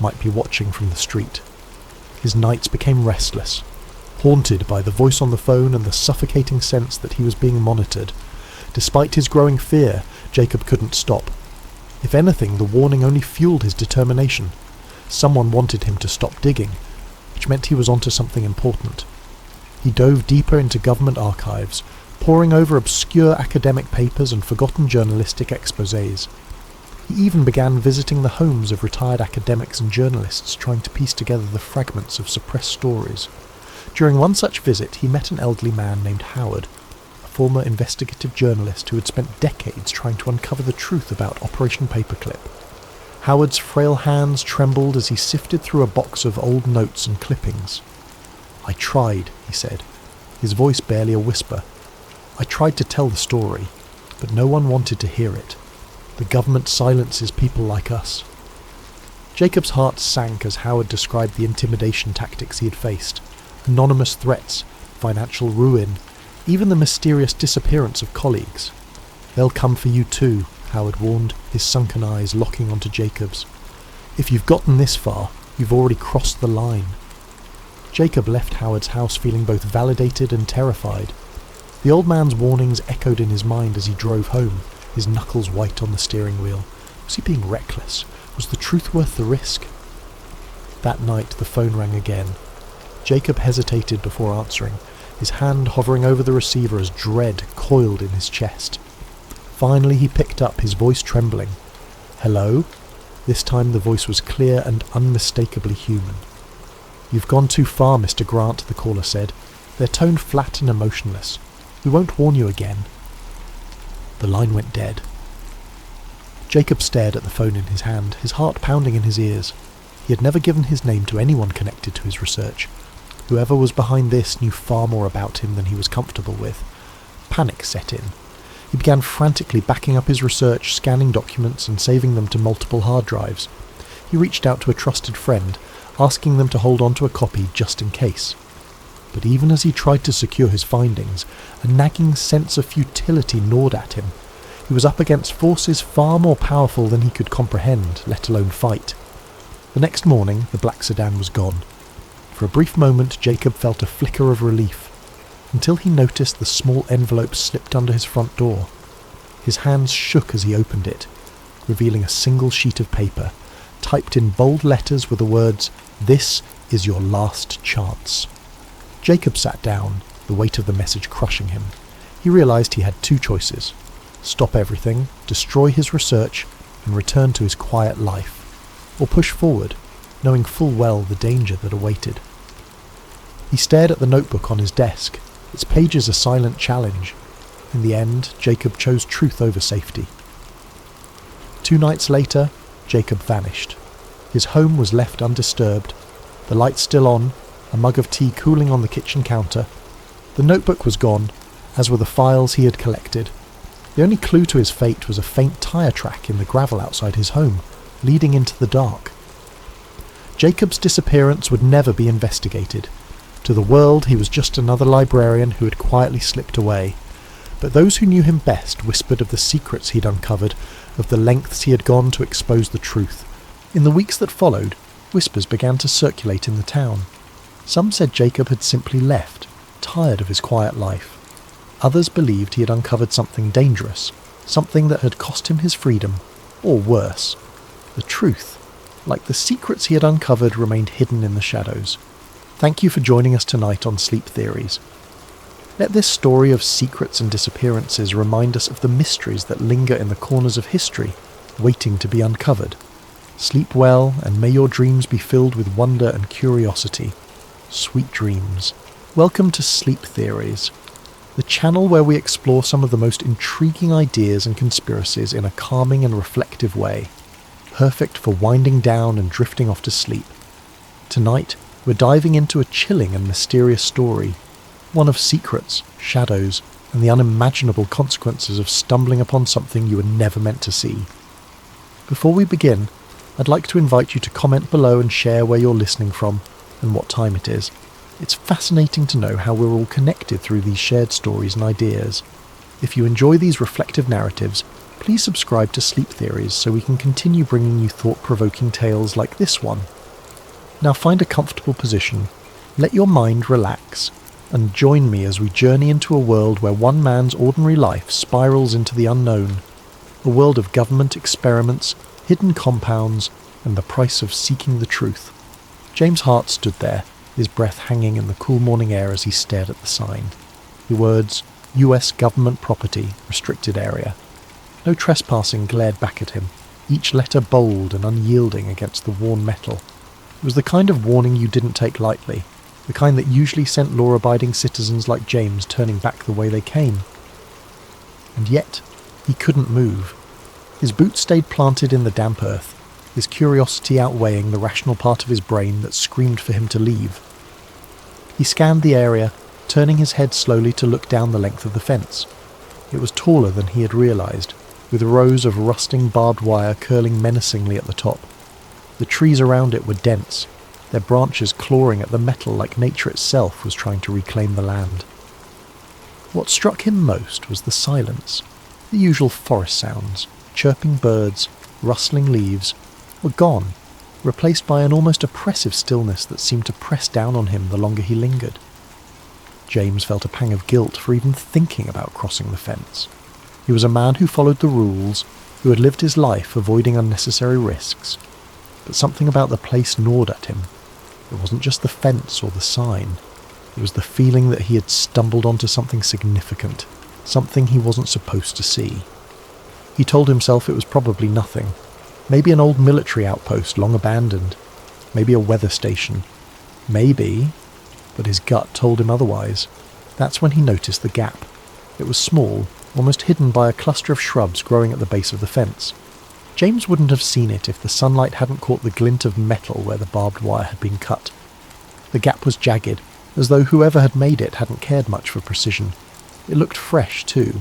might be watching from the street. His nights became restless. haunted by the voice on the phone and the suffocating sense that he was being monitored. Despite his growing fear, Jacob couldn't stop. If anything, the warning only fueled his determination. Someone wanted him to stop digging, which meant he was onto something important. He dove deeper into government archives, poring over obscure academic papers and forgotten journalistic exposés. He even began visiting the homes of retired academics and journalists, trying to piece together the fragments of suppressed stories. During one such visit, he met an elderly man named Howard, a former investigative journalist who had spent decades trying to uncover the truth about Operation Paperclip. Howard's frail hands trembled as he sifted through a box of old notes and clippings. "I tried," he said, his voice barely a whisper. "I tried to tell the story, but no one wanted to hear it. The government silences people like us." Jacob's heart sank as Howard described the intimidation tactics he had faced. Anonymous threats, financial ruin, even the mysterious disappearance of colleagues. "They'll come for you too," Howard warned, his sunken eyes locking onto Jacob's. "If you've gotten this far, you've already crossed the line." Jacob left Howard's house feeling both validated and terrified. The old man's warnings echoed in his mind as he drove home, his knuckles white on the steering wheel. Was he being reckless? Was the truth worth the risk? That night the phone rang again. Jacob hesitated before answering, his hand hovering over the receiver as dread coiled in his chest. Finally he picked up, his voice trembling. "Hello?" This time the voice was clear and unmistakably human. "You've gone too far, Mr. Grant," the caller said, their tone flat and emotionless. "We won't warn you again." The line went dead. Jacob stared at the phone in his hand, his heart pounding in his ears. He had never given his name to anyone connected to his research. Whoever was behind this knew far more about him than he was comfortable with. Panic set in. He began frantically backing up his research, scanning documents and saving them to multiple hard drives. He reached out to a trusted friend, asking them to hold on to a copy just in case. But even as he tried to secure his findings, a nagging sense of futility gnawed at him. He was up against forces far more powerful than he could comprehend, let alone fight. The next morning, the black sedan was gone. For a brief moment, Jacob felt a flicker of relief, until he noticed the small envelope slipped under his front door. His hands shook as he opened it, revealing a single sheet of paper, typed in bold letters with the words, "This is your last chance." Jacob sat down, the weight of the message crushing him. He realized he had two choices: stop everything, destroy his research, and return to his quiet life, or push forward, knowing full well the danger that awaited. He stared at the notebook on his desk, its pages a silent challenge. In the end, Jacob chose truth over safety. 2 nights later, Jacob vanished. His home was left undisturbed, the lights still on, a mug of tea cooling on the kitchen counter. The notebook was gone, as were the files he had collected. The only clue to his fate was a faint tyre track in the gravel outside his home, leading into the dark. Jacob's disappearance would never be investigated. To the world, he was just another librarian who had quietly slipped away. But those who knew him best whispered of the secrets he'd uncovered, of the lengths he had gone to expose the truth. In the weeks that followed, whispers began to circulate in the town. Some said Jacob had simply left, tired of his quiet life. Others believed he had uncovered something dangerous, something that had cost him his freedom, or worse. The truth, like the secrets he had uncovered, remained hidden in the shadows. Thank you for joining us tonight on Sleep Theories. Let this story of secrets and disappearances remind us of the mysteries that linger in the corners of history, waiting to be uncovered. Sleep well, and may your dreams be filled with wonder and curiosity. Sweet dreams. Welcome to Sleep Theories, the channel where we explore some of the most intriguing ideas and conspiracies in a calming and reflective way, perfect for winding down and drifting off to sleep. Tonight, we're diving into a chilling and mysterious story, one of secrets, shadows, and the unimaginable consequences of stumbling upon something you were never meant to see. Before we begin, I'd like to invite you to comment below and share where you're listening from and what time it is. It's fascinating to know how we're all connected through these shared stories and ideas. If you enjoy these reflective narratives, please subscribe to Sleep Theories so we can continue bringing you thought-provoking tales like this one. Now find a comfortable position, Let your mind relax, and join me as we journey into a world where one man's ordinary life spirals into the unknown, a world of government experiments, hidden compounds, and the price of seeking the truth. James Hart stood there, his breath hanging in the cool morning air as he stared at the sign. The words, US Government Property, Restricted Area. No trespassing glared back at him, each letter bold and unyielding against the worn metal. It was the kind of warning you didn't take lightly, the kind that usually sent law-abiding citizens like James turning back the way they came. And yet, he couldn't move. His boots stayed planted in the damp earth, his curiosity outweighing the rational part of his brain that screamed for him to leave. He scanned the area, turning his head slowly to look down the length of the fence. It was taller than he had realised, with rows of rusting barbed wire curling menacingly at the top. The trees around it were dense, their branches clawing at the metal like nature itself was trying to reclaim the land. What struck him most was the silence. The usual forest sounds, chirping birds, rustling leaves, were gone, replaced by an almost oppressive stillness that seemed to press down on him the longer he lingered. James felt a pang of guilt for even thinking about crossing the fence. He was a man who followed the rules, who had lived his life avoiding unnecessary risks. But something about the place gnawed at him. It wasn't just the fence or the sign. It was the feeling that he had stumbled onto something significant, something he wasn't supposed to see. He told himself it was probably nothing. Maybe an old military outpost long abandoned. Maybe a weather station. Maybe, but his gut told him otherwise. That's when he noticed the gap. It was small, almost hidden by a cluster of shrubs growing at the base of the fence. James wouldn't have seen it if the sunlight hadn't caught the glint of metal where the barbed wire had been cut. The gap was jagged, as though whoever had made it hadn't cared much for precision. It looked fresh, too.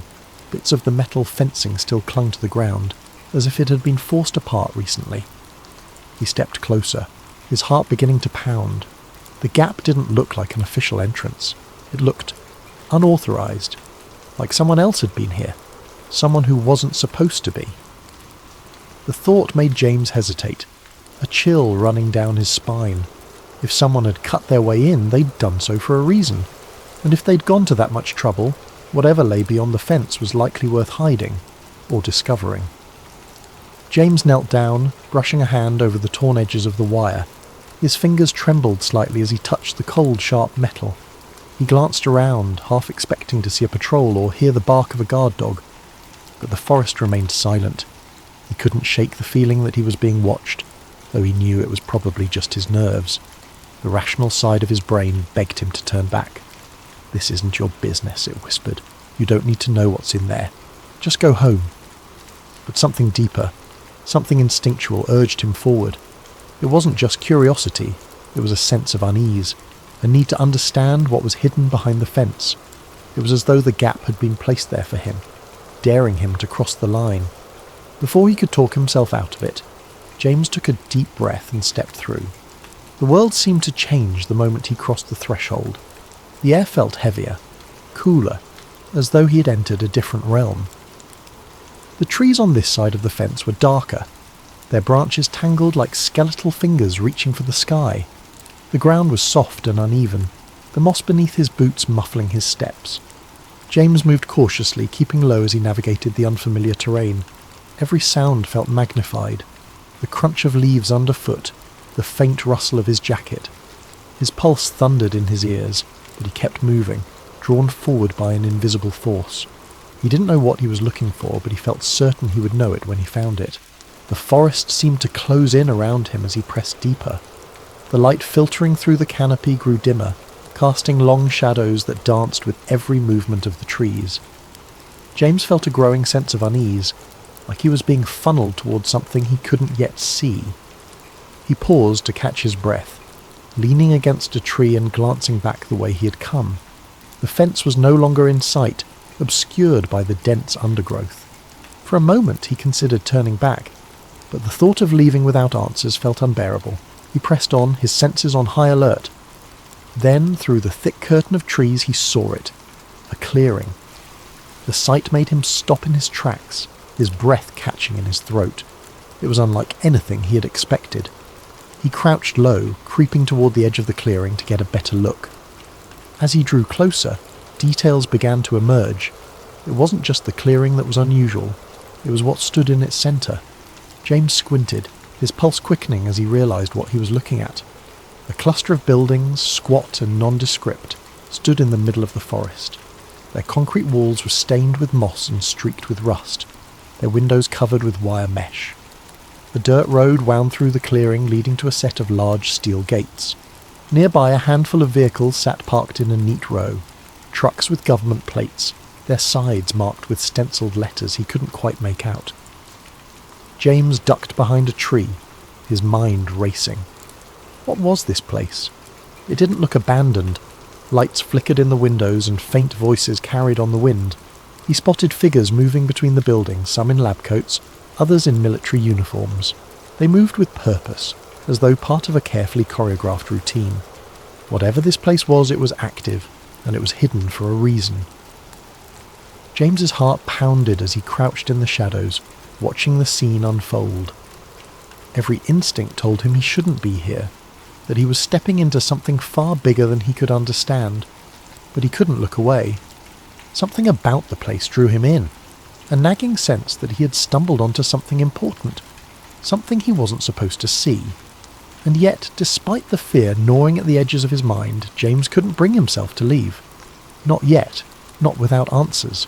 Bits of the metal fencing still clung to the ground, as if it had been forced apart recently. He stepped closer, his heart beginning to pound. The gap didn't look like an official entrance. It looked unauthorized, like someone else had been here, someone who wasn't supposed to be. The thought made James hesitate, a chill running down his spine. If someone had cut their way in, they'd done so for a reason, and if they'd gone to that much trouble, whatever lay beyond the fence was likely worth hiding, or discovering. James knelt down, brushing a hand over the torn edges of the wire. His fingers trembled slightly as he touched the cold, sharp metal. He glanced around, half expecting to see a patrol or hear the bark of a guard dog, but the forest remained silent. He couldn't shake the feeling that he was being watched, though he knew it was probably just his nerves. The rational side of his brain begged him to turn back. "This isn't your business," it whispered. "You don't need to know what's in there. Just go home." But something deeper, something instinctual urged him forward. It wasn't just curiosity, it was a sense of unease, a need to understand what was hidden behind the fence. It was as though the gap had been placed there for him, daring him to cross the line. Before he could talk himself out of it, James took a deep breath and stepped through. The world seemed to change the moment he crossed the threshold. The air felt heavier, cooler, as though he had entered a different realm. The trees on this side of the fence were darker, their branches tangled like skeletal fingers reaching for the sky. The ground was soft and uneven, the moss beneath his boots muffling his steps. James moved cautiously, keeping low as he navigated the unfamiliar terrain. Every sound felt magnified, the crunch of leaves underfoot, the faint rustle of his jacket. His pulse thundered in his ears, but he kept moving, drawn forward by an invisible force. He didn't know what he was looking for, but he felt certain he would know it when he found it. The forest seemed to close in around him as he pressed deeper. The light filtering through the canopy grew dimmer, casting long shadows that danced with every movement of the trees. James felt a growing sense of unease, like he was being funneled towards something he couldn't yet see. He paused to catch his breath, leaning against a tree and glancing back the way he had come. The fence was no longer in sight, obscured by the dense undergrowth. For a moment he considered turning back, but the thought of leaving without answers felt unbearable. He pressed on, his senses on high alert. Then, through the thick curtain of trees, he saw it. A clearing. The sight made him stop in his tracks, his breath catching in his throat. It was unlike anything he had expected. He crouched low, creeping toward the edge of the clearing to get a better look. As he drew closer, details began to emerge. It wasn't just the clearing that was unusual, it was what stood in its centre. James squinted, his pulse quickening as he realised what he was looking at. A cluster of buildings, squat and nondescript, stood in the middle of the forest. Their concrete walls were stained with moss and streaked with rust, their windows covered with wire mesh. The dirt road wound through the clearing, leading to a set of large steel gates. Nearby, a handful of vehicles sat parked in a neat row, trucks with government plates, their sides marked with stenciled letters he couldn't quite make out. James ducked behind a tree, his mind racing. What was this place? It didn't look abandoned. Lights flickered in the windows and faint voices carried on the wind. He spotted figures moving between the buildings, some in lab coats, others in military uniforms. They moved with purpose, as though part of a carefully choreographed routine. Whatever this place was, it was active, and it was hidden for a reason. James's heart pounded as he crouched in the shadows, watching the scene unfold. Every instinct told him he shouldn't be here, that he was stepping into something far bigger than he could understand, but he couldn't look away. Something about the place drew him in, a nagging sense that he had stumbled onto something important, something he wasn't supposed to see. And yet, despite the fear gnawing at the edges of his mind, James couldn't bring himself to leave. Not yet, not without answers.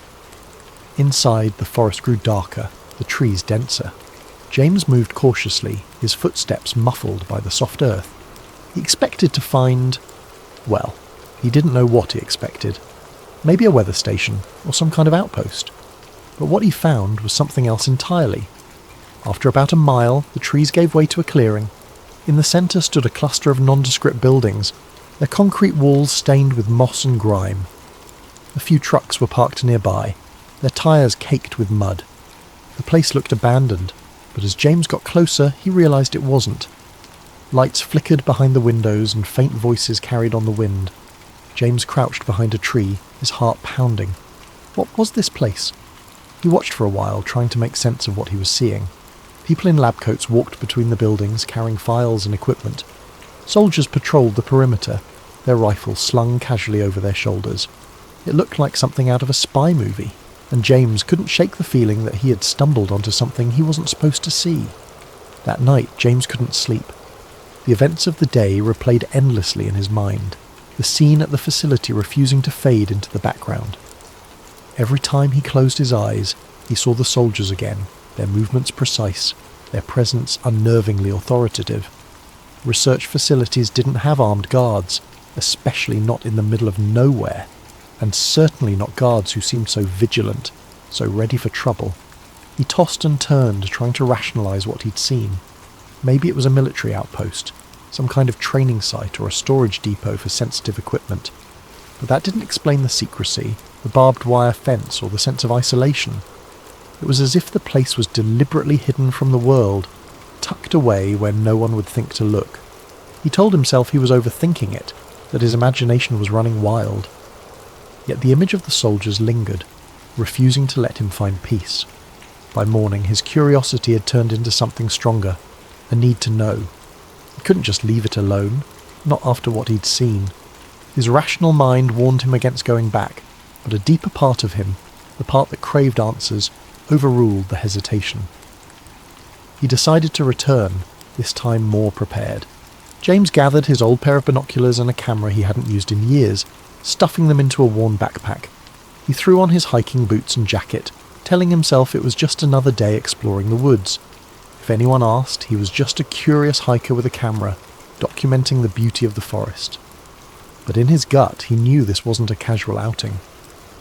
Inside, the forest grew darker, the trees denser. James moved cautiously, his footsteps muffled by the soft earth. He expected to find... well, he didn't know what he expected. Maybe a weather station, or some kind of outpost. But what he found was something else entirely. After about a mile, the trees gave way to a clearing. In the centre stood a cluster of nondescript buildings, their concrete walls stained with moss and grime. A few trucks were parked nearby, their tyres caked with mud. The place looked abandoned, but as James got closer, he realised it wasn't. Lights flickered behind the windows and faint voices carried on the wind. James crouched behind a tree, his heart pounding. What was this place? He watched for a while, trying to make sense of what he was seeing. People in lab coats walked between the buildings, carrying files and equipment. Soldiers patrolled the perimeter, their rifles slung casually over their shoulders. It looked like something out of a spy movie, and James couldn't shake the feeling that he had stumbled onto something he wasn't supposed to see. That night, James couldn't sleep. The events of the day replayed endlessly in his mind, the scene at the facility refusing to fade into the background. Every time he closed his eyes, he saw the soldiers again, their movements precise, their presence unnervingly authoritative. Research facilities didn't have armed guards, especially not in the middle of nowhere, and certainly not guards who seemed so vigilant, so ready for trouble. He tossed and turned, trying to rationalise what he'd seen. Maybe it was a military outpost, some kind of training site or a storage depot for sensitive equipment. But that didn't explain the secrecy, the barbed wire fence, or the sense of isolation. It was as if the place was deliberately hidden from the world, tucked away where no one would think to look. He told himself he was overthinking it, that his imagination was running wild. Yet the image of the soldiers lingered, refusing to let him find peace. By morning, his curiosity had turned into something stronger, a need to know. He couldn't just leave it alone, not after what he'd seen. His rational mind warned him against going back, but a deeper part of him, the part that craved answers, overruled the hesitation. He decided to return, this time more prepared. James gathered his old pair of binoculars and a camera he hadn't used in years, stuffing them into a worn backpack. He threw on his hiking boots and jacket, telling himself it was just another day exploring the woods. If anyone asked, he was just a curious hiker with a camera, documenting the beauty of the forest. But in his gut, he knew this wasn't a casual outing.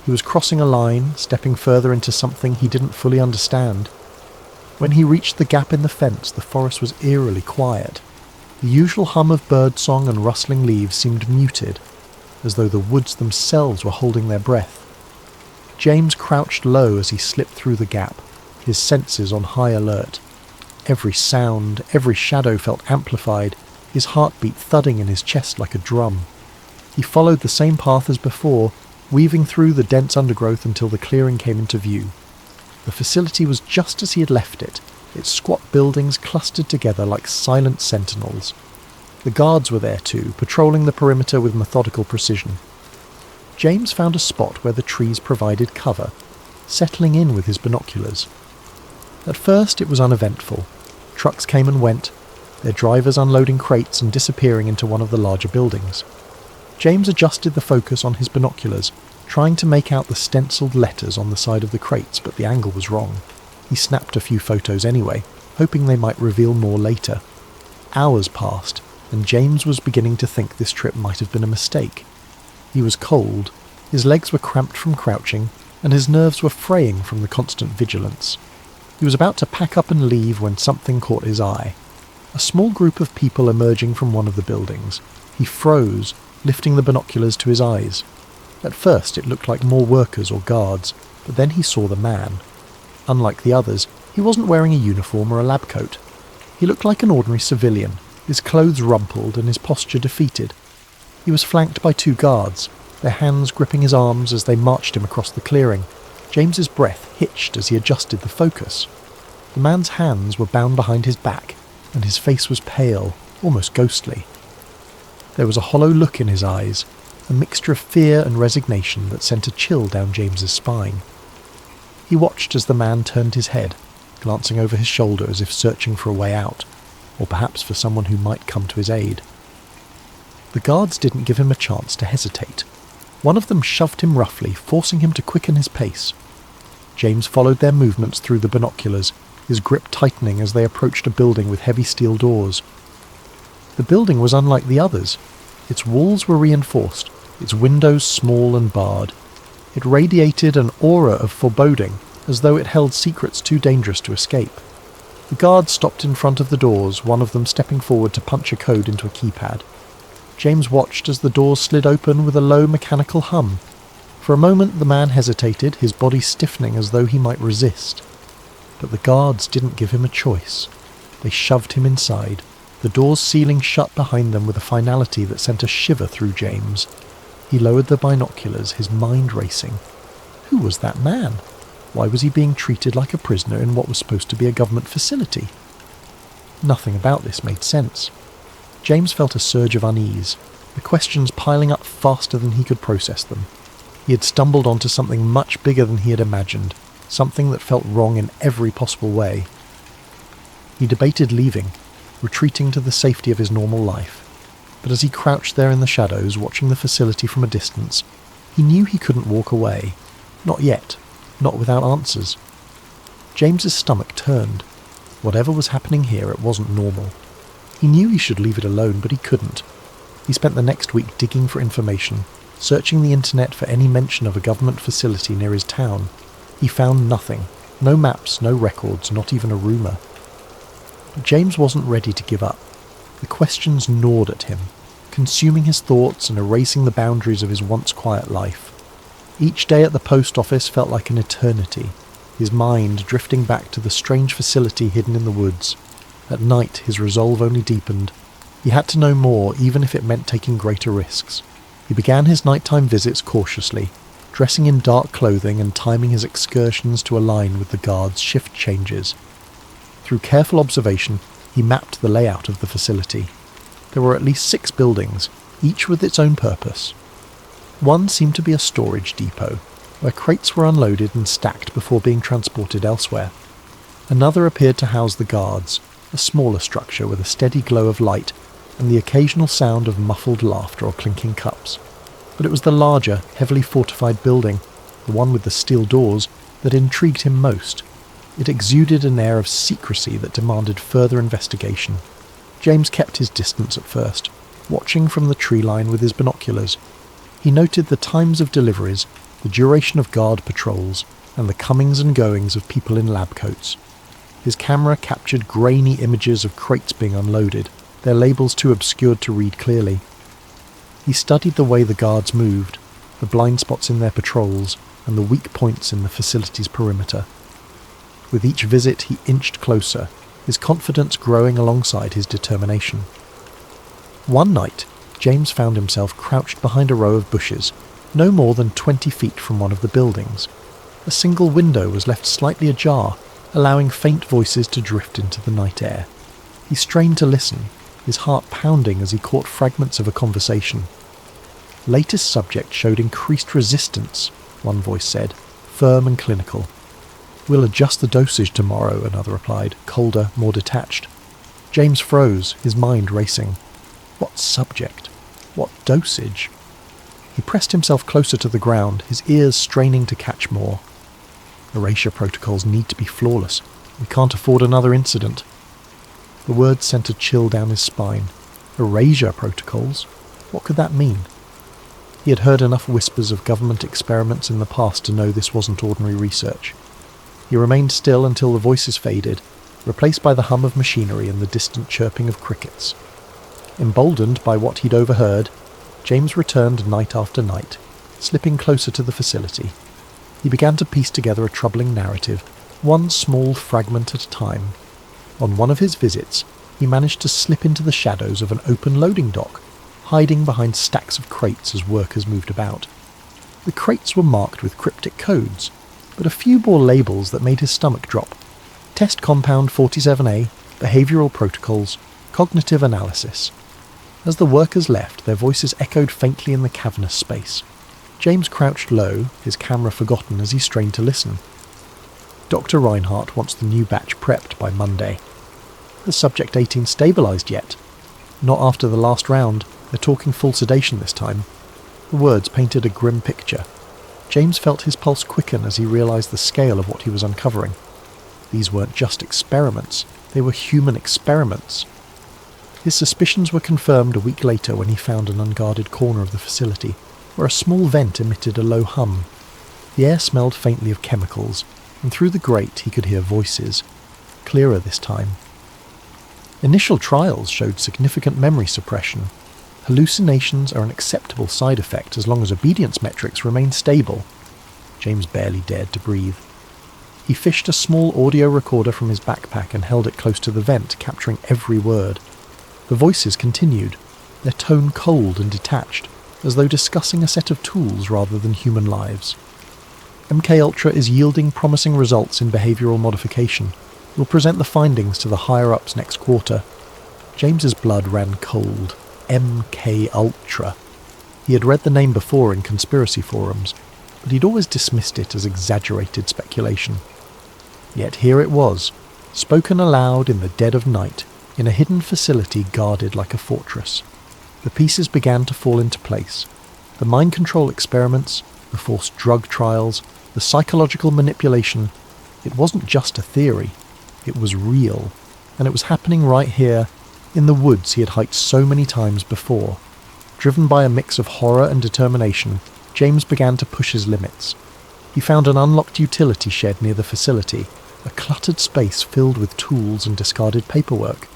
He was crossing a line, stepping further into something he didn't fully understand. When he reached the gap in the fence, the forest was eerily quiet. The usual hum of birdsong and rustling leaves seemed muted, as though the woods themselves were holding their breath. James crouched low as he slipped through the gap, his senses on high alert. Every sound, every shadow felt amplified, his heartbeat thudding in his chest like a drum. He followed the same path as before, weaving through the dense undergrowth until the clearing came into view. The facility was just as he had left it, its squat buildings clustered together like silent sentinels. The guards were there too, patrolling the perimeter with methodical precision. James found a spot where the trees provided cover, settling in with his binoculars. At first it was uneventful. Trucks came and went, their drivers unloading crates and disappearing into one of the larger buildings. James adjusted the focus on his binoculars, trying to make out the stenciled letters on the side of the crates, but the angle was wrong. He snapped a few photos anyway, hoping they might reveal more later. Hours passed, and James was beginning to think this trip might have been a mistake. He was cold, his legs were cramped from crouching, and his nerves were fraying from the constant vigilance. He was about to pack up and leave when something caught his eye. A small group of people emerging from one of the buildings. He froze, lifting the binoculars to his eyes. At first it looked like more workers or guards, but then he saw the man. Unlike the others, he wasn't wearing a uniform or a lab coat. He looked like an ordinary civilian, his clothes rumpled and his posture defeated. He was flanked by two guards, their hands gripping his arms as they marched him across the clearing. James's breath hitched as he adjusted the focus. The man's hands were bound behind his back, and his face was pale, almost ghostly. There was a hollow look in his eyes, a mixture of fear and resignation that sent a chill down James's spine. He watched as the man turned his head, glancing over his shoulder as if searching for a way out, or perhaps for someone who might come to his aid. The guards didn't give him a chance to hesitate. One of them shoved him roughly, forcing him to quicken his pace. James followed their movements through the binoculars, his grip tightening as they approached a building with heavy steel doors. The building was unlike the others. Its walls were reinforced, its windows small and barred. It radiated an aura of foreboding, as though it held secrets too dangerous to escape. The guards stopped in front of the doors, one of them stepping forward to punch a code into a keypad. James watched as the doors slid open with a low mechanical hum. For a moment the man hesitated, his body stiffening as though he might resist. But the guards didn't give him a choice. They shoved him inside, the doors sealing shut behind them with a finality that sent a shiver through James. He lowered the binoculars, his mind racing. Who was that man? Why was he being treated like a prisoner in what was supposed to be a government facility? Nothing about this made sense. James felt a surge of unease, the questions piling up faster than he could process them. He had stumbled onto something much bigger than he had imagined, something that felt wrong in every possible way. He debated leaving, retreating to the safety of his normal life. But as he crouched there in the shadows, watching the facility from a distance, he knew he couldn't walk away. Not yet. Not without answers. James's stomach turned. Whatever was happening here, it wasn't normal. He knew he should leave it alone, but he couldn't. He spent the next week digging for information, searching the internet for any mention of a government facility near his town. He found nothing. No maps, no records, not even a rumour. But James wasn't ready to give up. The questions gnawed at him, consuming his thoughts and erasing the boundaries of his once quiet life. Each day at the post office felt like an eternity, his mind drifting back to the strange facility hidden in the woods. At night his resolve only deepened. He had to know more, even if it meant taking greater risks. He began his nighttime visits cautiously, dressing in dark clothing and timing his excursions to align with the guards' shift changes. Through careful observation, he mapped the layout of the facility. There were at least 6 buildings, each with its own purpose. One seemed to be a storage depot, where crates were unloaded and stacked before being transported elsewhere. Another appeared to house the guards, a smaller structure with a steady glow of light and the occasional sound of muffled laughter or clinking cups. But it was the larger, heavily fortified building, the one with the steel doors, that intrigued him most. It exuded an air of secrecy that demanded further investigation. James kept his distance at first, watching from the tree line with his binoculars. He noted the times of deliveries, the duration of guard patrols, and the comings and goings of people in lab coats. His camera captured grainy images of crates being unloaded, their labels too obscured to read clearly. He studied the way the guards moved, the blind spots in their patrols, and the weak points in the facility's perimeter. With each visit he inched closer, his confidence growing alongside his determination. One night, James found himself crouched behind a row of bushes, no more than 20 feet from one of the buildings. A single window was left slightly ajar, allowing faint voices to drift into the night air. He strained to listen, his heart pounding as he caught fragments of a conversation. Latest subject showed increased resistance, one voice said, firm and clinical. We'll adjust the dosage tomorrow, another replied, colder, more detached. James froze, his mind racing. What subject? What dosage? He pressed himself closer to the ground, his ears straining to catch more. Erasure protocols need to be flawless. We can't afford another incident. The words sent a chill down his spine. Erasure protocols? What could that mean? He had heard enough whispers of government experiments in the past to know this wasn't ordinary research. He remained still until the voices faded, replaced by the hum of machinery and the distant chirping of crickets. Emboldened by what he'd overheard, James returned night after night, slipping closer to the facility. He began to piece together a troubling narrative, one small fragment at a time. On one of his visits, he managed to slip into the shadows of an open loading dock, hiding behind stacks of crates as workers moved about. The crates were marked with cryptic codes, but a few bore labels that made his stomach drop. Test Compound 47A, Behavioural Protocols, Cognitive Analysis. As the workers left, their voices echoed faintly in the cavernous space. James crouched low, his camera forgotten as he strained to listen. Dr. Reinhardt wants the new batch prepped by Monday. Has Subject 18 stabilised yet? Not after the last round. They're talking full sedation this time. The words painted a grim picture. James felt his pulse quicken as he realised the scale of what he was uncovering. These weren't just experiments, they were human experiments. His suspicions were confirmed a week later when he found an unguarded corner of the facility, where a small vent emitted a low hum. The air smelled faintly of chemicals, and through the grate he could hear voices, clearer this time. Initial trials showed significant memory suppression. Hallucinations are an acceptable side effect as long as obedience metrics remain stable. James barely dared to breathe. He fished a small audio recorder from his backpack and held it close to the vent, capturing every word. The voices continued, their tone cold and detached, as though discussing a set of tools rather than human lives. MK Ultra is yielding promising results in behavioural modification. We'll present the findings to the higher-ups next quarter. James's blood ran cold. MK Ultra. He had read the name before in conspiracy forums, but he'd always dismissed it as exaggerated speculation. Yet here it was, spoken aloud in the dead of night, in a hidden facility guarded like a fortress. The pieces began to fall into place. The mind control experiments, the forced drug trials, the psychological manipulation. It wasn't just a theory. It was real, and it was happening right here, in the woods he had hiked so many times before. Driven by a mix of horror and determination, James began to push his limits. He found an unlocked utility shed near the facility, a cluttered space filled with tools and discarded paperwork.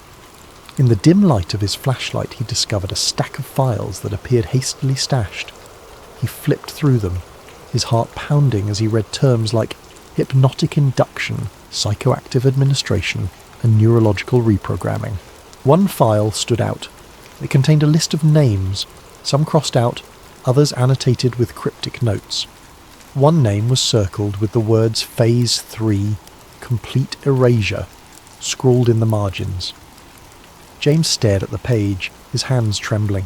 In the dim light of his flashlight he discovered a stack of files that appeared hastily stashed. He flipped through them, his heart pounding as he read terms like hypnotic induction, psychoactive administration, and neurological reprogramming. One file stood out. It contained a list of names, some crossed out, others annotated with cryptic notes. One name was circled with the words Phase 3, Complete Erasure, scrawled in the margins. James stared at the page, his hands trembling.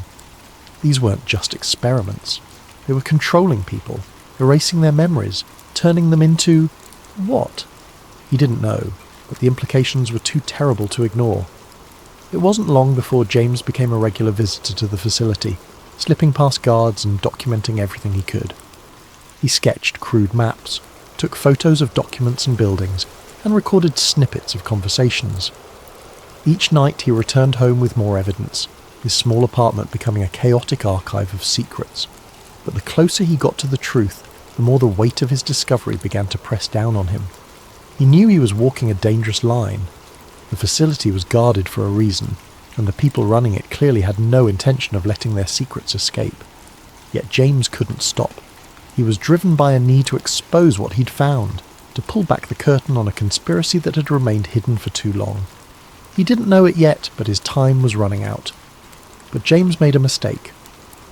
These weren't just experiments. They were controlling people, erasing their memories, turning them into... what? He didn't know, but the implications were too terrible to ignore. It wasn't long before James became a regular visitor to the facility, slipping past guards and documenting everything he could. He sketched crude maps, took photos of documents and buildings, and recorded snippets of conversations. Each night he returned home with more evidence, his small apartment becoming a chaotic archive of secrets. But the closer he got to the truth, the more the weight of his discovery began to press down on him. He knew he was walking a dangerous line. The facility was guarded for a reason, and the people running it clearly had no intention of letting their secrets escape. Yet James couldn't stop. He was driven by a need to expose what he'd found, to pull back the curtain on a conspiracy that had remained hidden for too long. He didn't know it yet, but his time was running out. But James made a mistake.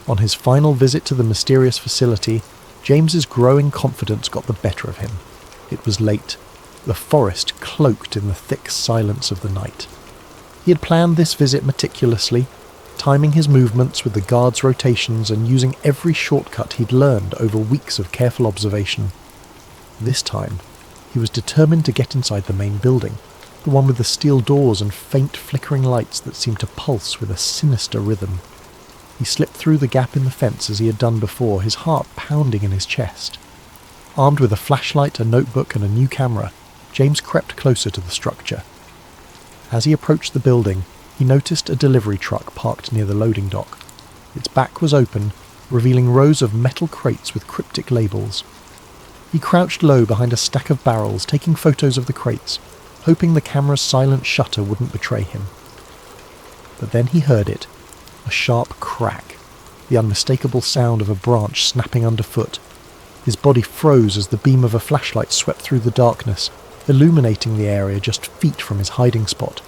On his final visit to the mysterious facility, James's growing confidence got the better of him. It was late. the forest cloaked in the thick silence of the night. He had planned this visit meticulously, timing his movements with the guards' rotations and using every shortcut he'd learned over weeks of careful observation. This time, he was determined to get inside the main building, the one with the steel doors and faint flickering lights that seemed to pulse with a sinister rhythm. He slipped through the gap in the fence as he had done before, his heart pounding in his chest. Armed with a flashlight, a notebook and a new camera, James crept closer to the structure. As he approached the building, he noticed a delivery truck parked near the loading dock. Its back was open, revealing rows of metal crates with cryptic labels. He crouched low behind a stack of barrels, taking photos of the crates, hoping the camera's silent shutter wouldn't betray him. But then he heard it, a sharp crack, the unmistakable sound of a branch snapping underfoot. His body froze as the beam of a flashlight swept through the darkness, illuminating the area just feet from his hiding spot.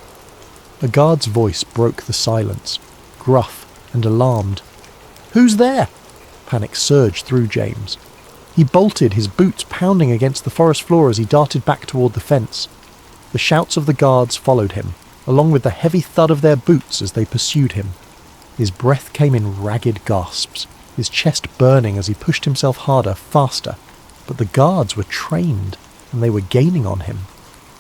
A guard's voice broke the silence, gruff and alarmed. "Who's there?" Panic surged through James. He bolted, his boots pounding against the forest floor as he darted back toward the fence. The shouts of the guards followed him, along with the heavy thud of their boots as they pursued him. His breath came in ragged gasps, his chest burning as he pushed himself harder, faster. But the guards were trained, and they were gaining on him.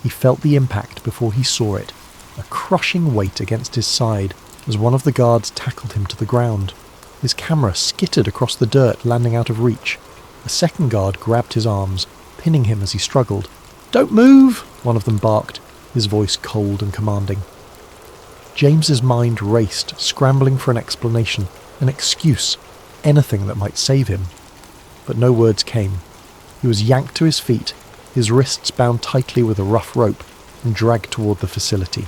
He felt the impact before he saw it, a crushing weight against his side as one of the guards tackled him to the ground. His camera skittered across the dirt, landing out of reach. A second guard grabbed his arms, pinning him as he struggled. "Don't move!" one of them barked, his voice cold and commanding. James's mind raced, scrambling for an explanation, an excuse, anything that might save him. But no words came. He was yanked to his feet, his wrists bound tightly with a rough rope, and dragged toward the facility.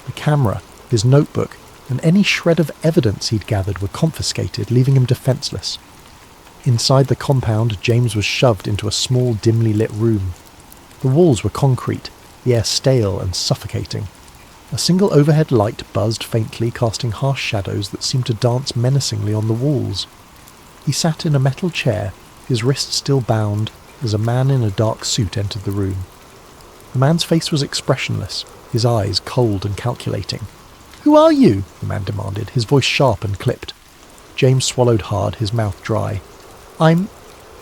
The camera, his notebook, and any shred of evidence he'd gathered were confiscated, leaving him defenseless. Inside the compound, James was shoved into a small, dimly lit room. The walls were concrete, the air stale and suffocating. A single overhead light buzzed faintly, casting harsh shadows that seemed to dance menacingly on the walls. He sat in a metal chair, his wrists still bound, as a man in a dark suit entered the room. The man's face was expressionless, his eyes cold and calculating. "Who are you?" the man demanded, his voice sharp and clipped. James swallowed hard, his mouth dry. I'm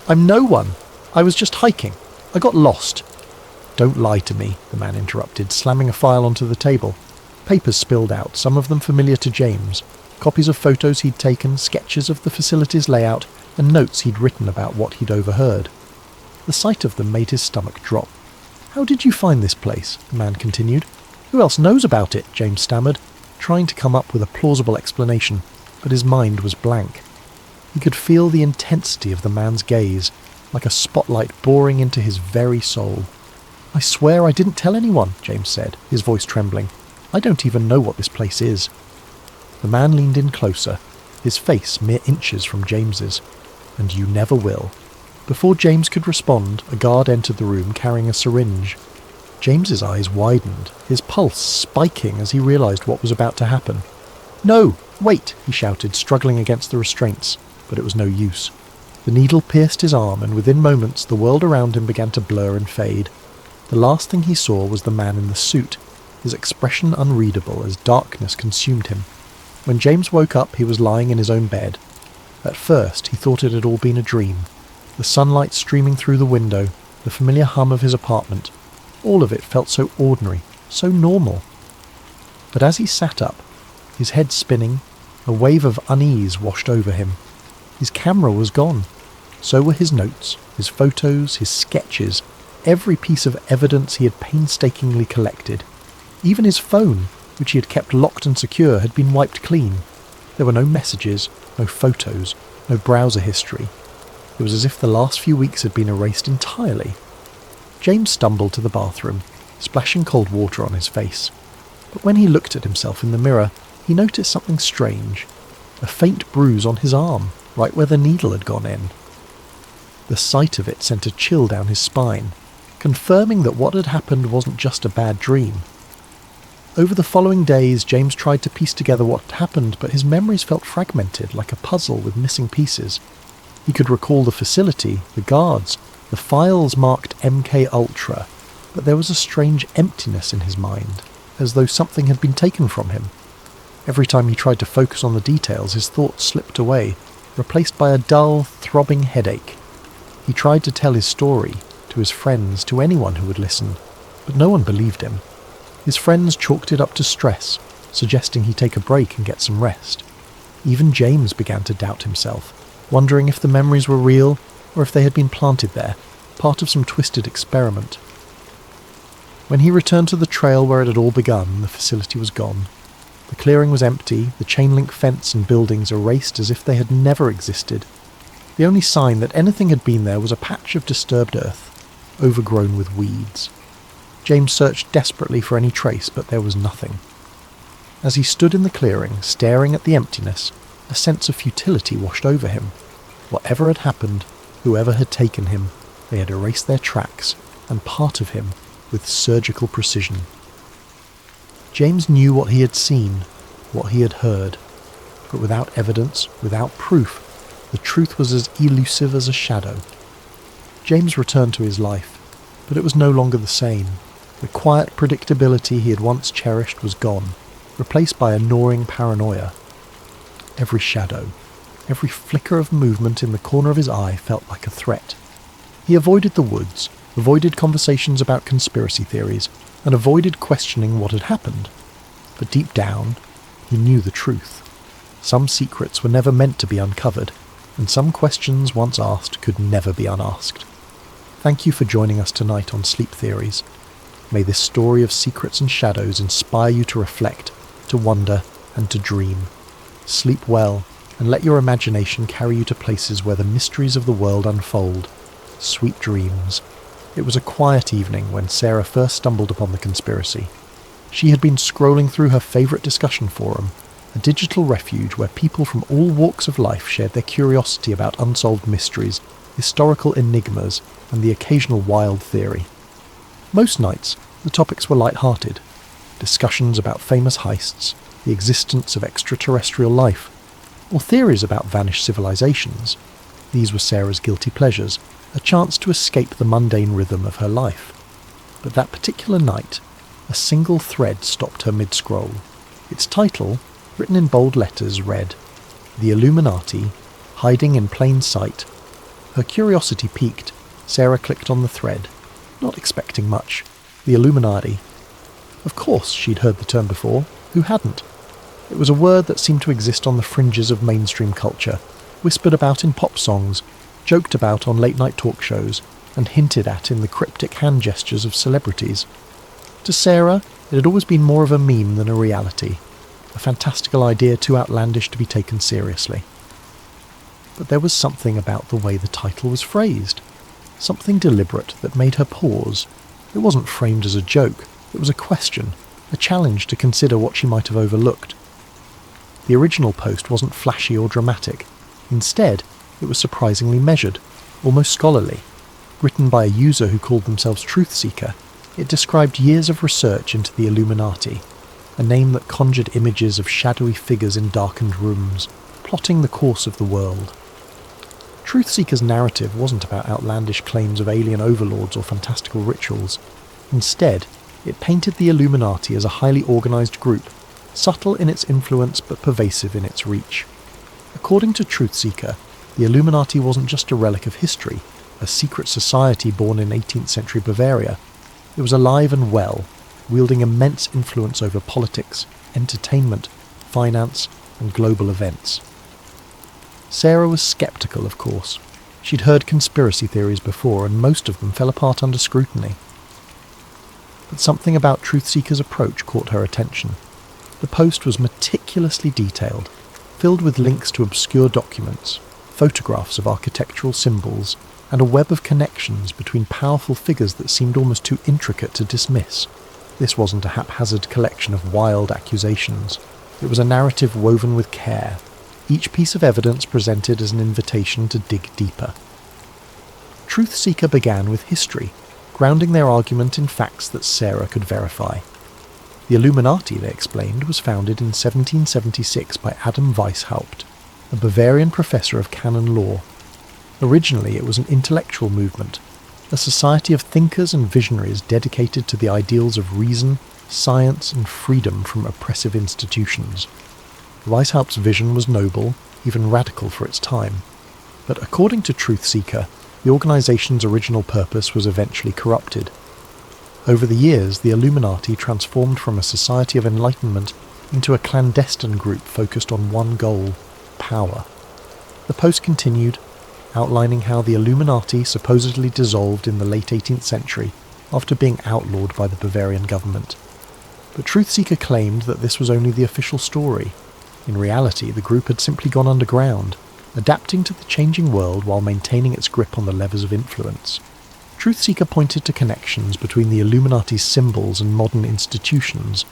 no one. I was just hiking. I got lost." "Don't lie to me," the man interrupted, slamming a file onto the table. Papers spilled out, some of them familiar to James. Copies of photos he'd taken, sketches of the facility's layout, and notes he'd written about what he'd overheard. The sight of them made his stomach drop. "How did you find this place?" the man continued. "Who else knows about it?" James stammered, trying to come up with a plausible explanation, but his mind was blank. He could feel the intensity of the man's gaze, like a spotlight boring into his very soul. "I swear I didn't tell anyone," James said, his voice trembling. "I don't even know what this place is." The man leaned in closer, his face mere inches from James's. "And you never will." Before James could respond, a guard entered the room carrying a syringe. James's eyes widened, his pulse spiking as he realized what was about to happen. "No, wait," he shouted, struggling against the restraints, but it was no use. The needle pierced his arm, and within moments the world around him began to blur and fade. The last thing he saw was the man in the suit, his expression unreadable as darkness consumed him. When James woke up, he was lying in his own bed. At first, he thought it had all been a dream. The sunlight streaming through the window, the familiar hum of his apartment, all of it felt so ordinary, so normal. But as he sat up, his head spinning, a wave of unease washed over him. His camera was gone. So were his notes, his photos, his sketches, every piece of evidence he had painstakingly collected. Even his phone, which he had kept locked and secure, had been wiped clean. There were no messages, no photos, no browser history. It was as if the last few weeks had been erased entirely. James stumbled to the bathroom, splashing cold water on his face. But when he looked at himself in the mirror, he noticed something strange. A faint bruise on his arm, right where the needle had gone in. The sight of it sent a chill down his spine, confirming that what had happened wasn't just a bad dream. Over the following days, James tried to piece together what had happened, but his memories felt fragmented, like a puzzle with missing pieces. He could recall the facility, the guards, the files marked MK Ultra, but there was a strange emptiness in his mind, as though something had been taken from him. Every time he tried to focus on the details, his thoughts slipped away, replaced by a dull, throbbing headache. He tried to tell his story, to his friends, to anyone who would listen, but no one believed him. His friends chalked it up to stress, suggesting he take a break and get some rest. Even James began to doubt himself, wondering if the memories were real or if they had been planted there, part of some twisted experiment. When he returned to the trail where it had all begun, the facility was gone. The clearing was empty, the chain-link fence and buildings erased as if they had never existed. The only sign that anything had been there was a patch of disturbed earth, overgrown with weeds. James searched desperately for any trace, but there was nothing. As he stood in the clearing, staring at the emptiness, a sense of futility washed over him. Whatever had happened, whoever had taken him, they had erased their tracks, and part of him, with surgical precision. James knew what he had seen, what he had heard, but without evidence, without proof, the truth was as elusive as a shadow. James returned to his life, but it was no longer the same. The quiet predictability he had once cherished was gone, replaced by a gnawing paranoia. Every shadow, every flicker of movement in the corner of his eye felt like a threat. He avoided the woods, avoided conversations about conspiracy theories, and avoided questioning what had happened. But deep down, he knew the truth. Some secrets were never meant to be uncovered, and some questions once asked could never be unasked. Thank you for joining us tonight on Sleep Theories. May this story of secrets and shadows inspire you to reflect, to wonder, and to dream. Sleep well, and let your imagination carry you to places where the mysteries of the world unfold. Sweet dreams. It was a quiet evening when Sarah first stumbled upon the conspiracy. She had been scrolling through her favourite discussion forum, a digital refuge where people from all walks of life shared their curiosity about unsolved mysteries, historical enigmas, and the occasional wild theory. Most nights, the topics were light-hearted. Discussions about famous heists, the existence of extraterrestrial life, or theories about vanished civilizations. These were Sarah's guilty pleasures, a chance to escape the mundane rhythm of her life. But that particular night, a single thread stopped her mid-scroll. Its title, written in bold letters, read, "The Illuminati, Hiding in Plain Sight." Her curiosity piqued. Sarah clicked on the thread, not expecting much. The Illuminati. Of course she'd heard the term before. Who hadn't? It was a word that seemed to exist on the fringes of mainstream culture, whispered about in pop songs, joked about on late-night talk shows, and hinted at in the cryptic hand gestures of celebrities. To Sarah, it had always been more of a meme than a reality, a fantastical idea too outlandish to be taken seriously. But there was something about the way the title was phrased, something deliberate that made her pause. It wasn't framed as a joke, it was a question, a challenge to consider what she might have overlooked. The original post wasn't flashy or dramatic. Instead, it was surprisingly measured, almost scholarly. Written by a user who called themselves Truth Seeker, it described years of research into the Illuminati, a name that conjured images of shadowy figures in darkened rooms, plotting the course of the world. Truth Seeker's narrative wasn't about outlandish claims of alien overlords or fantastical rituals. Instead, it painted the Illuminati as a highly organised group, subtle in its influence but pervasive in its reach. According to Truth Seeker, the Illuminati wasn't just a relic of history, a secret society born in 18th century Bavaria. It was alive and well, wielding immense influence over politics, entertainment, finance, and global events. Sarah was sceptical, of course. She'd heard conspiracy theories before, and most of them fell apart under scrutiny. But something about Truth Seeker's approach caught her attention. The post was meticulously detailed, filled with links to obscure documents, photographs of architectural symbols, and a web of connections between powerful figures that seemed almost too intricate to dismiss. This wasn't a haphazard collection of wild accusations. It was a narrative woven with care, each piece of evidence presented as an invitation to dig deeper. Truth Seeker began with history, grounding their argument in facts that Sarah could verify. The Illuminati, they explained, was founded in 1776 by Adam Weishaupt, a Bavarian professor of canon law. Originally it was an intellectual movement, a society of thinkers and visionaries dedicated to the ideals of reason, science, and freedom from oppressive institutions. Weishaupt's vision was noble, even radical for its time, but according to Truthseeker, the organization's original purpose was eventually corrupted. Over the years, the Illuminati transformed from a society of enlightenment into a clandestine group focused on one goal: power. The post continued, outlining how the Illuminati supposedly dissolved in the late 18th century after being outlawed by the Bavarian government. But Truthseeker claimed that this was only the official story. In reality, the group had simply gone underground, adapting to the changing world while maintaining its grip on the levers of influence. Truthseeker pointed to connections between the Illuminati's symbols and modern institutions: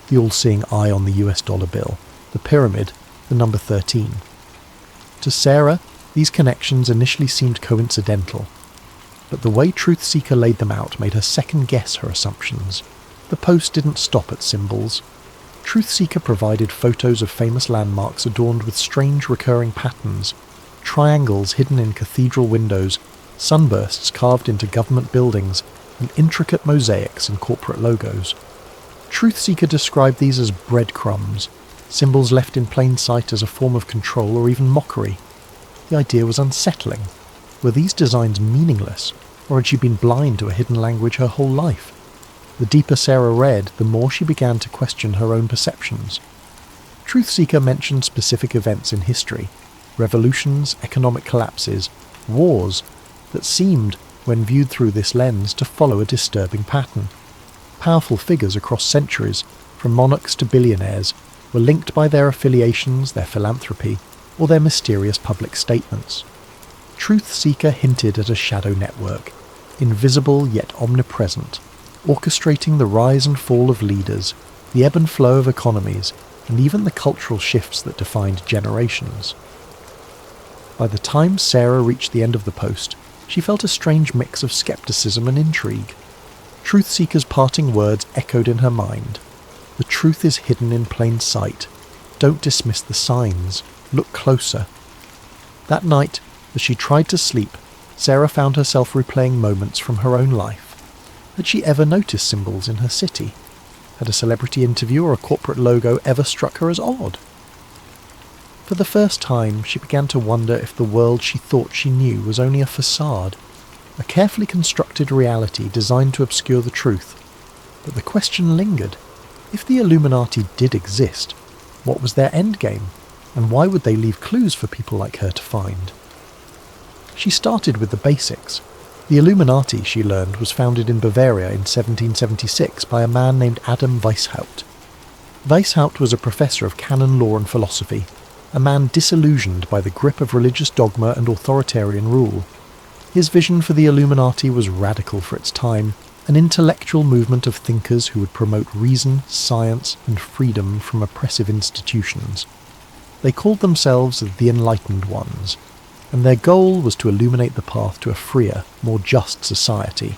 the all-seeing eye on the US dollar bill, the pyramid, the number 13. To Sarah, these connections initially seemed coincidental, but the way Truthseeker laid them out made her second-guess her assumptions. The post didn't stop at symbols. Truthseeker provided photos of famous landmarks adorned with strange recurring patterns: triangles hidden in cathedral windows, sunbursts carved into government buildings, and intricate mosaics in corporate logos. Truthseeker described these as breadcrumbs, symbols left in plain sight as a form of control or even mockery. The idea was unsettling. Were these designs meaningless, or had she been blind to a hidden language her whole life? The deeper Sarah read, the more she began to question her own perceptions. Truthseeker mentioned specific events in history: revolutions, economic collapses, wars, that seemed, when viewed through this lens, to follow a disturbing pattern. Powerful figures across centuries, from monarchs to billionaires, were linked by their affiliations, their philanthropy, or their mysterious public statements. Truthseeker hinted at a shadow network, invisible yet omnipresent, orchestrating the rise and fall of leaders, the ebb and flow of economies, and even the cultural shifts that defined generations. By the time Sarah reached the end of the post, she felt a strange mix of skepticism and intrigue. Truthseeker's parting words echoed in her mind: "The truth is hidden in plain sight. Don't dismiss the signs. Look closer." That night, as she tried to sleep, Sarah found herself replaying moments from her own life. Had she ever noticed symbols in her city? Had a celebrity interview or a corporate logo ever struck her as odd? For the first time, she began to wonder if the world she thought she knew was only a facade, a carefully constructed reality designed to obscure the truth. But the question lingered: if the Illuminati did exist, what was their endgame, and why would they leave clues for people like her to find? She started with the basics. The Illuminati, she learned, was founded in Bavaria in 1776 by a man named Adam Weishaupt. Weishaupt was a professor of canon law and philosophy, a man disillusioned by the grip of religious dogma and authoritarian rule. His vision for the Illuminati was radical for its time, an intellectual movement of thinkers who would promote reason, science, and freedom from oppressive institutions. They called themselves the Enlightened Ones, and their goal was to illuminate the path to a freer, more just society.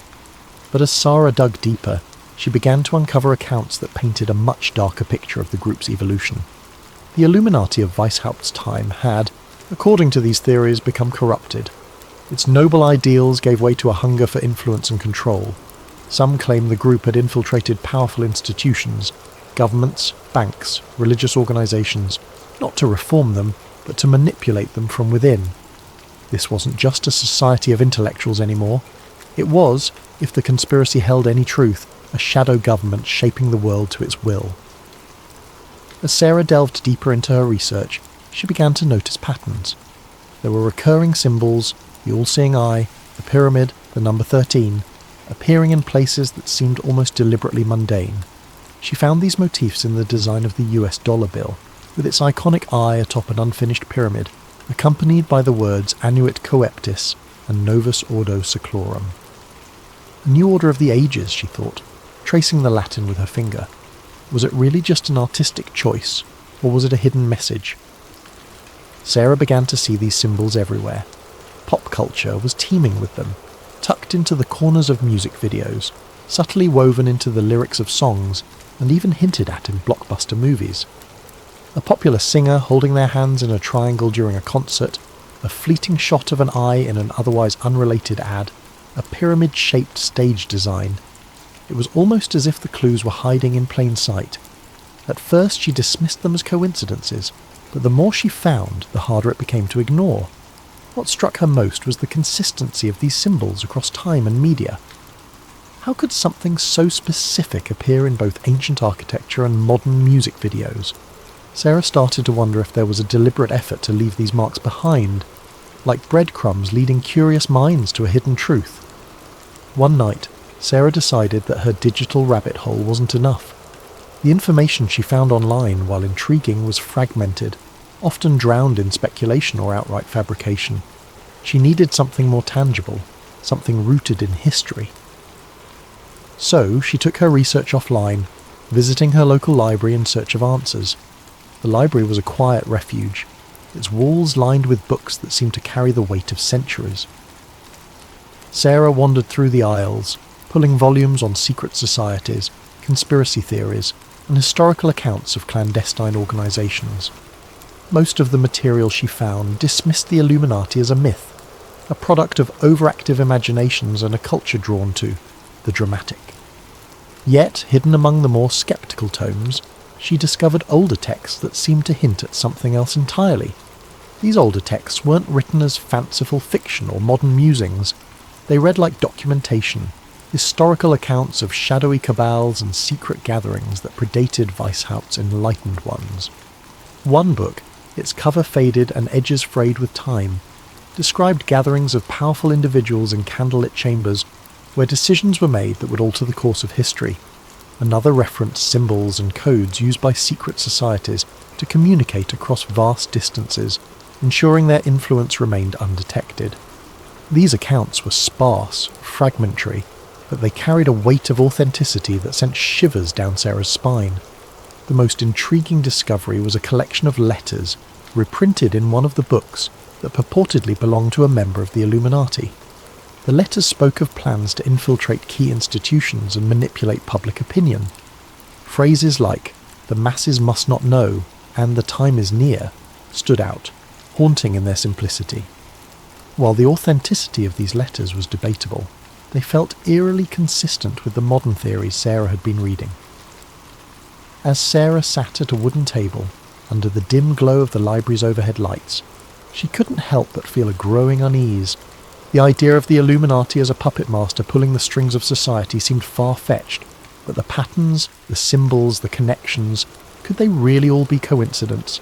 But as Sarah dug deeper, she began to uncover accounts that painted a much darker picture of the group's evolution. The Illuminati of Weishaupt's time had, according to these theories, become corrupted. Its noble ideals gave way to a hunger for influence and control. Some claim the group had infiltrated powerful institutions, governments, banks, religious organizations, not to reform them, but to manipulate them from within. This wasn't just a society of intellectuals anymore. It was, if the conspiracy held any truth, a shadow government shaping the world to its will. As Sarah delved deeper into her research, she began to notice patterns. There were recurring symbols, the all-seeing eye, the pyramid, the number 13, appearing in places that seemed almost deliberately mundane. She found these motifs in the design of the US dollar bill, with its iconic eye atop an unfinished pyramid, accompanied by the words Annuit Coeptis and Novus Ordo Seclorum. A new order of the ages, she thought, tracing the Latin with her finger. Was it really just an artistic choice, or was it a hidden message? Sarah began to see these symbols everywhere. Pop culture was teeming with them, tucked into the corners of music videos, subtly woven into the lyrics of songs, and even hinted at in blockbuster movies. A popular singer holding their hands in a triangle during a concert, a fleeting shot of an eye in an otherwise unrelated ad, a pyramid-shaped stage design. It was almost as if the clues were hiding in plain sight. At first she dismissed them as coincidences, but the more she found, the harder it became to ignore. What struck her most was the consistency of these symbols across time and media. How could something so specific appear in both ancient architecture and modern music videos? Sarah started to wonder if there was a deliberate effort to leave these marks behind, like breadcrumbs leading curious minds to a hidden truth. One night, Sarah decided that her digital rabbit hole wasn't enough. The information she found online, while intriguing, was fragmented, often drowned in speculation or outright fabrication. She needed something more tangible, something rooted in history. So she took her research offline, visiting her local library in search of answers. The library was a quiet refuge, its walls lined with books that seemed to carry the weight of centuries. Sarah wandered through the aisles, pulling volumes on secret societies, conspiracy theories, and historical accounts of clandestine organisations. Most of the material she found dismissed the Illuminati as a myth, a product of overactive imaginations and a culture drawn to the dramatic. Yet, hidden among the more sceptical tomes, she discovered older texts that seemed to hint at something else entirely. These older texts weren't written as fanciful fiction or modern musings. They read like documentation, historical accounts of shadowy cabals and secret gatherings that predated Weishaupt's enlightened ones. One book, its cover faded and edges frayed with time, described gatherings of powerful individuals in candlelit chambers where decisions were made that would alter the course of history. Another referenced symbols and codes used by secret societies to communicate across vast distances, ensuring their influence remained undetected. These accounts were sparse, fragmentary, but they carried a weight of authenticity that sent shivers down Sarah's spine. The most intriguing discovery was a collection of letters, reprinted in one of the books, that purportedly belonged to a member of the Illuminati. The letters spoke of plans to infiltrate key institutions and manipulate public opinion. Phrases like, "the masses must not know," and "the time is near," stood out, haunting in their simplicity. While the authenticity of these letters was debatable, they felt eerily consistent with the modern theories Sarah had been reading. As Sarah sat at a wooden table, under the dim glow of the library's overhead lights, she couldn't help but feel a growing unease. The idea of the Illuminati as a puppet master pulling the strings of society seemed far-fetched, but the patterns, the symbols, the connections, could they really all be coincidence?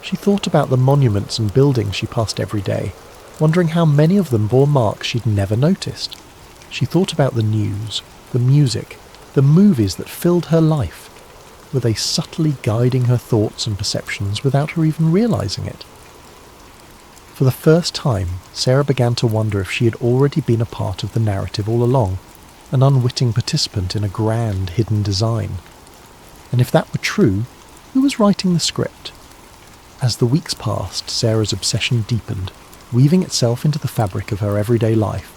She thought about the monuments and buildings she passed every day, wondering how many of them bore marks she'd never noticed. She thought about the news, the music, the movies that filled her life. Were they subtly guiding her thoughts and perceptions without her even realising it? For the first time, Sarah began to wonder if she had already been a part of the narrative all along, an unwitting participant in a grand hidden design. And if that were true, who was writing the script? As the weeks passed, Sarah's obsession deepened, weaving itself into the fabric of her everyday life.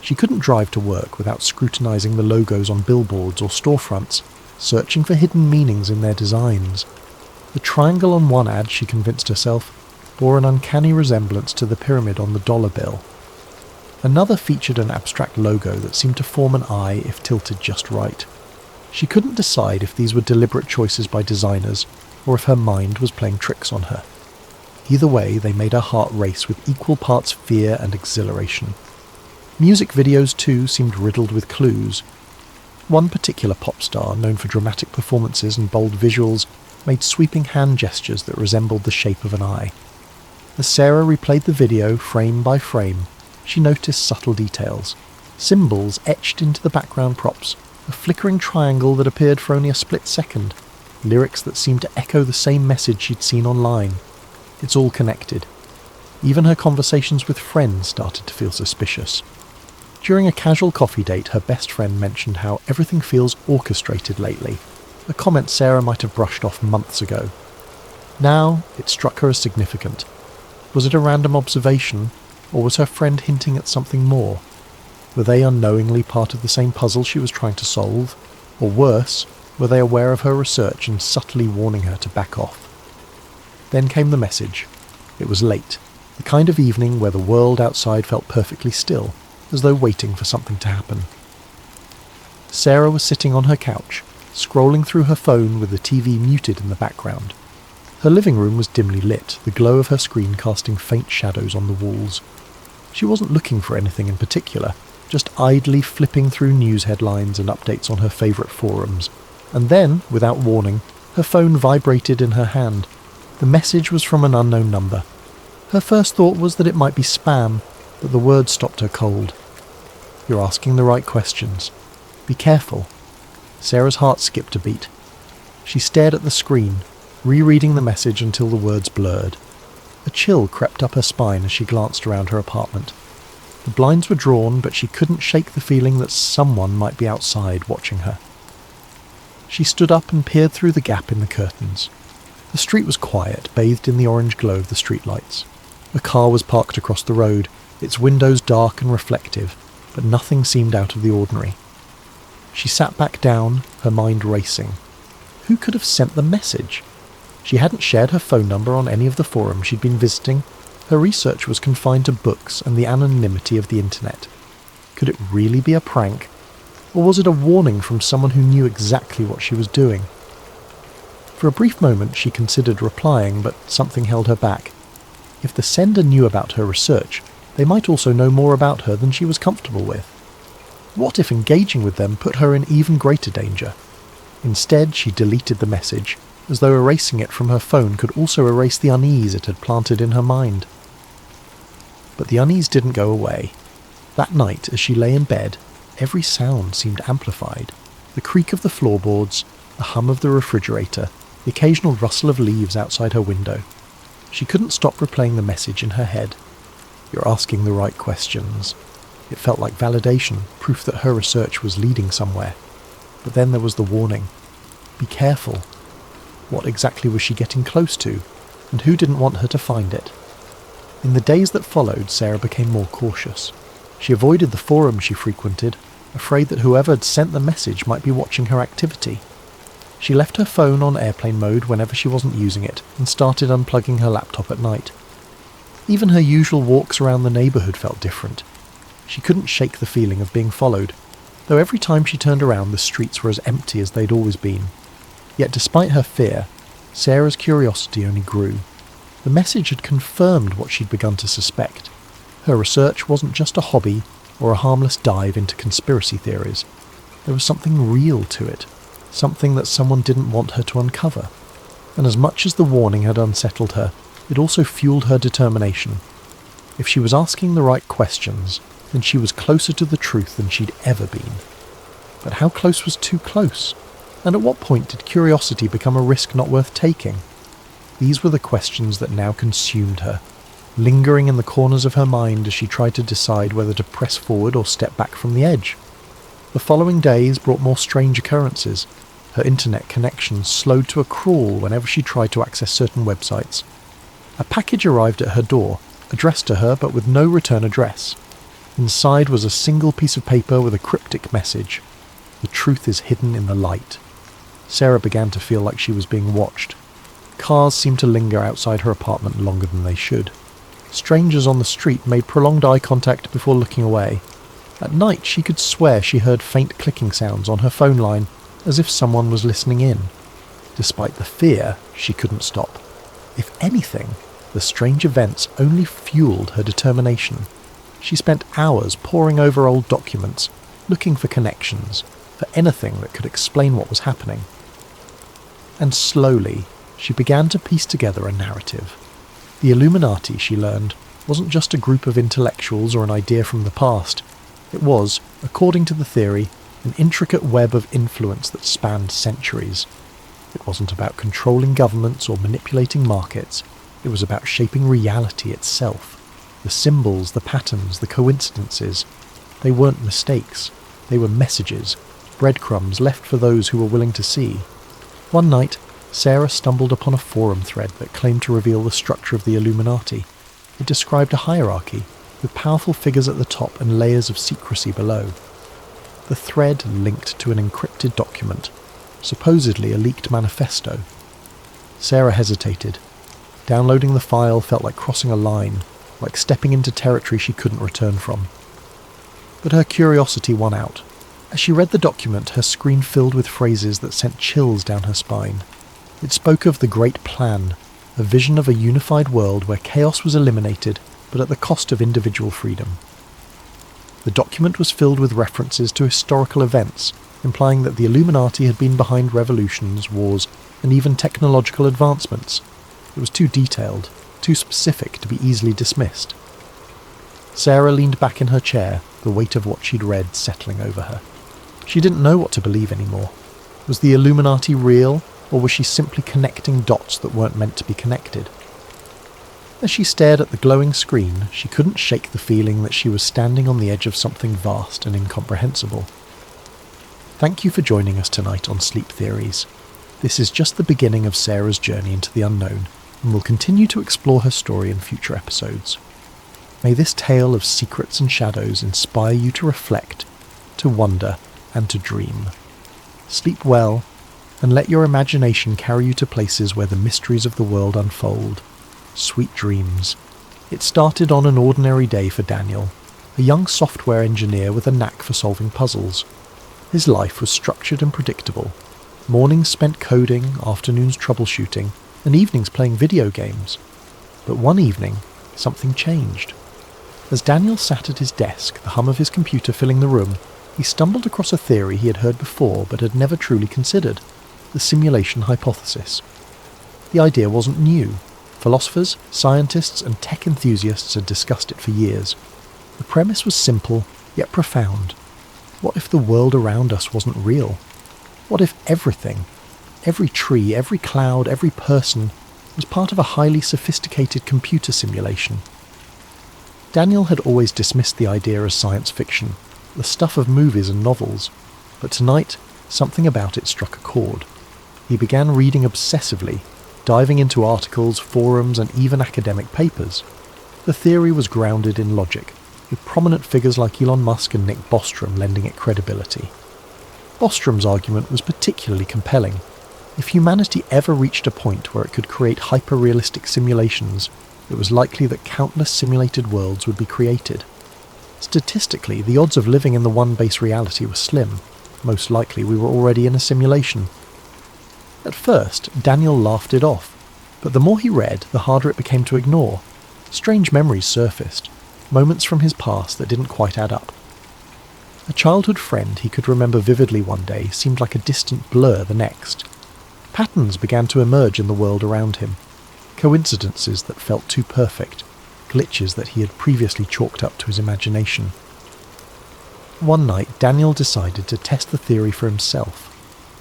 She couldn't drive to work without scrutinising the logos on billboards or storefronts, searching for hidden meanings in their designs. The triangle on one ad, she convinced herself, bore an uncanny resemblance to the pyramid on the dollar bill. Another featured an abstract logo that seemed to form an eye if tilted just right. She couldn't decide if these were deliberate choices by designers, or if her mind was playing tricks on her. Either way, they made her heart race with equal parts fear and exhilaration. Music videos, too, seemed riddled with clues. One particular pop star, known for dramatic performances and bold visuals, made sweeping hand gestures that resembled the shape of an eye. As Sarah replayed the video frame by frame, she noticed subtle details. Symbols etched into the background props, a flickering triangle that appeared for only a split second, lyrics that seemed to echo the same message she'd seen online. It's all connected. Even her conversations with friends started to feel suspicious. During a casual coffee date, her best friend mentioned how everything feels orchestrated lately, a comment Sarah might have brushed off months ago. Now, it struck her as significant. Was it a random observation, or was her friend hinting at something more? Were they unknowingly part of the same puzzle she was trying to solve? Or worse, were they aware of her research and subtly warning her to back off? Then came the message. It was late, the kind of evening where the world outside felt perfectly still. as though waiting for something to happen. Sarah was sitting on her couch, scrolling through her phone with the TV muted in the background. Her living room was dimly lit, the glow of her screen casting faint shadows on the walls. She wasn't looking for anything in particular, just idly flipping through news headlines and updates on her favourite forums. And then, without warning, her phone vibrated in her hand. The message was from an unknown number. Her first thought was that it might be spam, but the words stopped her cold. "You're asking the right questions. Be careful." Sarah's heart skipped a beat. She stared at the screen, rereading the message until the words blurred. A chill crept up her spine as she glanced around her apartment. The blinds were drawn, but she couldn't shake the feeling that someone might be outside watching her. She stood up and peered through the gap in the curtains. The street was quiet, bathed in the orange glow of the streetlights. A car was parked across the road, its windows dark and reflective, but nothing seemed out of the ordinary. She sat back down, her mind racing. Who could have sent the message? She hadn't shared her phone number on any of the forums she'd been visiting. Her research was confined to books and the anonymity of the internet. Could it really be a prank? Or was it a warning from someone who knew exactly what she was doing? For a brief moment she considered replying, but something held her back. If the sender knew about her research, they might also know more about her than she was comfortable with. What if engaging with them put her in even greater danger? Instead, she deleted the message, as though erasing it from her phone could also erase the unease it had planted in her mind. But the unease didn't go away. That night, as she lay in bed, every sound seemed amplified. The creak of the floorboards, the hum of the refrigerator, the occasional rustle of leaves outside her window. She couldn't stop replaying the message in her head. "You're asking the right questions." It felt like validation, proof that her research was leading somewhere. But then there was the warning. Be careful. What exactly was she getting close to, and who didn't want her to find it? In the days that followed, Sarah became more cautious. She avoided the forums she frequented, afraid that whoever had sent the message might be watching her activity. She left her phone on airplane mode whenever she wasn't using it, and started unplugging her laptop at night. Even her usual walks around the neighbourhood felt different. She couldn't shake the feeling of being followed, though every time she turned around the streets were as empty as they'd always been. Yet despite her fear, Sarah's curiosity only grew. The message had confirmed what she'd begun to suspect. Her research wasn't just a hobby or a harmless dive into conspiracy theories. There was something real to it, something that someone didn't want her to uncover. And as much as the warning had unsettled her, it also fueled her determination. If she was asking the right questions, then she was closer to the truth than she'd ever been. But how close was too close? And at what point did curiosity become a risk not worth taking? These were the questions that now consumed her, lingering in the corners of her mind as she tried to decide whether to press forward or step back from the edge. The following days brought more strange occurrences. Her internet connection slowed to a crawl whenever she tried to access certain websites. A package arrived at her door, addressed to her but with no return address. Inside was a single piece of paper with a cryptic message. "The truth is hidden in the light." Sarah began to feel like she was being watched. Cars seemed to linger outside her apartment longer than they should. Strangers on the street made prolonged eye contact before looking away. At night she could swear she heard faint clicking sounds on her phone line, as if someone was listening in. Despite the fear, she couldn't stop. If anything, the strange events only fueled her determination. She spent hours poring over old documents, looking for connections, for anything that could explain what was happening. And slowly, she began to piece together a narrative. The Illuminati, she learned, wasn't just a group of intellectuals or an idea from the past. It was, according to the theory, an intricate web of influence that spanned centuries. It wasn't about controlling governments or manipulating markets. It was about shaping reality itself. The symbols, the patterns, the coincidences. They weren't mistakes. They were messages, breadcrumbs left for those who were willing to see. One night, Sarah stumbled upon a forum thread that claimed to reveal the structure of the Illuminati. It described a hierarchy, with powerful figures at the top and layers of secrecy below. The thread linked to an encrypted document, supposedly a leaked manifesto. Sarah hesitated. Downloading the file felt like crossing a line, like stepping into territory she couldn't return from. but her curiosity won out. As she read the document, her screen filled with phrases that sent chills down her spine. It spoke of the Great Plan, a vision of a unified world where chaos was eliminated, but at the cost of individual freedom. The document was filled with references to historical events, implying that the Illuminati had been behind revolutions, wars, and even technological advancements. It was too detailed, too specific to be easily dismissed. Sarah leaned back in her chair, the weight of what she'd read settling over her. She didn't know what to believe anymore. Was the Illuminati real, or was she simply connecting dots that weren't meant to be connected? As she stared at the glowing screen, she couldn't shake the feeling that she was standing on the edge of something vast and incomprehensible. Thank you for joining us tonight on Sleep Theories. This is just the beginning of Sarah's journey into the unknown, and we'll continue to explore her story in future episodes. May this tale of secrets and shadows inspire you to reflect, to wonder, and to dream. Sleep well, and let your imagination carry you to places where the mysteries of the world unfold. Sweet dreams. It started on an ordinary day for Daniel, a young software engineer with a knack for solving puzzles. His life was structured and predictable. Mornings spent coding, afternoons troubleshooting, and evenings playing video games. But one evening, something changed. As Daniel sat at his desk, the hum of his computer filling the room, he stumbled across a theory he had heard before but had never truly considered: the simulation hypothesis. The idea wasn't new. Philosophers, scientists, and tech enthusiasts had discussed it for years. The premise was simple, yet profound. What if the world around us wasn't real? What if everything, every tree, every cloud, every person, was part of a highly sophisticated computer simulation? Daniel had always dismissed the idea as science fiction, the stuff of movies and novels, but tonight something about it struck a chord. He began reading obsessively, diving into articles, forums, and even academic papers. The theory was grounded in logic, with prominent figures like Elon Musk and Nick Bostrom lending it credibility. Bostrom's argument was particularly compelling. If humanity ever reached a point where it could create hyper-realistic simulations, it was likely that countless simulated worlds would be created. Statistically, the odds of living in the one base reality were slim. Most likely we were already in a simulation. At first, Daniel laughed it off, but the more he read, the harder it became to ignore. Strange memories surfaced, moments from his past that didn't quite add up. A childhood friend he could remember vividly one day seemed like a distant blur the next. Patterns began to emerge in the world around him. Coincidences that felt too perfect, glitches that he had previously chalked up to his imagination. One night, Daniel decided to test the theory for himself.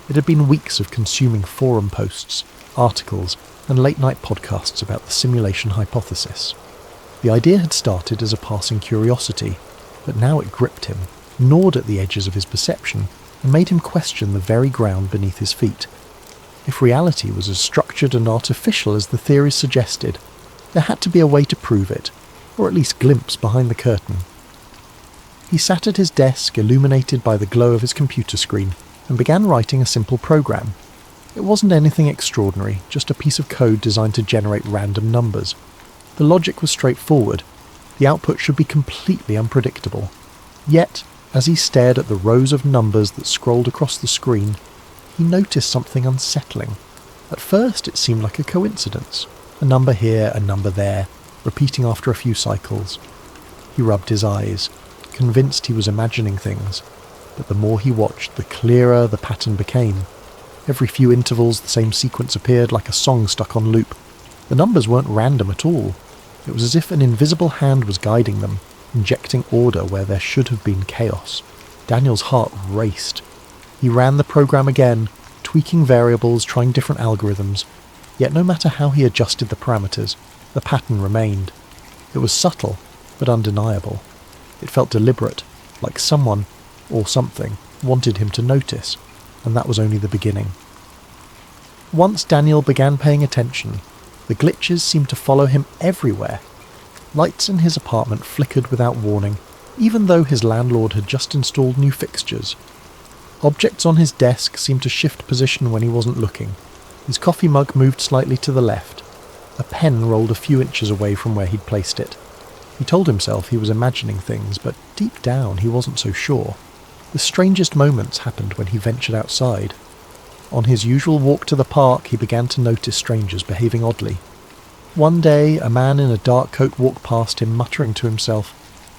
It had been weeks of consuming forum posts, articles, and late-night podcasts about the simulation hypothesis. The idea had started as a passing curiosity, but now it gripped him, gnawed at the edges of his perception, and made him question the very ground beneath his feet. If reality was as structured and artificial as the theories suggested, there had to be a way to prove it, or at least glimpse behind the curtain. He sat at his desk, illuminated by the glow of his computer screen, and began writing a simple program. It wasn't anything extraordinary, just a piece of code designed to generate random numbers. The logic was straightforward. The output should be completely unpredictable. Yet, as he stared at the rows of numbers that scrolled across the screen, he noticed something unsettling. At first it seemed like a coincidence. A number here, a number there, repeating after a few cycles. He rubbed his eyes, convinced he was imagining things, but the more he watched, the clearer the pattern became. Every few intervals the same sequence appeared like a song stuck on loop. The numbers weren't random at all. It was as if an invisible hand was guiding them, injecting order where there should have been chaos. Daniel's heart raced. He ran the program again, tweaking variables, trying different algorithms. Yet no matter how he adjusted the parameters, the pattern remained. It was subtle, but undeniable. It felt deliberate, like someone, or something, wanted him to notice, and that was only the beginning. Once Daniel began paying attention, the glitches seemed to follow him everywhere. Lights in his apartment flickered without warning, even though his landlord had just installed new fixtures. Objects on his desk seemed to shift position when he wasn't looking. His coffee mug moved slightly to the left. A pen rolled a few inches away from where he'd placed it. He told himself he was imagining things, but deep down he wasn't so sure. The strangest moments happened when he ventured outside. On his usual walk to the park, he began to notice strangers behaving oddly. One day, a man in a dark coat walked past him, muttering to himself.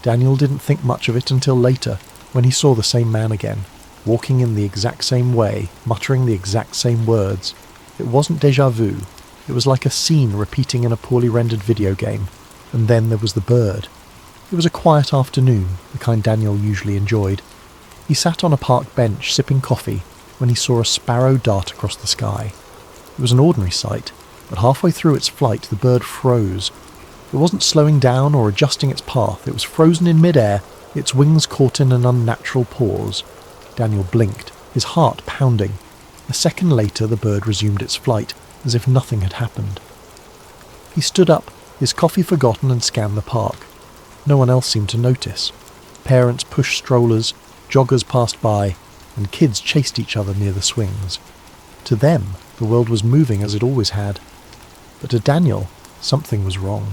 Daniel didn't think much of it until later, when he saw the same man again, walking in the exact same way, muttering the exact same words. It wasn't déjà vu. It was like a scene repeating in a poorly rendered video game. And then there was the bird. It was a quiet afternoon, the kind Daniel usually enjoyed. He sat on a park bench sipping coffee when he saw a sparrow dart across the sky. It was an ordinary sight, but halfway through its flight the bird froze. It wasn't slowing down or adjusting its path. It was frozen in mid-air, its wings caught in an unnatural pause. Daniel blinked, his heart pounding. A second later the bird resumed its flight, as if nothing had happened. He stood up, his coffee forgotten, and scanned the park. No one else seemed to notice. Parents pushed strollers, joggers passed by, and kids chased each other near the swings. To them, the world was moving as it always had. But to Daniel, something was wrong.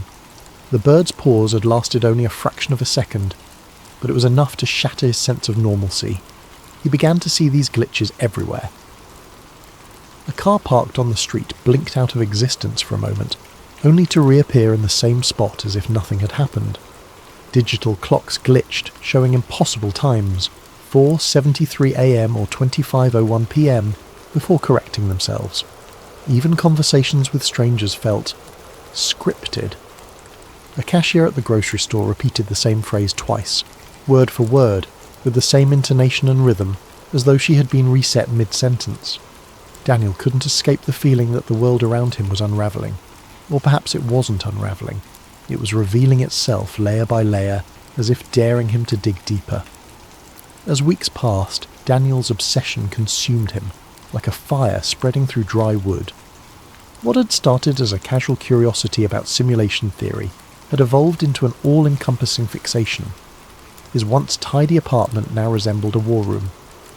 The bird's pause had lasted only a fraction of a second, but it was enough to shatter his sense of normalcy. He began to see these glitches everywhere. A car parked on the street blinked out of existence for a moment, only to reappear in the same spot as if nothing had happened. Digital clocks glitched, showing impossible times, 4:73 a.m. or 25:01 p.m, before correcting themselves. Even conversations with strangers felt scripted. A cashier at the grocery store repeated the same phrase twice, word for word, with the same intonation and rhythm, as though she had been reset mid-sentence. Daniel couldn't escape the feeling that the world around him was unravelling. Or perhaps it wasn't unravelling. It was revealing itself layer by layer, as if daring him to dig deeper. As weeks passed, Daniel's obsession consumed him, like a fire spreading through dry wood. What had started as a casual curiosity about simulation theory had evolved into an all-encompassing fixation. His once tidy apartment now resembled a war room.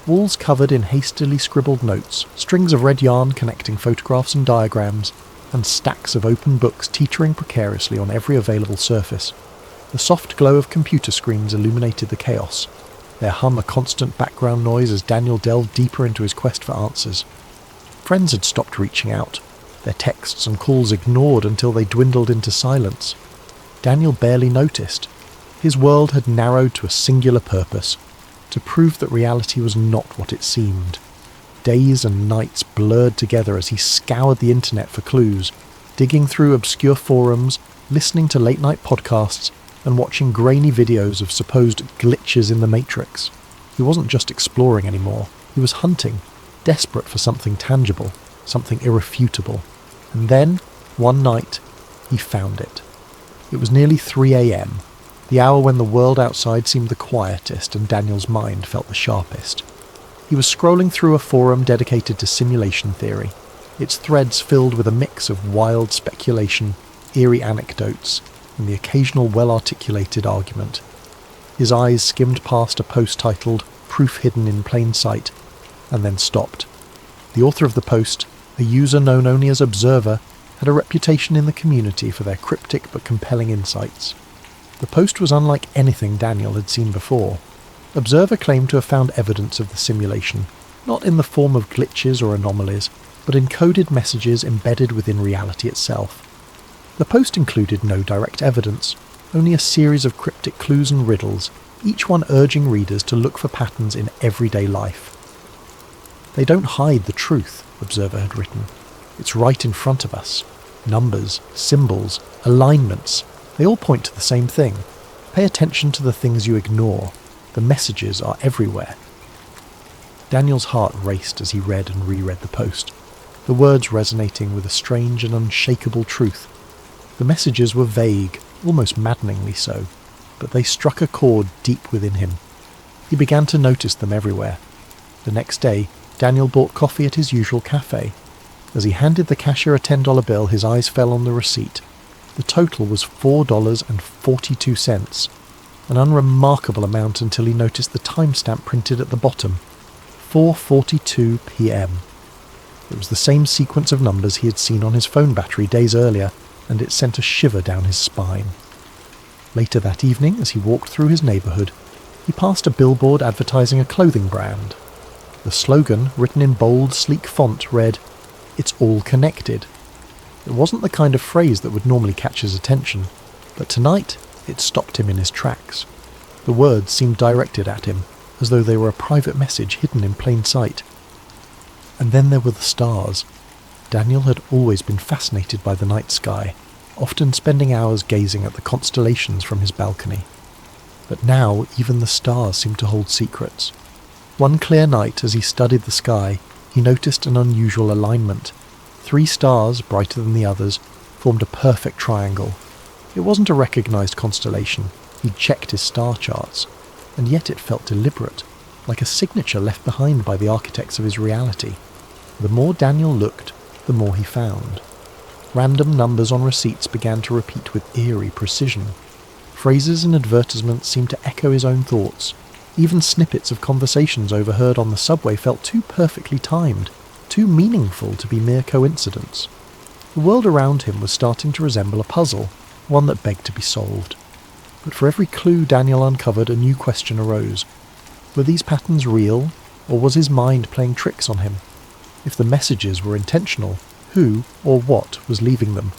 Walls covered in hastily scribbled notes, strings of red yarn connecting photographs and diagrams, and stacks of open books teetering precariously on every available surface. The soft glow of computer screens illuminated the chaos, their hum a constant background noise as Daniel delved deeper into his quest for answers. Friends had stopped reaching out, their texts and calls ignored until they dwindled into silence. Daniel barely noticed. His world had narrowed to a singular purpose, to prove that reality was not what it seemed. Days and nights blurred together as he scoured the internet for clues, digging through obscure forums, listening to late-night podcasts, and watching grainy videos of supposed glitches in the Matrix. He wasn't just exploring anymore, he was hunting, desperate for something tangible, something irrefutable. And then, one night, he found it. It was nearly 3 a.m, the hour when the world outside seemed the quietest and Daniel's mind felt the sharpest. He was scrolling through a forum dedicated to simulation theory, its threads filled with a mix of wild speculation, eerie anecdotes, and the occasional well-articulated argument. His eyes skimmed past a post titled "Proof Hidden in Plain Sight," and then stopped. The author of the post, a user known only as Observer, had a reputation in the community for their cryptic but compelling insights. The post was unlike anything Daniel had seen before. Observer claimed to have found evidence of the simulation, not in the form of glitches or anomalies, but encoded messages embedded within reality itself. The post included no direct evidence, only a series of cryptic clues and riddles, each one urging readers to look for patterns in everyday life. "They don't hide the truth," Observer had written. "It's right in front of us. Numbers, symbols, alignments, they all point to the same thing. Pay attention to the things you ignore. The messages are everywhere." Daniel's heart raced as he read and reread the post, the words resonating with a strange and unshakable truth. The messages were vague, almost maddeningly so, but they struck a chord deep within him. He began to notice them everywhere. The next day, Daniel bought coffee at his usual cafe. As he handed the cashier a $10 bill, his eyes fell on the receipt. The total was $4.42, an unremarkable amount until he noticed the timestamp printed at the bottom, 4:42 p.m. It was the same sequence of numbers he had seen on his phone battery days earlier, and it sent a shiver down his spine. Later that evening, as he walked through his neighbourhood, he passed a billboard advertising a clothing brand. The slogan, written in bold, sleek font, read, "It's all connected." It wasn't the kind of phrase that would normally catch his attention, but tonight it stopped him in his tracks. The words seemed directed at him, as though they were a private message hidden in plain sight. And then there were the stars. Daniel had always been fascinated by the night sky, often spending hours gazing at the constellations from his balcony. But now even the stars seemed to hold secrets. One clear night, as he studied the sky, he noticed an unusual alignment. 3 stars, brighter than the others, formed a perfect triangle. It wasn't a recognised constellation. He'd checked his star charts, and yet it felt deliberate, like a signature left behind by the architects of his reality. The more Daniel looked, the more he found. Random numbers on receipts began to repeat with eerie precision. Phrases in advertisements seemed to echo his own thoughts. Even snippets of conversations overheard on the subway felt too perfectly timed, too meaningful to be mere coincidence. The world around him was starting to resemble a puzzle, one that begged to be solved. But for every clue Daniel uncovered, a new question arose. Were these patterns real, or was his mind playing tricks on him? If the messages were intentional, who or what was leaving them?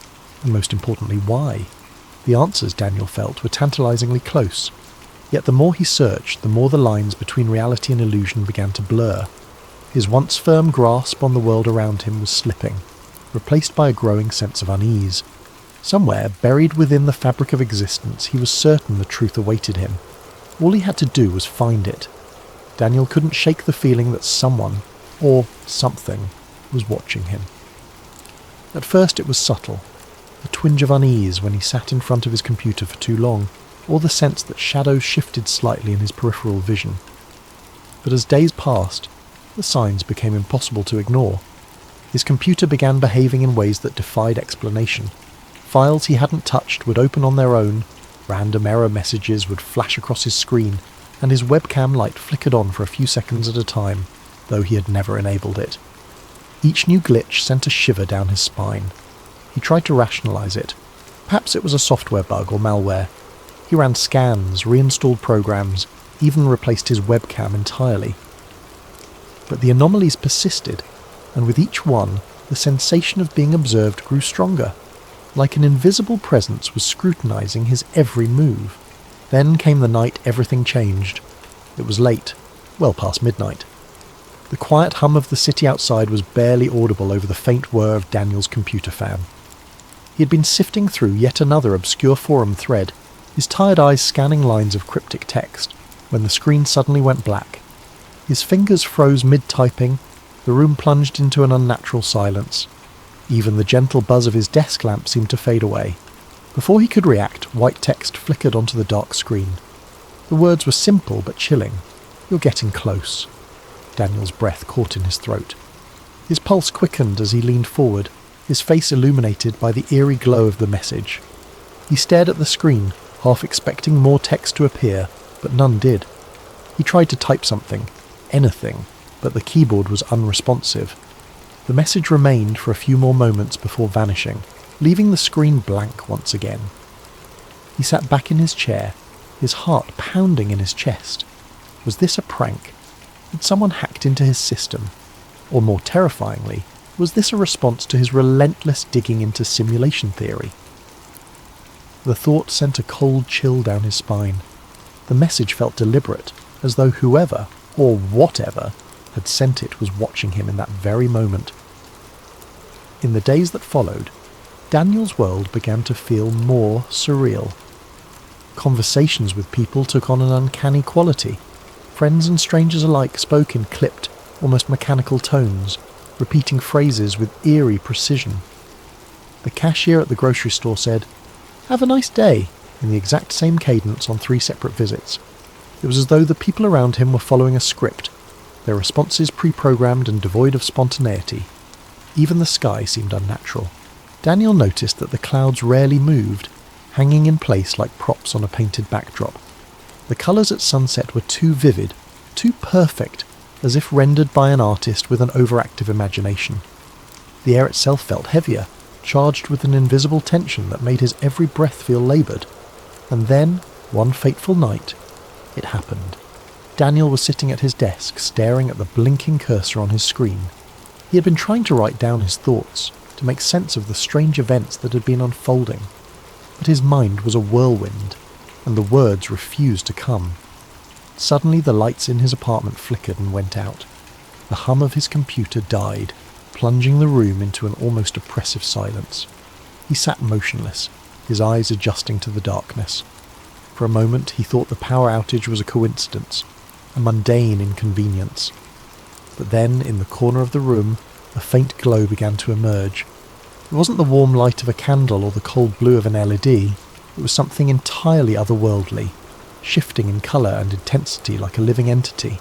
And most importantly, why? The answers, Daniel felt, were tantalizingly close. Yet the more he searched, the more the lines between reality and illusion began to blur. His once firm grasp on the world around him was slipping, replaced by a growing sense of unease. Somewhere, buried within the fabric of existence, he was certain the truth awaited him. All he had to do was find it. Daniel couldn't shake the feeling that someone, or something, was watching him. At first it was subtle, a twinge of unease when he sat in front of his computer for too long, or the sense that shadows shifted slightly in his peripheral vision. But as days passed, the signs became impossible to ignore. His computer began behaving in ways that defied explanation. Files he hadn't touched would open on their own, random error messages would flash across his screen, and his webcam light flickered on for a few seconds at a time, though he had never enabled it. Each new glitch sent a shiver down his spine. He tried to rationalize it. Perhaps it was a software bug or malware. He ran scans, reinstalled programs, even replaced his webcam entirely. But the anomalies persisted, and with each one, the sensation of being observed grew stronger, like an invisible presence was scrutinizing his every move. Then came the night everything changed. It was late, well past midnight. The quiet hum of the city outside was barely audible over the faint whir of Daniel's computer fan. He had been sifting through yet another obscure forum thread, his tired eyes scanning lines of cryptic text, when the screen suddenly went black. His fingers froze mid-typing, the room plunged into an unnatural silence. Even the gentle buzz of his desk lamp seemed to fade away. Before he could react, white text flickered onto the dark screen. The words were simple but chilling. "You're getting close." Daniel's breath caught in his throat. His pulse quickened as he leaned forward, his face illuminated by the eerie glow of the message. He stared at the screen, half expecting more text to appear, but none did. He tried to type something, anything, but the keyboard was unresponsive. The message remained for a few more moments before vanishing, leaving the screen blank once again. He sat back in his chair, his heart pounding in his chest. Was this a prank? Had someone hacked into his system? Or more terrifyingly, was this a response to his relentless digging into simulation theory? The thought sent a cold chill down his spine. The message felt deliberate, as though whoever, or whatever, had sent it was watching him in that very moment. In the days that followed, Daniel's world began to feel more surreal. Conversations with people took on an uncanny quality. Friends and strangers alike spoke in clipped, almost mechanical tones, repeating phrases with eerie precision. The cashier at the grocery store said, "Have a nice day," in the exact same cadence on 3 separate visits. It was as though the people around him were following a script, their responses pre-programmed and devoid of spontaneity. Even the sky seemed unnatural. Daniel noticed that the clouds rarely moved, hanging in place like props on a painted backdrop. The colours at sunset were too vivid, too perfect, as if rendered by an artist with an overactive imagination. The air itself felt heavier, charged with an invisible tension that made his every breath feel laboured. And then, one fateful night, it happened. Daniel was sitting at his desk, staring at the blinking cursor on his screen. He had been trying to write down his thoughts, to make sense of the strange events that had been unfolding. But his mind was a whirlwind, and the words refused to come. Suddenly the lights in his apartment flickered and went out. The hum of his computer died, plunging the room into an almost oppressive silence. He sat motionless, his eyes adjusting to the darkness. For a moment he thought the power outage was a coincidence, a mundane inconvenience. But then, in the corner of the room, a faint glow began to emerge. It wasn't the warm light of a candle or the cold blue of an LED. It was something entirely otherworldly, shifting in colour and intensity like a living entity.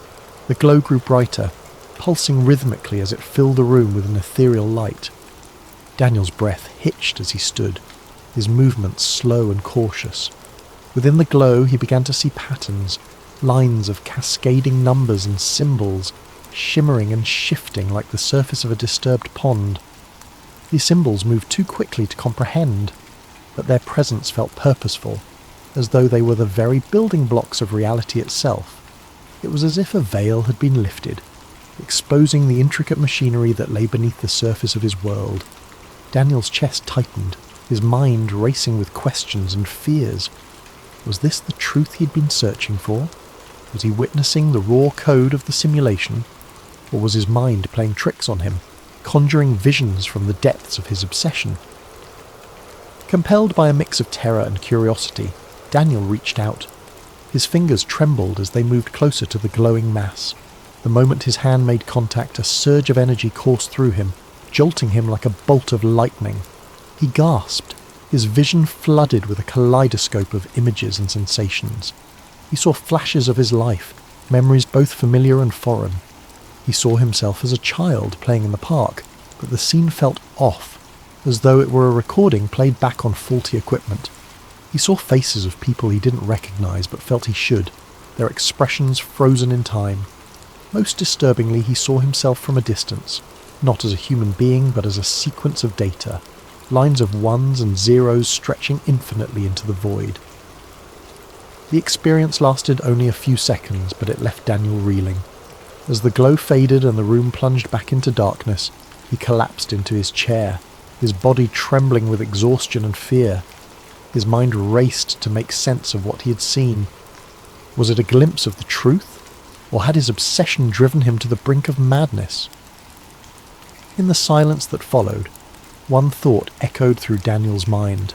The glow grew brighter, pulsing rhythmically as it filled the room with an ethereal light. Daniel's breath hitched as he stood, his movements slow and cautious. Within the glow he began to see patterns, lines of cascading numbers and symbols, shimmering and shifting like the surface of a disturbed pond. These symbols moved too quickly to comprehend, but their presence felt purposeful, as though they were the very building blocks of reality itself. It was as if a veil had been lifted, exposing the intricate machinery that lay beneath the surface of his world. Daniel's chest tightened, his mind racing with questions and fears. Was this the truth he'd been searching for? Was he witnessing the raw code of the simulation? Or was his mind playing tricks on him, conjuring visions from the depths of his obsession? Compelled by a mix of terror and curiosity, Daniel reached out. His fingers trembled as they moved closer to the glowing mass. The moment his hand made contact, a surge of energy coursed through him, jolting him like a bolt of lightning. He gasped, his vision flooded with a kaleidoscope of images and sensations. He saw flashes of his life, memories both familiar and foreign. He saw himself as a child playing in the park, but the scene felt off, as though it were a recording played back on faulty equipment. He saw faces of people he didn't recognise but felt he should, their expressions frozen in time. Most disturbingly, he saw himself from a distance, not as a human being but as a sequence of data, lines of ones and zeros stretching infinitely into the void. The experience lasted only a few seconds, but it left Daniel reeling. As the glow faded and the room plunged back into darkness, he collapsed into his chair, his body trembling with exhaustion and fear. His mind raced to make sense of what he had seen. Was it a glimpse of the truth, or had his obsession driven him to the brink of madness? In the silence that followed, one thought echoed through Daniel's mind.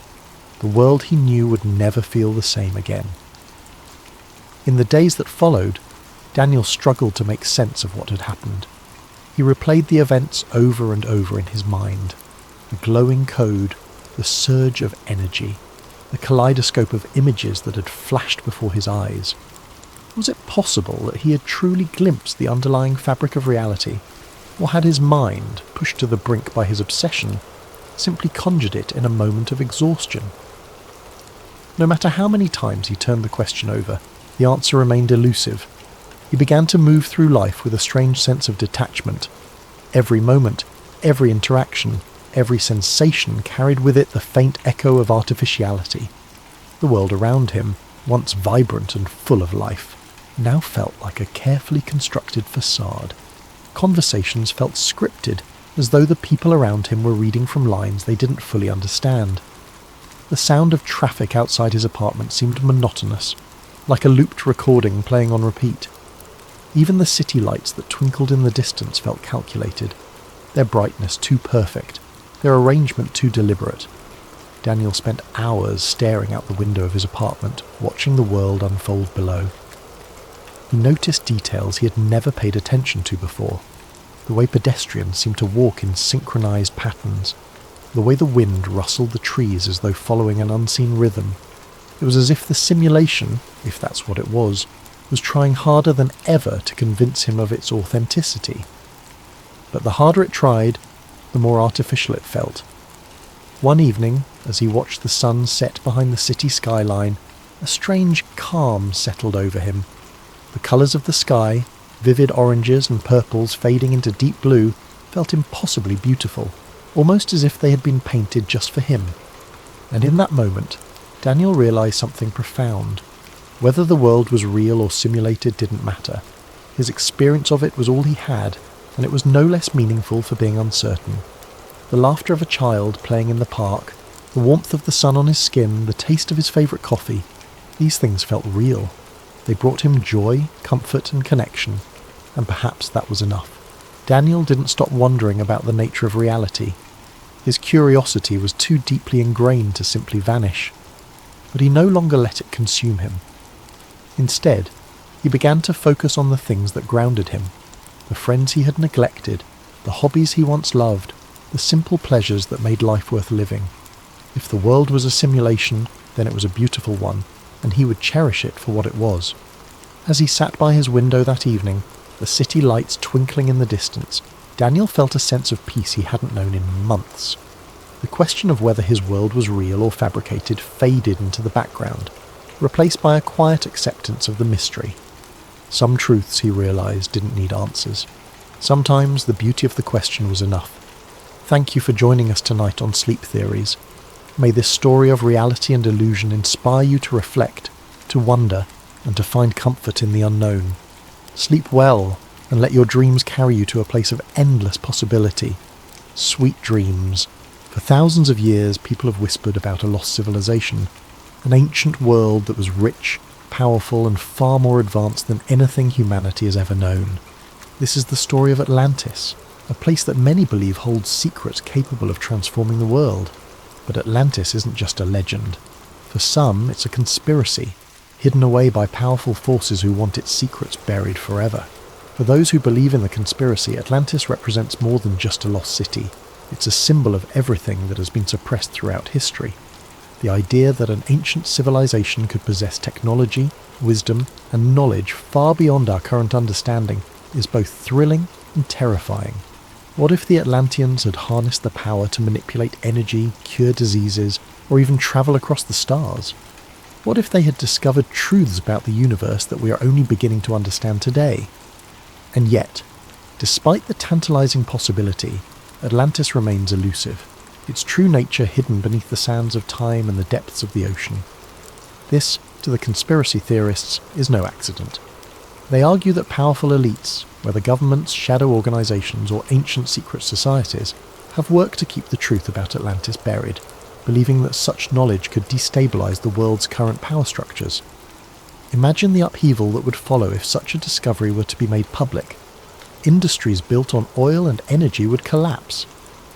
The world he knew would never feel the same again. In the days that followed, Daniel struggled to make sense of what had happened. He replayed the events over and over in his mind. The glowing code, the surge of energy, the kaleidoscope of images that had flashed before his eyes. Was it possible that he had truly glimpsed the underlying fabric of reality, or had his mind, pushed to the brink by his obsession, simply conjured it in a moment of exhaustion? No matter how many times he turned the question over, the answer remained elusive. He began to move through life with a strange sense of detachment. Every moment, every interaction, every sensation carried with it the faint echo of artificiality. The world around him, once vibrant and full of life, now felt like a carefully constructed facade. Conversations felt scripted, as though the people around him were reading from lines they didn't fully understand. The sound of traffic outside his apartment seemed monotonous, like a looped recording playing on repeat. Even the city lights that twinkled in the distance felt calculated, their brightness too perfect, their arrangement too deliberate. Daniel spent hours staring out the window of his apartment, watching the world unfold below. He noticed details he had never paid attention to before. The way pedestrians seemed to walk in synchronized patterns, the way the wind rustled the trees as though following an unseen rhythm. It was as if the simulation, if that's what it was trying harder than ever to convince him of its authenticity. But the harder it tried, the more artificial it felt. One evening, as he watched the sun set behind the city skyline, a strange calm settled over him. The colours of the sky, vivid oranges and purples fading into deep blue, felt impossibly beautiful, almost as if they had been painted just for him. And in that moment, Daniel realised something profound. Whether the world was real or simulated didn't matter. His experience of it was all he had, and it was no less meaningful for being uncertain. The laughter of a child playing in the park, the warmth of the sun on his skin, the taste of his favourite coffee, these things felt real. They brought him joy, comfort and connection, and perhaps that was enough. Daniel didn't stop wondering about the nature of reality. His curiosity was too deeply ingrained to simply vanish, but he no longer let it consume him. Instead, he began to focus on the things that grounded him, the friends he had neglected, the hobbies he once loved, the simple pleasures that made life worth living. If the world was a simulation, then it was a beautiful one, and he would cherish it for what it was. As he sat by his window that evening, the city lights twinkling in the distance, Daniel felt a sense of peace he hadn't known in months. The question of whether his world was real or fabricated faded into the background, replaced by a quiet acceptance of the mystery. Some truths, he realised, didn't need answers. Sometimes the beauty of the question was enough. Thank you for joining us tonight on Sleep Theories. May this story of reality and illusion inspire you to reflect, to wonder, and to find comfort in the unknown. Sleep well, and let your dreams carry you to a place of endless possibility. Sweet dreams. For thousands of years, people have whispered about a lost civilization, an ancient world that was rich, powerful, and far more advanced than anything humanity has ever known. This is the story of Atlantis, a place that many believe holds secrets capable of transforming the world. But Atlantis isn't just a legend. For some, it's a conspiracy, hidden away by powerful forces who want its secrets buried forever. For those who believe in the conspiracy, Atlantis represents more than just a lost city. It's a symbol of everything that has been suppressed throughout history. The idea that an ancient civilization could possess technology, wisdom, and knowledge far beyond our current understanding is both thrilling and terrifying. What if the Atlanteans had harnessed the power to manipulate energy, cure diseases, or even travel across the stars? What if they had discovered truths about the universe that we are only beginning to understand today? And yet, despite the tantalizing possibility, Atlantis remains elusive, its true nature hidden beneath the sands of time and the depths of the ocean. This, to the conspiracy theorists, is no accident. They argue that powerful elites, whether governments, shadow organisations or ancient secret societies, have worked to keep the truth about Atlantis buried, believing that such knowledge could destabilise the world's current power structures. Imagine the upheaval that would follow if such a discovery were to be made public. Industries built on oil and energy would collapse.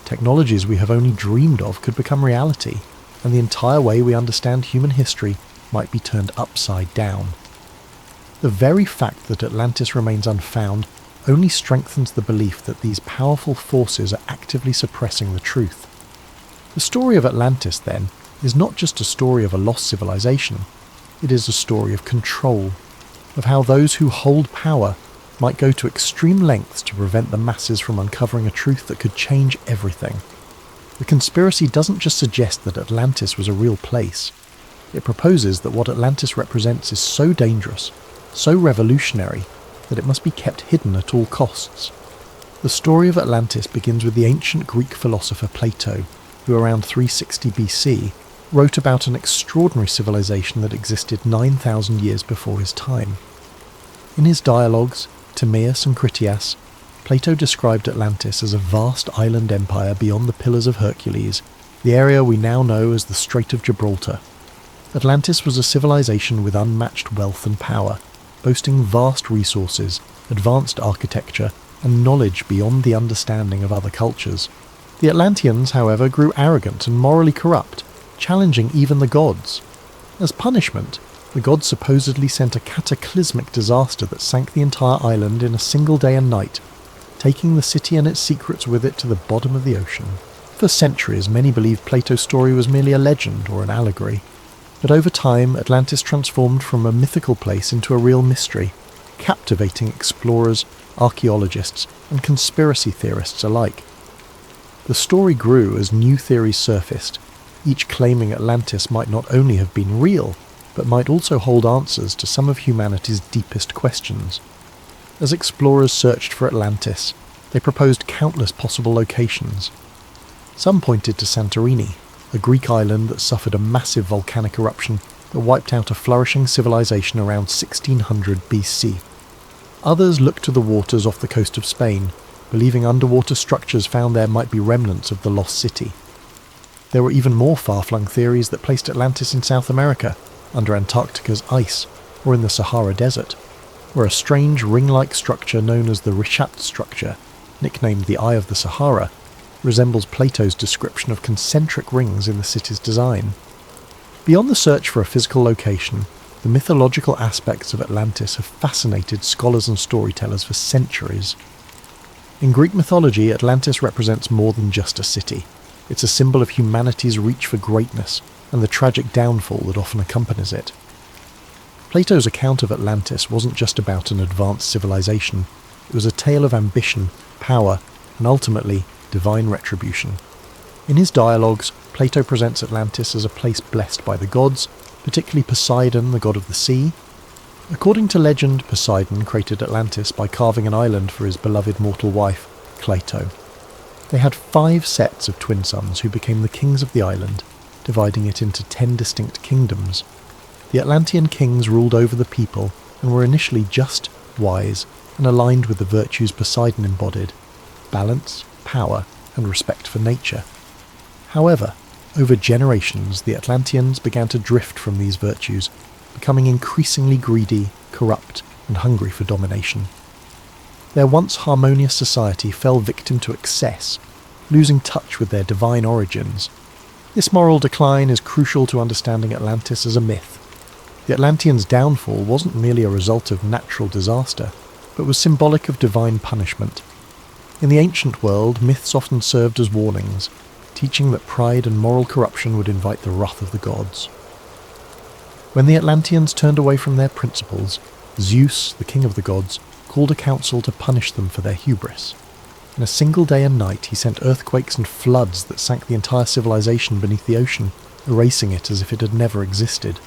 Technologies we have only dreamed of could become reality, and the entire way we understand human history might be turned upside down. The very fact that Atlantis remains unfound only strengthens the belief that these powerful forces are actively suppressing the truth. The story of Atlantis, then, is not just a story of a lost civilization. It is a story of control, of how those who hold power might go to extreme lengths to prevent the masses from uncovering a truth that could change everything. The conspiracy doesn't just suggest that Atlantis was a real place. It proposes that what Atlantis represents is so dangerous, so revolutionary, that it must be kept hidden at all costs. The story of Atlantis begins with the ancient Greek philosopher Plato, who around 360 BC wrote about an extraordinary civilization that existed 9,000 years before his time. In his dialogues, Timaeus and Critias, Plato described Atlantis as a vast island empire beyond the Pillars of Hercules, the area we now know as the Strait of Gibraltar. Atlantis was a civilization with unmatched wealth and power, boasting vast resources, advanced architecture, and knowledge beyond the understanding of other cultures. The Atlanteans, however, grew arrogant and morally corrupt, challenging even the gods. As punishment, the gods supposedly sent a cataclysmic disaster that sank the entire island in a single day and night, taking the city and its secrets with it to the bottom of the ocean. For centuries, many believed Plato's story was merely a legend or an allegory. But over time, Atlantis transformed from a mythical place into a real mystery, captivating explorers, archaeologists, and conspiracy theorists alike. The story grew as new theories surfaced, each claiming Atlantis might not only have been real, but might also hold answers to some of humanity's deepest questions. As explorers searched for Atlantis, they proposed countless possible locations. Some pointed to Santorini, a Greek island that suffered a massive volcanic eruption that wiped out a flourishing civilization around 1600 BC. Others looked to the waters off the coast of Spain, believing underwater structures found there might be remnants of the lost city. There were even more far-flung theories that placed Atlantis in South America, under Antarctica's ice, or in the Sahara Desert, where a strange ring-like structure known as the Richat structure, nicknamed the Eye of the Sahara, resembles Plato's description of concentric rings in the city's design. Beyond the search for a physical location, the mythological aspects of Atlantis have fascinated scholars and storytellers for centuries. In Greek mythology, Atlantis represents more than just a city. It's a symbol of humanity's reach for greatness and the tragic downfall that often accompanies it. Plato's account of Atlantis wasn't just about an advanced civilization. It was a tale of ambition, power, and ultimately, divine retribution. In his dialogues, Plato presents Atlantis as a place blessed by the gods, particularly Poseidon, the god of the sea. According to legend, Poseidon created Atlantis by carving an island for his beloved mortal wife, Cleito. They had 5 sets of twin sons who became the kings of the island, dividing it into 10 distinct kingdoms. The Atlantean kings ruled over the people and were initially just, wise, and aligned with the virtues Poseidon embodied: balance, power, and respect for nature. However, over generations, the Atlanteans began to drift from these virtues, becoming increasingly greedy, corrupt, and hungry for domination. Their once harmonious society fell victim to excess, losing touch with their divine origins. This moral decline is crucial to understanding Atlantis as a myth. The Atlanteans' downfall wasn't merely a result of natural disaster, but was symbolic of divine punishment. In the ancient world, myths often served as warnings, teaching that pride and moral corruption would invite the wrath of the gods. When the Atlanteans turned away from their principles, Zeus, the king of the gods, called a council to punish them for their hubris. In a single day and night, he sent earthquakes and floods that sank the entire civilization beneath the ocean, erasing it as if it had never existed.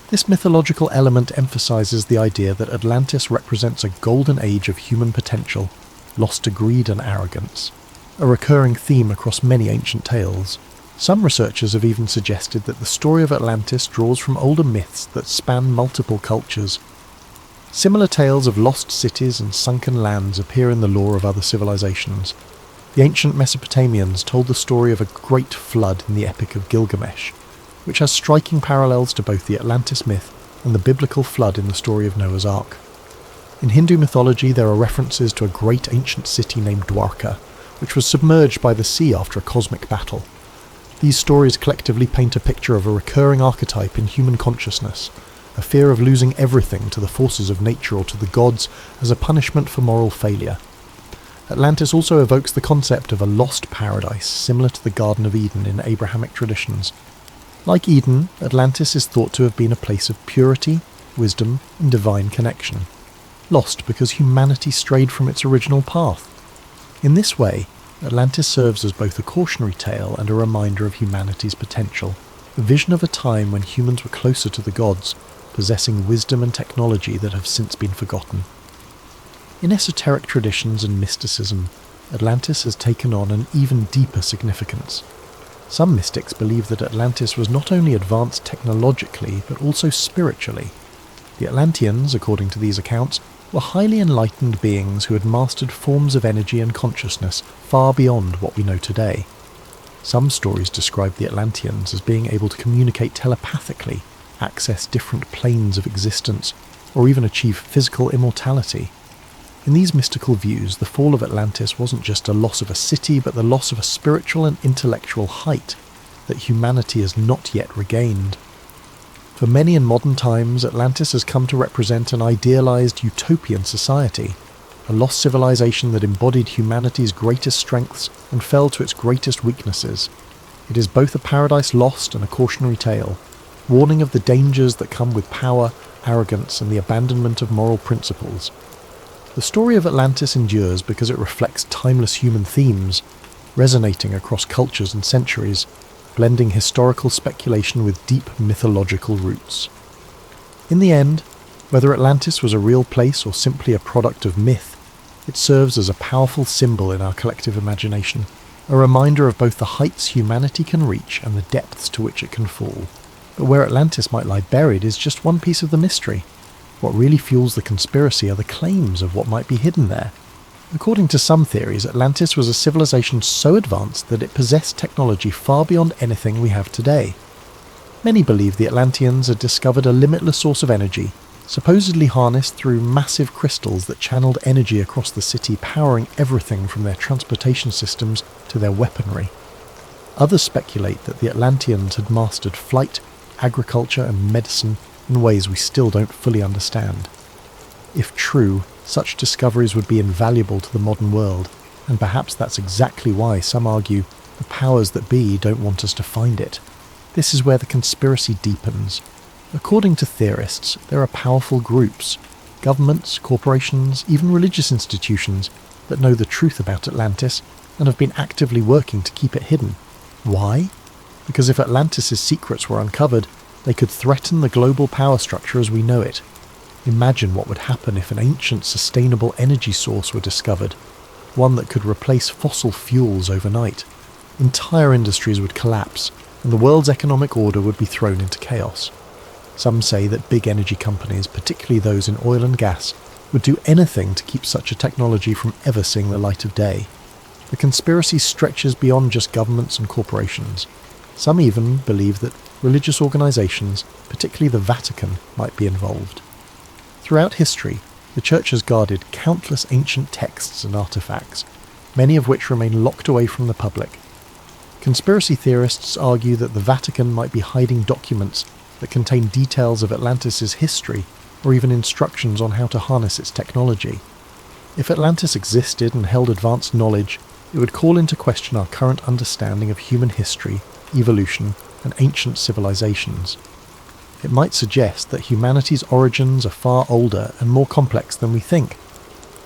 This mythological element emphasizes the idea that Atlantis represents a golden age of human potential, lost to greed and arrogance, a recurring theme across many ancient tales. Some researchers have even suggested that the story of Atlantis draws from older myths that span multiple cultures. Similar tales of lost cities and sunken lands appear in the lore of other civilizations. The ancient Mesopotamians told the story of a great flood in the Epic of Gilgamesh, which has striking parallels to both the Atlantis myth and the biblical flood in the story of Noah's Ark. In Hindu mythology, there are references to a great ancient city named Dwarka, which was submerged by the sea after a cosmic battle. These stories collectively paint a picture of a recurring archetype in human consciousness, a fear of losing everything to the forces of nature or to the gods as a punishment for moral failure. Atlantis also evokes the concept of a lost paradise, similar to the Garden of Eden in Abrahamic traditions. Like Eden, Atlantis is thought to have been a place of purity, wisdom, and divine connection, lost because humanity strayed from its original path. In this way, Atlantis serves as both a cautionary tale and a reminder of humanity's potential, a vision of a time when humans were closer to the gods, possessing wisdom and technology that have since been forgotten. In esoteric traditions and mysticism, Atlantis has taken on an even deeper significance. Some mystics believe that Atlantis was not only advanced technologically, but also spiritually. The Atlanteans, according to these accounts, were highly enlightened beings who had mastered forms of energy and consciousness far beyond what we know today. Some stories describe the Atlanteans as being able to communicate telepathically, access different planes of existence, or even achieve physical immortality. In these mystical views, the fall of Atlantis wasn't just a loss of a city, but the loss of a spiritual and intellectual height that humanity has not yet regained. For many in modern times, Atlantis has come to represent an idealized utopian society, a lost civilization that embodied humanity's greatest strengths and fell to its greatest weaknesses. It is both a paradise lost and a cautionary tale, warning of the dangers that come with power, arrogance, and the abandonment of moral principles. The story of Atlantis endures because it reflects timeless human themes, resonating across cultures and centuries, blending historical speculation with deep mythological roots. In the end, whether Atlantis was a real place or simply a product of myth, it serves as a powerful symbol in our collective imagination, a reminder of both the heights humanity can reach and the depths to which it can fall. But where Atlantis might lie buried is just one piece of the mystery. What really fuels the conspiracy are the claims of what might be hidden there. According to some theories, Atlantis was a civilization so advanced that it possessed technology far beyond anything we have today. Many believe the Atlanteans had discovered a limitless source of energy, supposedly harnessed through massive crystals that channeled energy across the city, powering everything from their transportation systems to their weaponry. Others speculate that the Atlanteans had mastered flight, agriculture and medicine in ways we still don't fully understand. If true, such discoveries would be invaluable to the modern world, and perhaps that's exactly why some argue the powers that be don't want us to find it. This is where the conspiracy deepens. According to theorists, there are powerful groups, governments, corporations, even religious institutions that know the truth about Atlantis and have been actively working to keep it hidden. Why? Because if Atlantis' secrets were uncovered, they could threaten the global power structure as we know it. Imagine what would happen if an ancient sustainable energy source were discovered, one that could replace fossil fuels overnight. Entire industries would collapse, and the world's economic order would be thrown into chaos. Some say that big energy companies, particularly those in oil and gas, would do anything to keep such a technology from ever seeing the light of day. The conspiracy stretches beyond just governments and corporations. Some even believe that religious organizations, particularly the Vatican, might be involved. Throughout history, the Church has guarded countless ancient texts and artifacts, many of which remain locked away from the public. Conspiracy theorists argue that the Vatican might be hiding documents that contain details of Atlantis' history or even instructions on how to harness its technology. If Atlantis existed and held advanced knowledge, it would call into question our current understanding of human history, evolution, and ancient civilizations. It might suggest that humanity's origins are far older and more complex than we think,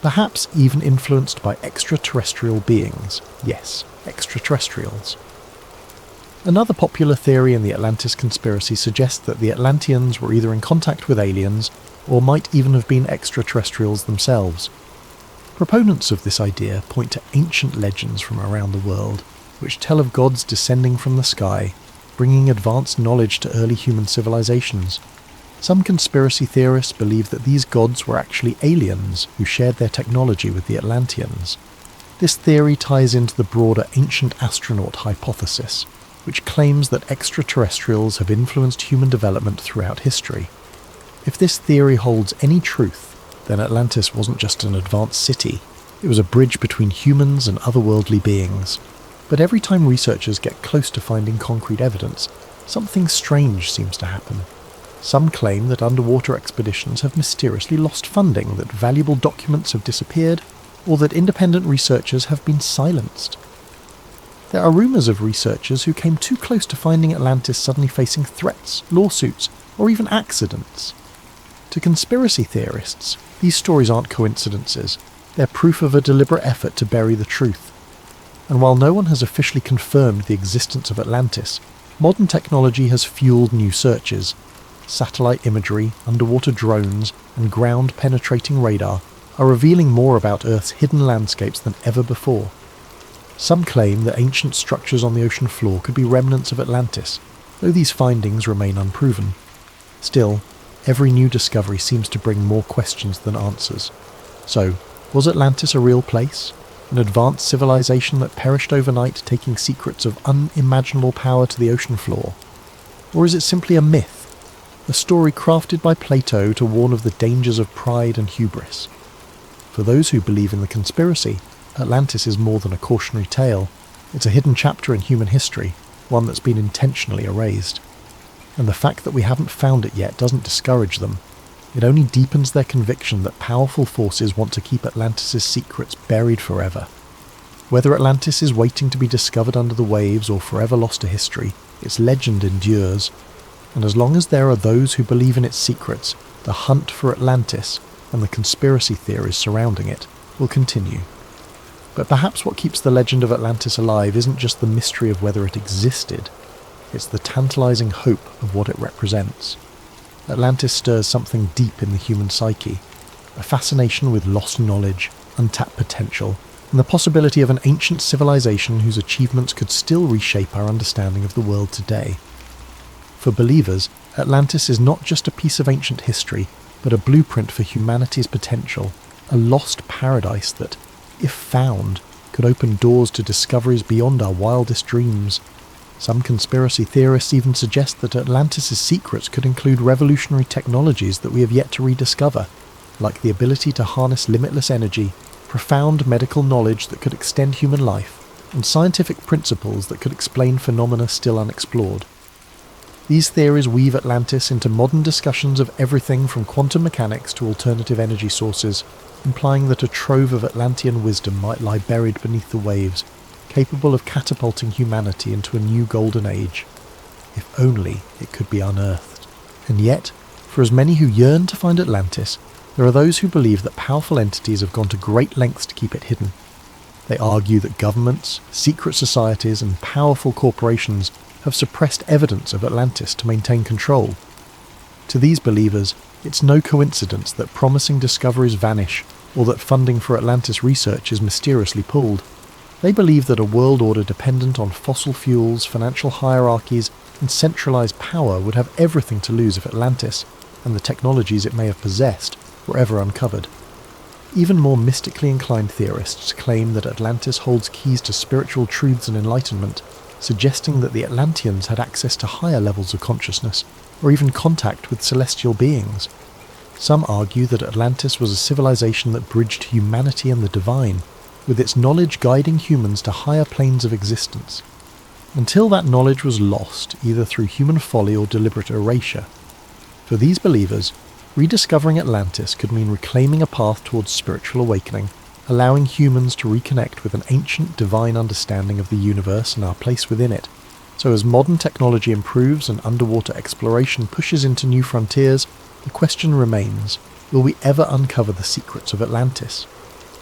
perhaps even influenced by extraterrestrial beings. Yes, extraterrestrials. Another popular theory in the Atlantis conspiracy suggests that the Atlanteans were either in contact with aliens or might even have been extraterrestrials themselves. Proponents of this idea point to ancient legends from around the world, which tell of gods descending from the sky, bringing advanced knowledge to early human civilizations. Some conspiracy theorists believe that these gods were actually aliens who shared their technology with the Atlanteans. This theory ties into the broader ancient astronaut hypothesis, which claims that extraterrestrials have influenced human development throughout history. If this theory holds any truth, then Atlantis wasn't just an advanced city, it was a bridge between humans and otherworldly beings. But every time researchers get close to finding concrete evidence, something strange seems to happen. Some claim that underwater expeditions have mysteriously lost funding, that valuable documents have disappeared, or that independent researchers have been silenced. There are rumours of researchers who came too close to finding Atlantis suddenly facing threats, lawsuits, or even accidents. To conspiracy theorists, these stories aren't coincidences. They're proof of a deliberate effort to bury the truth. And while no one has officially confirmed the existence of Atlantis, modern technology has fueled new searches. Satellite imagery, underwater drones, and ground-penetrating radar are revealing more about Earth's hidden landscapes than ever before. Some claim that ancient structures on the ocean floor could be remnants of Atlantis, though these findings remain unproven. Still, every new discovery seems to bring more questions than answers. So, was Atlantis a real place? An advanced civilization that perished overnight, taking secrets of unimaginable power to the ocean floor? Or is it simply a myth? A story crafted by Plato to warn of the dangers of pride and hubris? For those who believe in the conspiracy, Atlantis is more than a cautionary tale. It's a hidden chapter in human history, one that's been intentionally erased. And the fact that we haven't found it yet doesn't discourage them. It only deepens their conviction that powerful forces want to keep Atlantis' secrets buried forever. Whether Atlantis is waiting to be discovered under the waves or forever lost to history, its legend endures. And as long as there are those who believe in its secrets, the hunt for Atlantis and the conspiracy theories surrounding it will continue. But perhaps what keeps the legend of Atlantis alive isn't just the mystery of whether it existed, it's the tantalizing hope of what it represents. Atlantis stirs something deep in the human psyche, a fascination with lost knowledge, untapped potential, and the possibility of an ancient civilization whose achievements could still reshape our understanding of the world today. For believers, Atlantis is not just a piece of ancient history, but a blueprint for humanity's potential, a lost paradise that, if found, could open doors to discoveries beyond our wildest dreams. Some conspiracy theorists even suggest that Atlantis' secrets could include revolutionary technologies that we have yet to rediscover, like the ability to harness limitless energy, profound medical knowledge that could extend human life, and scientific principles that could explain phenomena still unexplored. These theories weave Atlantis into modern discussions of everything from quantum mechanics to alternative energy sources, implying that a trove of Atlantean wisdom might lie buried beneath the waves, capable of catapulting humanity into a new golden age. If only it could be unearthed. And yet, for as many who yearn to find Atlantis, there are those who believe that powerful entities have gone to great lengths to keep it hidden. They argue that governments, secret societies, and powerful corporations have suppressed evidence of Atlantis to maintain control. To these believers, it's no coincidence that promising discoveries vanish, or that funding for Atlantis research is mysteriously pulled. They believe that a world order dependent on fossil fuels, financial hierarchies, and centralized power would have everything to lose if Atlantis, and the technologies it may have possessed, were ever uncovered. Even more mystically inclined theorists claim that Atlantis holds keys to spiritual truths and enlightenment, suggesting that the Atlanteans had access to higher levels of consciousness, or even contact with celestial beings. Some argue that Atlantis was a civilization that bridged humanity and the divine, with its knowledge guiding humans to higher planes of existence, until that knowledge was lost, either through human folly or deliberate erasure. For these believers, rediscovering Atlantis could mean reclaiming a path towards spiritual awakening, allowing humans to reconnect with an ancient divine understanding of the universe and our place within it. So as modern technology improves and underwater exploration pushes into new frontiers, the question remains, will we ever uncover the secrets of Atlantis?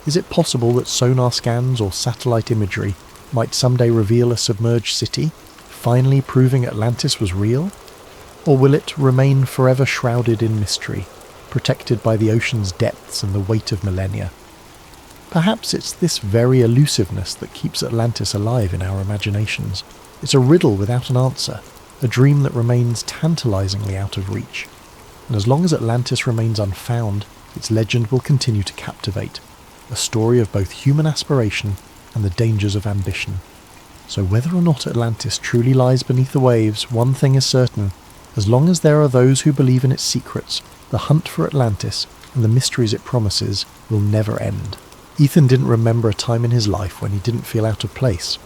Is it possible that sonar scans or satellite imagery might someday reveal a submerged city, finally proving Atlantis was real? Or will it remain forever shrouded in mystery, protected by the ocean's depths and the weight of millennia? Perhaps it's this very elusiveness that keeps Atlantis alive in our imaginations. It's a riddle without an answer, a dream that remains tantalizingly out of reach. And as long as Atlantis remains unfound, its legend will continue to captivate, a story of both human aspiration and the dangers of ambition. So whether or not Atlantis truly lies beneath the waves, one thing is certain: as long as there are those who believe in its secrets, the hunt for Atlantis and the mysteries it promises will never end. Ethan didn't remember a time in his life when he didn't feel out of place.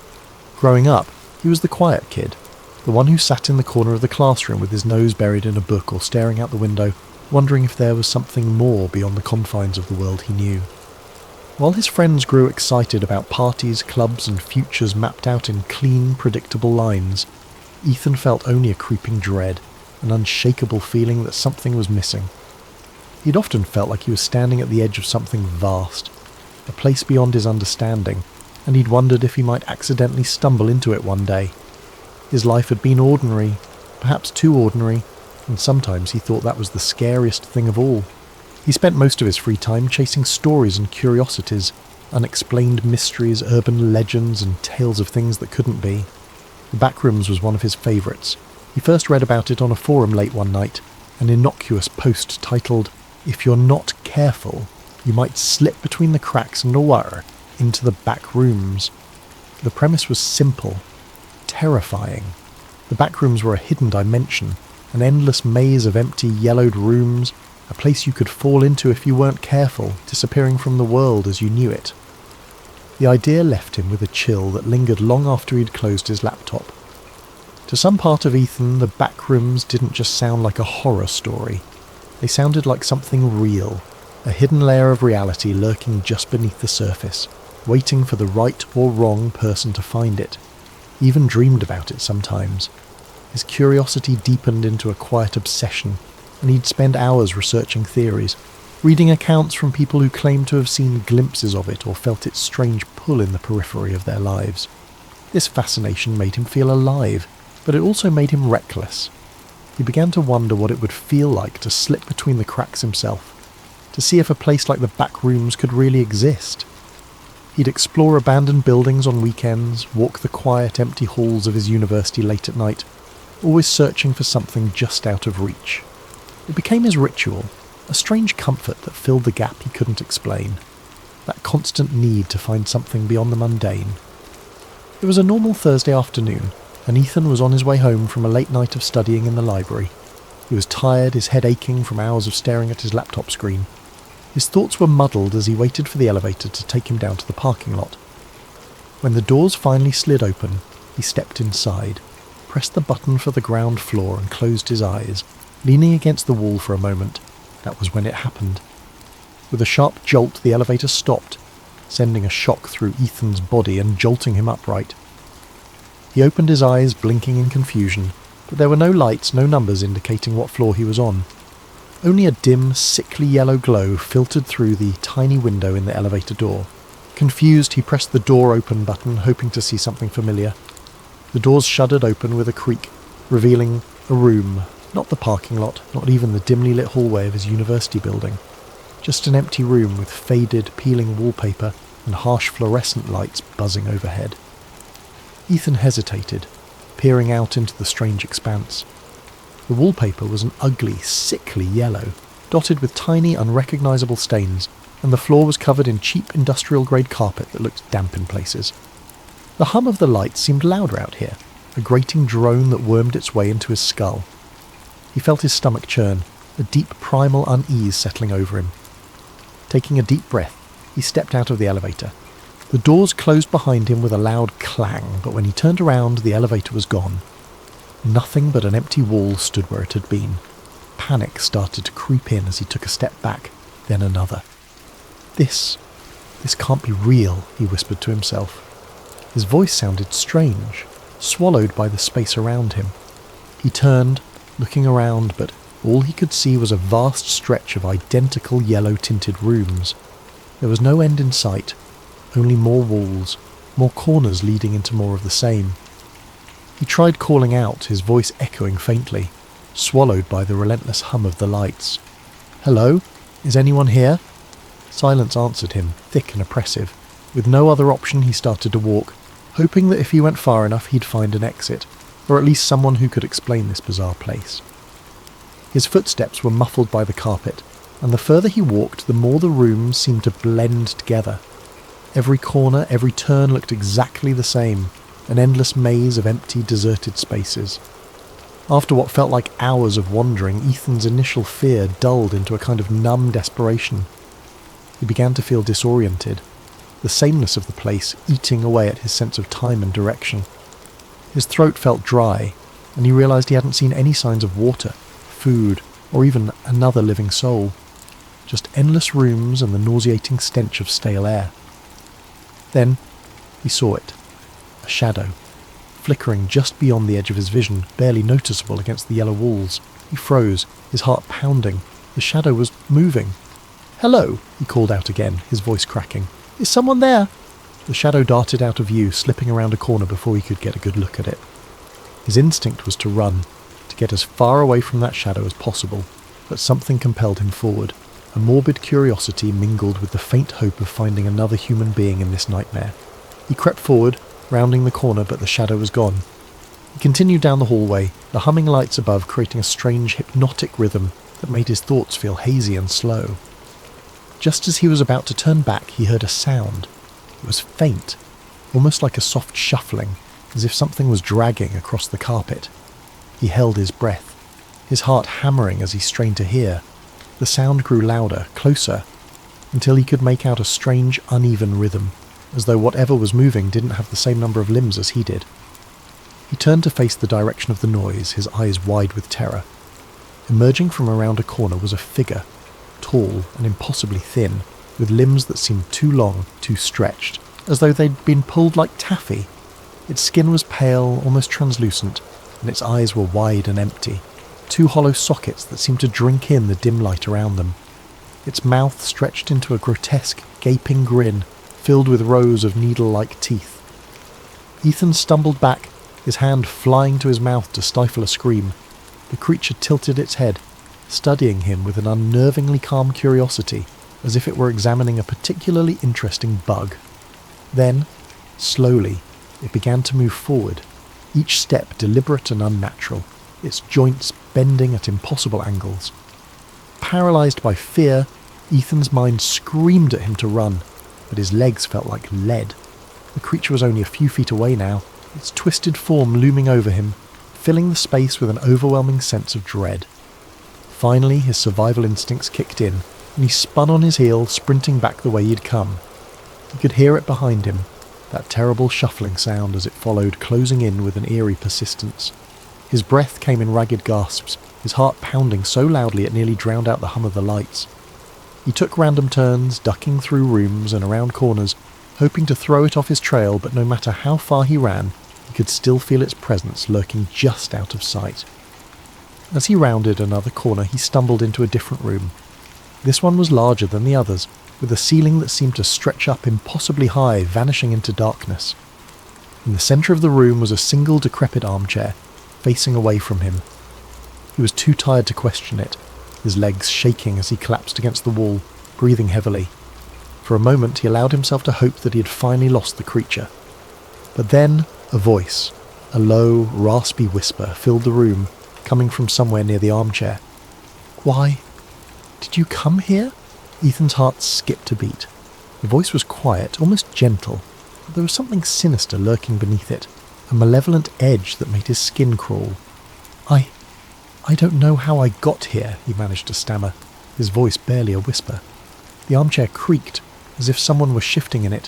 Growing up, he was the quiet kid, the one who sat in the corner of the classroom with his nose buried in a book or staring out the window, wondering if there was something more beyond the confines of the world he knew. While his friends grew excited about parties, clubs, and futures mapped out in clean, predictable lines, Ethan felt only a creeping dread, an unshakable feeling that something was missing. He'd often felt like he was standing at the edge of something vast, a place beyond his understanding, and he'd wondered if he might accidentally stumble into it one day. His life had been ordinary, perhaps too ordinary, and sometimes he thought that was the scariest thing of all. He spent most of his free time chasing stories and curiosities, unexplained mysteries, urban legends, and tales of things that couldn't be. The Backrooms was one of his favourites. He first read about it on a forum late one night, an innocuous post titled, "If you're not careful, you might slip between the cracks underwater into the back rooms." The premise was simple, terrifying. The Backrooms were a hidden dimension, an endless maze of empty, yellowed rooms, a place you could fall into if you weren't careful, disappearing from the world as you knew it. The idea left him with a chill that lingered long after he'd closed his laptop. To some part of Ethan, the Backrooms didn't just sound like a horror story. They sounded like something real, a hidden layer of reality lurking just beneath the surface, waiting for the right or wrong person to find it. He even dreamed about it sometimes. His curiosity deepened into a quiet obsession, and he'd spend hours researching theories, reading accounts from people who claimed to have seen glimpses of it or felt its strange pull in the periphery of their lives. This fascination made him feel alive, but it also made him reckless. He began to wonder what it would feel like to slip between the cracks himself, to see if a place like the Backrooms could really exist. He'd explore abandoned buildings on weekends, walk the quiet, empty halls of his university late at night, always searching for something just out of reach. It became his ritual, a strange comfort that filled the gap he couldn't explain, that constant need to find something beyond the mundane. It was a normal Thursday afternoon, and Ethan was on his way home from a late night of studying in the library. He was tired, his head aching from hours of staring at his laptop screen. His thoughts were muddled as he waited for the elevator to take him down to the parking lot. When the doors finally slid open, he stepped inside, pressed the button for the ground floor and closed his eyes, leaning against the wall for a moment. That was when it happened. With a sharp jolt, the elevator stopped, sending a shock through Ethan's body and jolting him upright. He opened his eyes, blinking in confusion, but there were no lights, no numbers indicating what floor he was on. Only a dim, sickly yellow glow filtered through the tiny window in the elevator door. Confused, he pressed the door open button, hoping to see something familiar. The doors shuddered open with a creak, revealing a room, not the parking lot, not even the dimly lit hallway of his university building. Just an empty room with faded, peeling wallpaper and harsh fluorescent lights buzzing overhead. Ethan hesitated, peering out into the strange expanse. The wallpaper was an ugly, sickly yellow, dotted with tiny, unrecognisable stains, and the floor was covered in cheap industrial-grade carpet that looked damp in places. The hum of the lights seemed louder out here, a grating drone that wormed its way into his skull. He felt his stomach churn, a deep primal unease settling over him. Taking a deep breath, he stepped out of the elevator. The doors closed behind him with a loud clang, but when he turned around, the elevator was gone. Nothing but an empty wall stood where it had been. Panic started to creep in as he took a step back, then another. This can't be real, he whispered to himself. His voice sounded strange, swallowed by the space around him. He turned, looking around, but all he could see was a vast stretch of identical yellow-tinted rooms. There was no end in sight, only more walls, more corners leading into more of the same. He tried calling out, his voice echoing faintly, swallowed by the relentless hum of the lights. "Hello? Is anyone here?" Silence answered him, thick and oppressive. With no other option, he started to walk, hoping that if he went far enough he'd find an exit, or at least someone who could explain this bizarre place. His footsteps were muffled by the carpet, and the further he walked, the more the rooms seemed to blend together. Every corner, every turn looked exactly the same, an endless maze of empty, deserted spaces. After what felt like hours of wandering, Ethan's initial fear dulled into a kind of numb desperation. He began to feel disoriented, the sameness of the place eating away at his sense of time and direction. His throat felt dry, and he realised he hadn't seen any signs of water, food, or even another living soul. Just endless rooms and the nauseating stench of stale air. Then he saw it. A shadow, flickering just beyond the edge of his vision, barely noticeable against the yellow walls. He froze, his heart pounding. The shadow was moving. "Hello," he called out again, his voice cracking. "Is someone there?" The shadow darted out of view, slipping around a corner before he could get a good look at it. His instinct was to run, to get as far away from that shadow as possible, but something compelled him forward. A morbid curiosity mingled with the faint hope of finding another human being in this nightmare. He crept forward, rounding the corner, but the shadow was gone. He continued down the hallway, the humming lights above creating a strange hypnotic rhythm that made his thoughts feel hazy and slow. Just as he was about to turn back, he heard a sound. It was faint, almost like a soft shuffling, as if something was dragging across the carpet. He held his breath, his heart hammering as he strained to hear. The sound grew louder, closer, until he could make out a strange, uneven rhythm, as though whatever was moving didn't have the same number of limbs as he did. He turned to face the direction of the noise, his eyes wide with terror. Emerging from around a corner was a figure, tall and impossibly thin, with limbs that seemed too long, too stretched, as though they'd been pulled like taffy. Its skin was pale, almost translucent, and its eyes were wide and empty, two hollow sockets that seemed to drink in the dim light around them. Its mouth stretched into a grotesque, gaping grin, filled with rows of needle-like teeth. Ethan stumbled back, his hand flying to his mouth to stifle a scream. The creature tilted its head, studying him with an unnervingly calm curiosity, as if it were examining a particularly interesting bug. Then, slowly, it began to move forward, each step deliberate and unnatural, its joints bending at impossible angles. Paralysed by fear, Ethan's mind screamed at him to run, but his legs felt like lead. The creature was only a few feet away now, its twisted form looming over him, filling the space with an overwhelming sense of dread. Finally, his survival instincts kicked in, and he spun on his heel, sprinting back the way he'd come. He could hear it behind him, that terrible shuffling sound as it followed, closing in with an eerie persistence. His breath came in ragged gasps, his heart pounding so loudly it nearly drowned out the hum of the lights. He took random turns, ducking through rooms and around corners, hoping to throw it off his trail, but no matter how far he ran, he could still feel its presence lurking just out of sight. As he rounded another corner, he stumbled into a different room. This one was larger than the others, with a ceiling that seemed to stretch up impossibly high, vanishing into darkness. In the centre of the room was a single decrepit armchair, facing away from him. He was too tired to question it, his legs shaking as he collapsed against the wall, breathing heavily. For a moment he allowed himself to hope that he had finally lost the creature. But then a voice, a low, raspy whisper, filled the room, coming from somewhere near the armchair. "Why? Did you come here?" Ethan's heart skipped a beat. The voice was quiet, almost gentle, but there was something sinister lurking beneath it, a malevolent edge that made his skin crawl. I don't know how I got here," he managed to stammer, his voice barely a whisper. The armchair creaked, as if someone was shifting in it,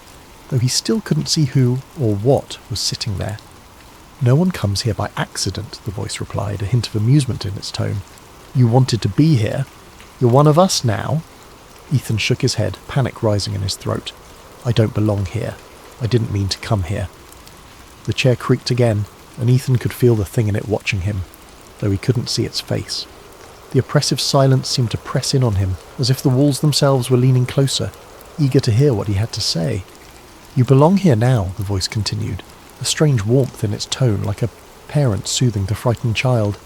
though he still couldn't see who or what was sitting there. "No one comes here by accident," the voice replied, a hint of amusement in its tone. "You wanted to be here. You're one of us now." Ethan shook his head, panic rising in his throat. "I don't belong here. I didn't mean to come here." The chair creaked again, and Ethan could feel the thing in it watching him, though he couldn't see its face. The oppressive silence seemed to press in on him, as if the walls themselves were leaning closer, eager to hear what he had to say. "You belong here now," the voice continued, a strange warmth in its tone, like a parent soothing the frightened child.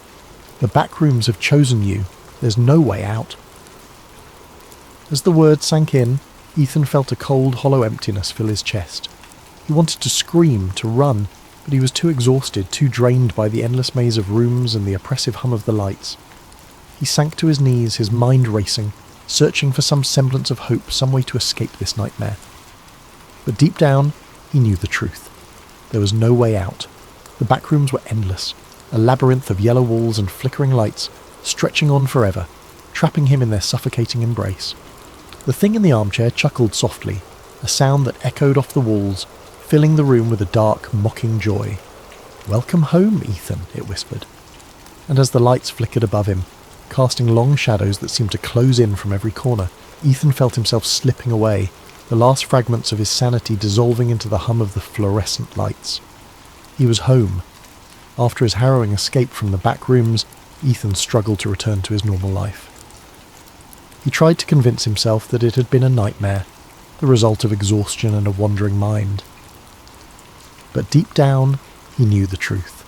"The back rooms have chosen you. There's no way out." As the words sank in, Ethan felt a cold, hollow emptiness fill his chest. He wanted to scream, to run, but he was too exhausted, too drained by the endless maze of rooms and the oppressive hum of the lights. He sank to his knees, his mind racing, searching for some semblance of hope, some way to escape this nightmare. But deep down, he knew the truth. There was no way out. The back rooms were endless, a labyrinth of yellow walls and flickering lights, stretching on forever, trapping him in their suffocating embrace. The thing in the armchair chuckled softly, a sound that echoed off the walls, filling the room with a dark, mocking joy. "Welcome home, Ethan," it whispered. And as the lights flickered above him, casting long shadows that seemed to close in from every corner, Ethan felt himself slipping away, the last fragments of his sanity dissolving into the hum of the fluorescent lights. He was home. After his harrowing escape from the back rooms, Ethan struggled to return to his normal life. He tried to convince himself that it had been a nightmare, the result of exhaustion and a wandering mind. But deep down, he knew the truth.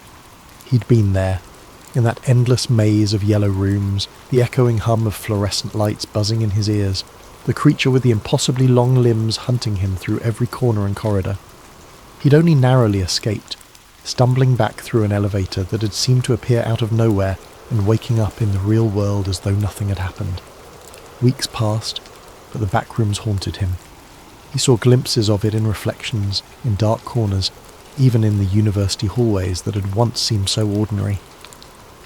He'd been there, in that endless maze of yellow rooms, the echoing hum of fluorescent lights buzzing in his ears, the creature with the impossibly long limbs hunting him through every corner and corridor. He'd only narrowly escaped, stumbling back through an elevator that had seemed to appear out of nowhere and waking up in the real world as though nothing had happened. Weeks passed, but the back rooms haunted him. He saw glimpses of it in reflections, in dark corners, even in the university hallways that had once seemed so ordinary.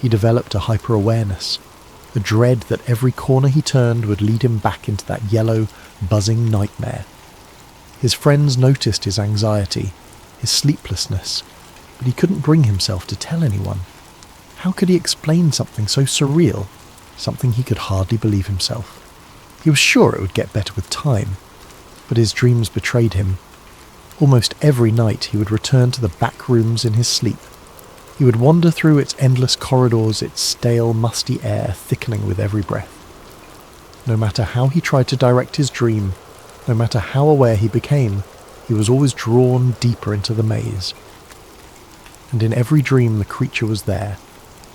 He developed a hyper-awareness, a dread that every corner he turned would lead him back into that yellow, buzzing nightmare. His friends noticed his anxiety, his sleeplessness, but he couldn't bring himself to tell anyone. How could he explain something so surreal, something he could hardly believe himself? He was sure it would get better with time, but his dreams betrayed him. Almost every night he would return to the back rooms in his sleep. He would wander through its endless corridors, its stale, musty air thickening with every breath. No matter how he tried to direct his dream, no matter how aware he became, he was always drawn deeper into the maze. And in every dream the creature was there,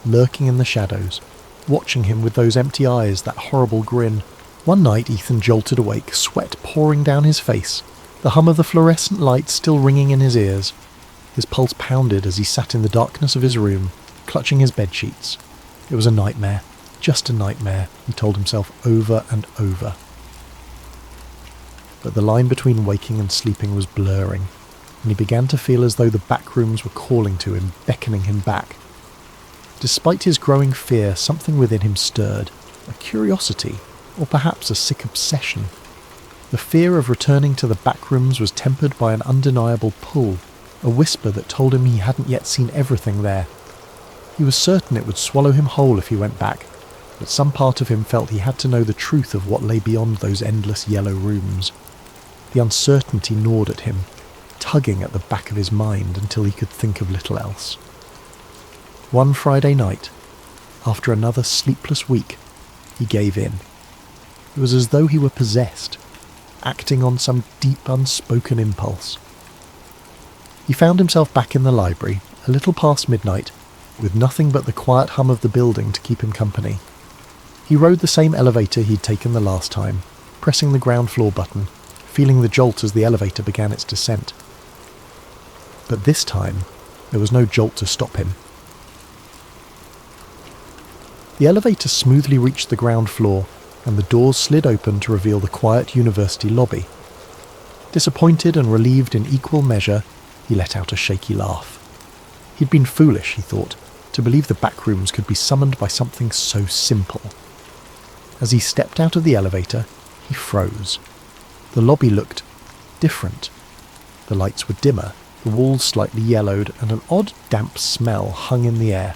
lurking in the shadows, watching him with those empty eyes, that horrible grin. One night Ethan jolted awake, sweat pouring down his face, the hum of the fluorescent lights still ringing in his ears. His pulse pounded as he sat in the darkness of his room, clutching his bedsheets. It was a nightmare, just a nightmare, he told himself over and over. But the line between waking and sleeping was blurring, and he began to feel as though the back rooms were calling to him, beckoning him back. Despite his growing fear, something within him stirred, a curiosity, or perhaps a sick obsession. The fear of returning to the back rooms was tempered by an undeniable pull, a whisper that told him he hadn't yet seen everything there. He was certain it would swallow him whole if he went back, but some part of him felt he had to know the truth of what lay beyond those endless yellow rooms. The uncertainty gnawed at him, tugging at the back of his mind until he could think of little else. One Friday night, after another sleepless week, he gave in. It was as though he were possessed, acting on some deep unspoken impulse. He found himself back in the library, a little past midnight, with nothing but the quiet hum of the building to keep him company. He rode the same elevator he'd taken the last time, pressing the ground floor button, feeling the jolt as the elevator began its descent. But this time, there was no jolt to stop him. The elevator smoothly reached the ground floor, and the doors slid open to reveal the quiet university lobby. Disappointed and relieved in equal measure, he let out a shaky laugh. He'd been foolish, he thought, to believe the back rooms could be summoned by something so simple. As he stepped out of the elevator, he froze. The lobby looked different. The lights were dimmer, the walls slightly yellowed, and an odd damp smell hung in the air.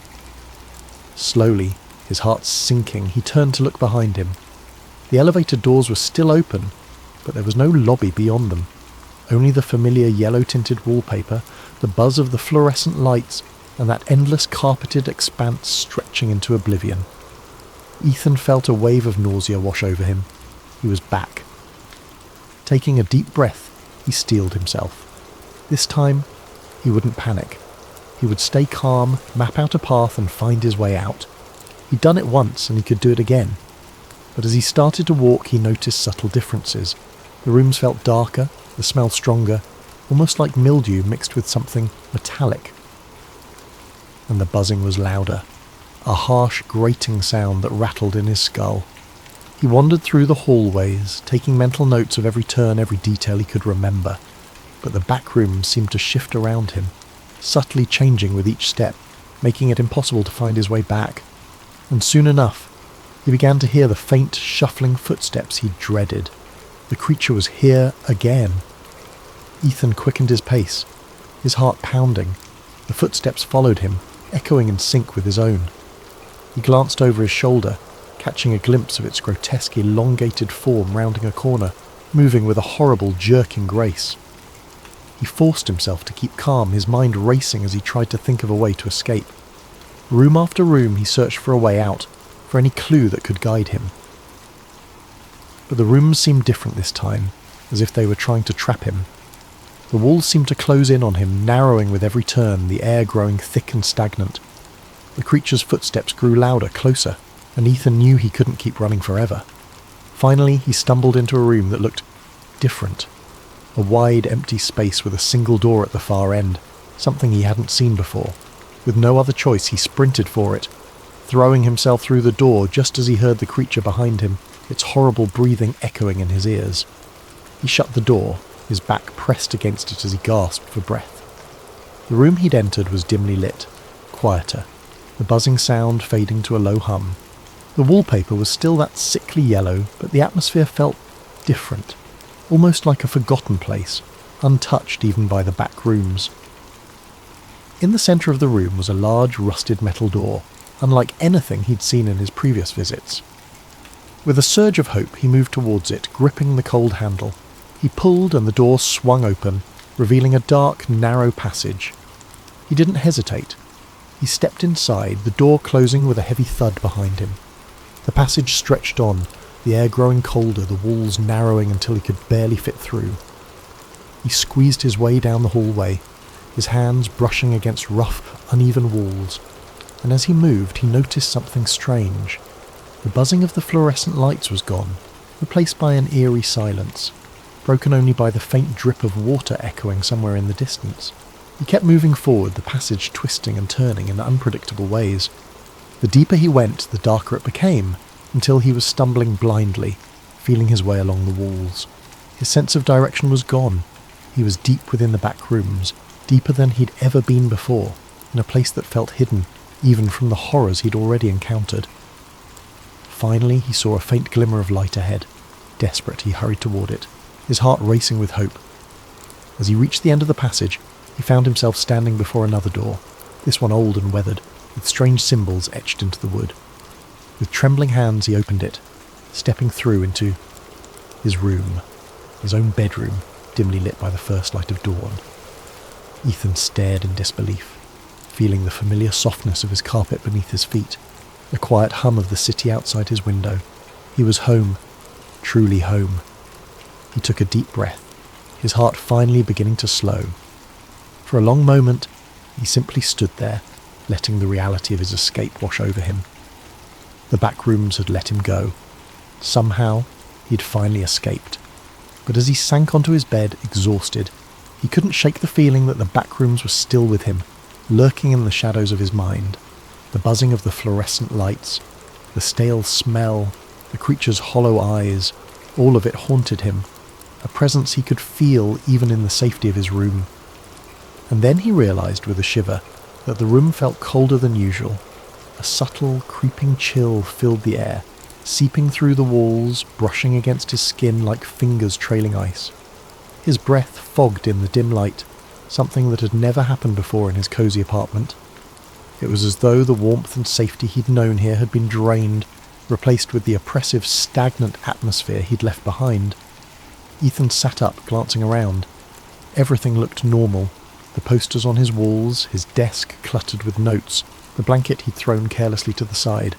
Slowly, his heart sinking, he turned to look behind him. The elevator doors were still open, but there was no lobby beyond them. Only the familiar yellow-tinted wallpaper, the buzz of the fluorescent lights, and that endless carpeted expanse stretching into oblivion. Ethan felt a wave of nausea wash over him. He was back. Taking a deep breath, he steeled himself. This time, he wouldn't panic. He would stay calm, map out a path, and find his way out. He'd done it once, and he could do it again. But as he started to walk, he noticed subtle differences. The rooms felt darker, the smell stronger, almost like mildew mixed with something metallic. And the buzzing was louder, a harsh, grating sound that rattled in his skull. He wandered through the hallways, taking mental notes of every turn, every detail he could remember. But the back rooms seemed to shift around him, subtly changing with each step, making it impossible to find his way back. And soon enough, he began to hear the faint, shuffling footsteps he dreaded. The creature was here again. Ethan quickened his pace, his heart pounding. The footsteps followed him, echoing in sync with his own. He glanced over his shoulder, catching a glimpse of its grotesque, elongated form rounding a corner, moving with a horrible, jerking grace. He forced himself to keep calm, his mind racing as he tried to think of a way to escape. Room after room he searched for a way out, for any clue that could guide him. But the rooms seemed different this time, as if they were trying to trap him. The walls seemed to close in on him, narrowing with every turn, the air growing thick and stagnant. The creature's footsteps grew louder, closer, and Ethan knew he couldn't keep running forever. Finally, he stumbled into a room that looked different. A wide, empty space with a single door at the far end, something he hadn't seen before. With no other choice, he sprinted for it, throwing himself through the door just as he heard the creature behind him, its horrible breathing echoing in his ears. He shut the door, his back pressed against it as he gasped for breath. The room he'd entered was dimly lit, quieter, the buzzing sound fading to a low hum. The wallpaper was still that sickly yellow, but the atmosphere felt different, almost like a forgotten place, untouched even by the back rooms. In the centre of the room was a large rusted metal door, unlike anything he'd seen in his previous visits. With a surge of hope, he moved towards it, gripping the cold handle. He pulled and the door swung open, revealing a dark, narrow passage. He didn't hesitate. He stepped inside, the door closing with a heavy thud behind him. The passage stretched on, the air growing colder, the walls narrowing until he could barely fit through. He squeezed his way down the hallway, his hands brushing against rough, uneven walls, and as he moved he noticed something strange. The buzzing of the fluorescent lights was gone, replaced by an eerie silence. broken only by the faint drip of water echoing somewhere in the distance. He kept moving forward, the passage twisting and turning in unpredictable ways. The deeper he went, the darker it became, until he was stumbling blindly, feeling his way along the walls. His sense of direction was gone. He was deep within the back rooms, deeper than he'd ever been before, in a place that felt hidden, even from the horrors he'd already encountered. Finally, he saw a faint glimmer of light ahead. Desperate, he hurried toward it, his heart racing with hope. As he reached the end of the passage, he found himself standing before another door, this one old and weathered, with strange symbols etched into the wood. With trembling hands he opened it, stepping through into his room, his own bedroom, dimly lit by the first light of dawn. Ethan stared in disbelief, feeling the familiar softness of his carpet beneath his feet, the quiet hum of the city outside his window. He was home, truly home. He took a deep breath, his heart finally beginning to slow. For a long moment, he simply stood there, letting the reality of his escape wash over him. The back rooms had let him go. Somehow, he'd finally escaped. But as he sank onto his bed, exhausted, he couldn't shake the feeling that the back rooms were still with him, lurking in the shadows of his mind. The buzzing of the fluorescent lights, the stale smell, the creature's hollow eyes, all of it haunted him, a presence he could feel even in the safety of his room. And then he realised with a shiver that the room felt colder than usual. A subtle, creeping chill filled the air, seeping through the walls, brushing against his skin like fingers trailing ice. His breath fogged in the dim light, something that had never happened before in his cosy apartment. It was as though the warmth and safety he'd known here had been drained, replaced with the oppressive, stagnant atmosphere he'd left behind. Ethan sat up, glancing around. Everything looked normal. The posters on his walls, his desk cluttered with notes, the blanket he'd thrown carelessly to the side.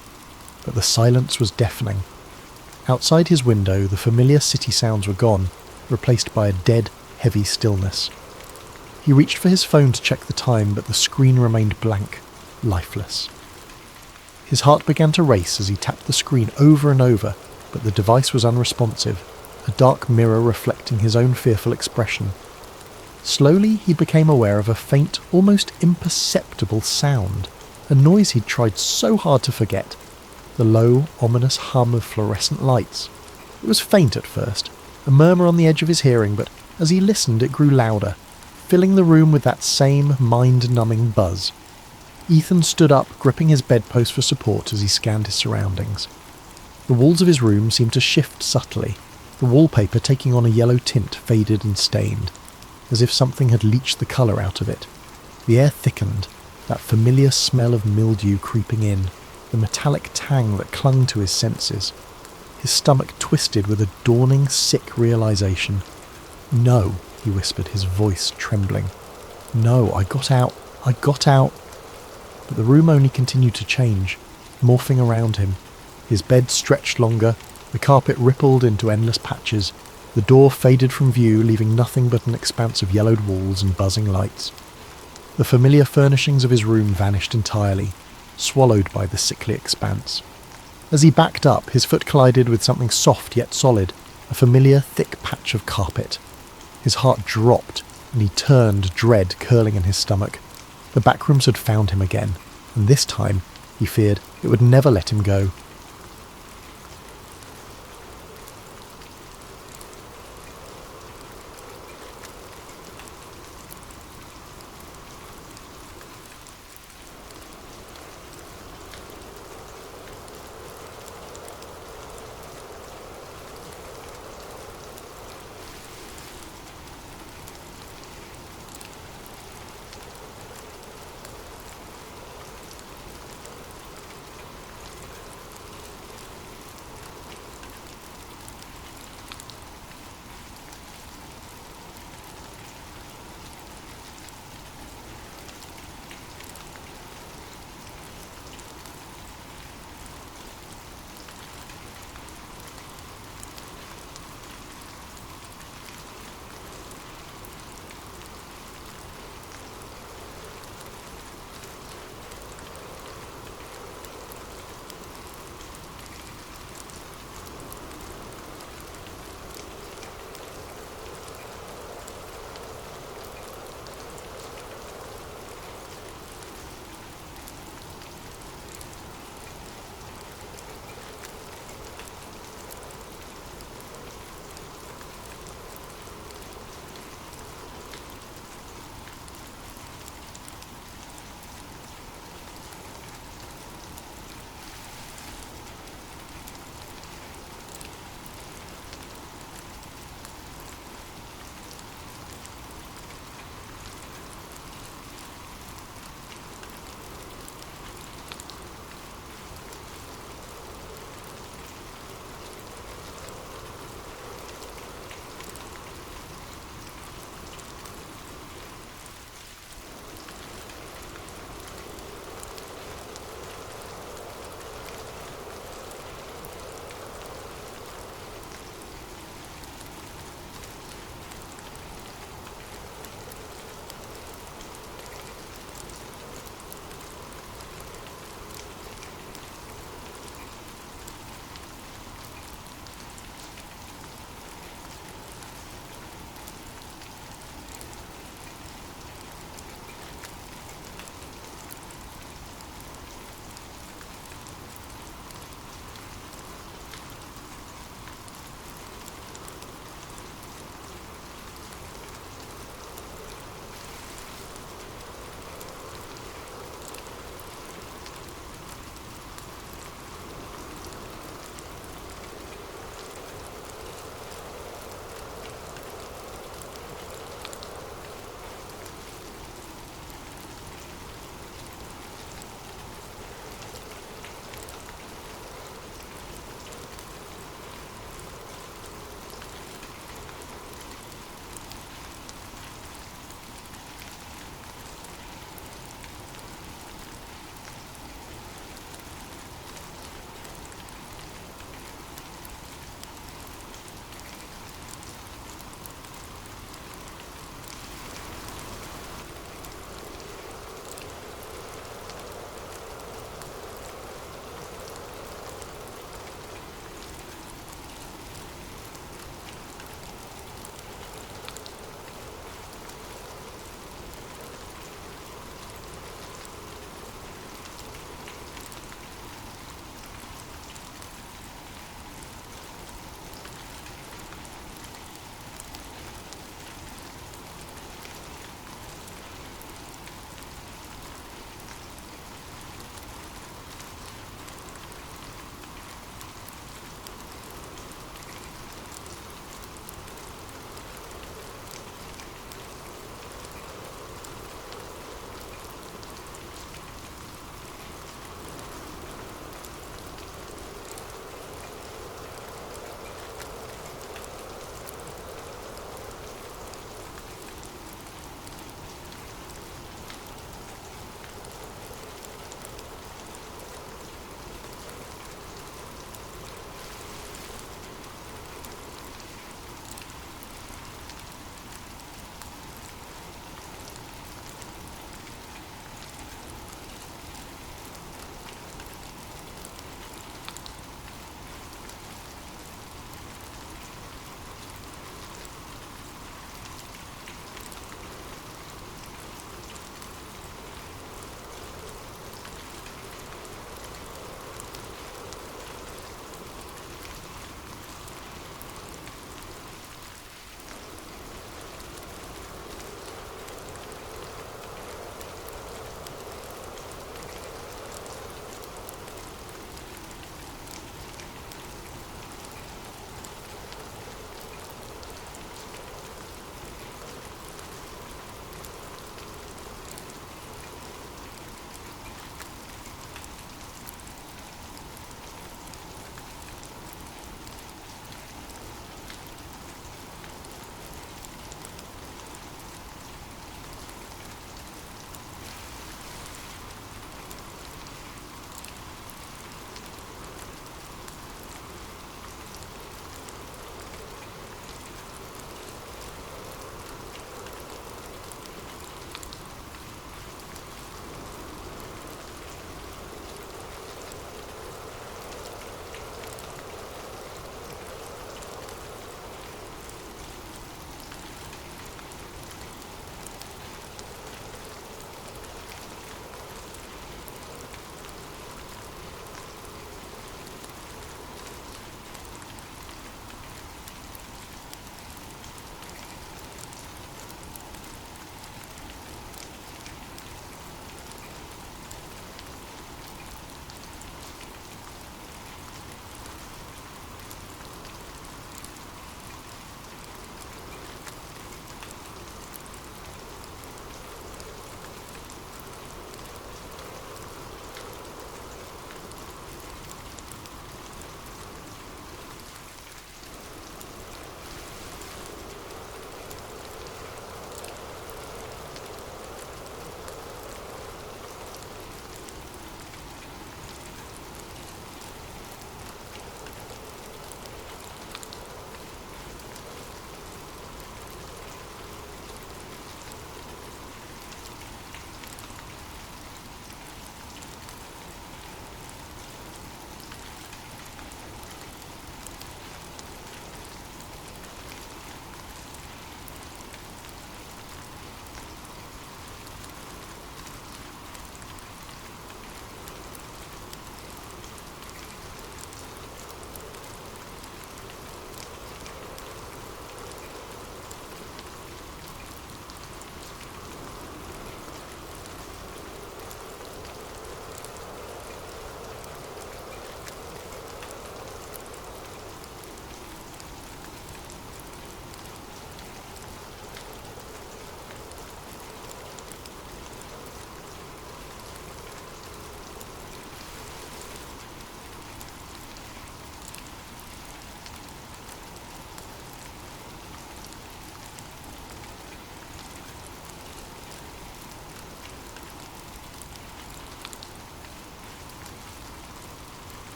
But the silence was deafening. Outside his window, the familiar city sounds were gone, replaced by a dead, heavy stillness. He reached for his phone to check the time, but the screen remained blank, lifeless. His heart began to race as he tapped the screen over and over, but the device was unresponsive, a dark mirror reflecting his own fearful expression. Slowly, he became aware of a faint, almost imperceptible sound, a noise he'd tried so hard to forget. The low, ominous hum of fluorescent lights. It was faint at first, a murmur on the edge of his hearing, but as he listened it grew louder, filling the room with that same mind-numbing buzz. Ethan stood up, gripping his bedpost for support as he scanned his surroundings. The walls of his room seemed to shift subtly, the wallpaper taking on a yellow tint, faded and stained, as if something had leached the colour out of it. The air thickened, that familiar smell of mildew creeping in, the metallic tang that clung to his senses. His stomach twisted with a dawning, sick realisation. "No," he whispered, his voice trembling. "No, I got out. But the room only continued to change, morphing around him. His bed stretched longer, the carpet rippled into endless patches, the door faded from view, leaving nothing but an expanse of yellowed walls and buzzing lights. The familiar furnishings of his room vanished entirely, swallowed by the sickly expanse. As he backed up, his foot collided with something soft yet solid, a familiar thick patch of carpet. His heart dropped, and he turned, dread curling in his stomach. The backrooms had found him again, and this time, he feared, it would never let him go.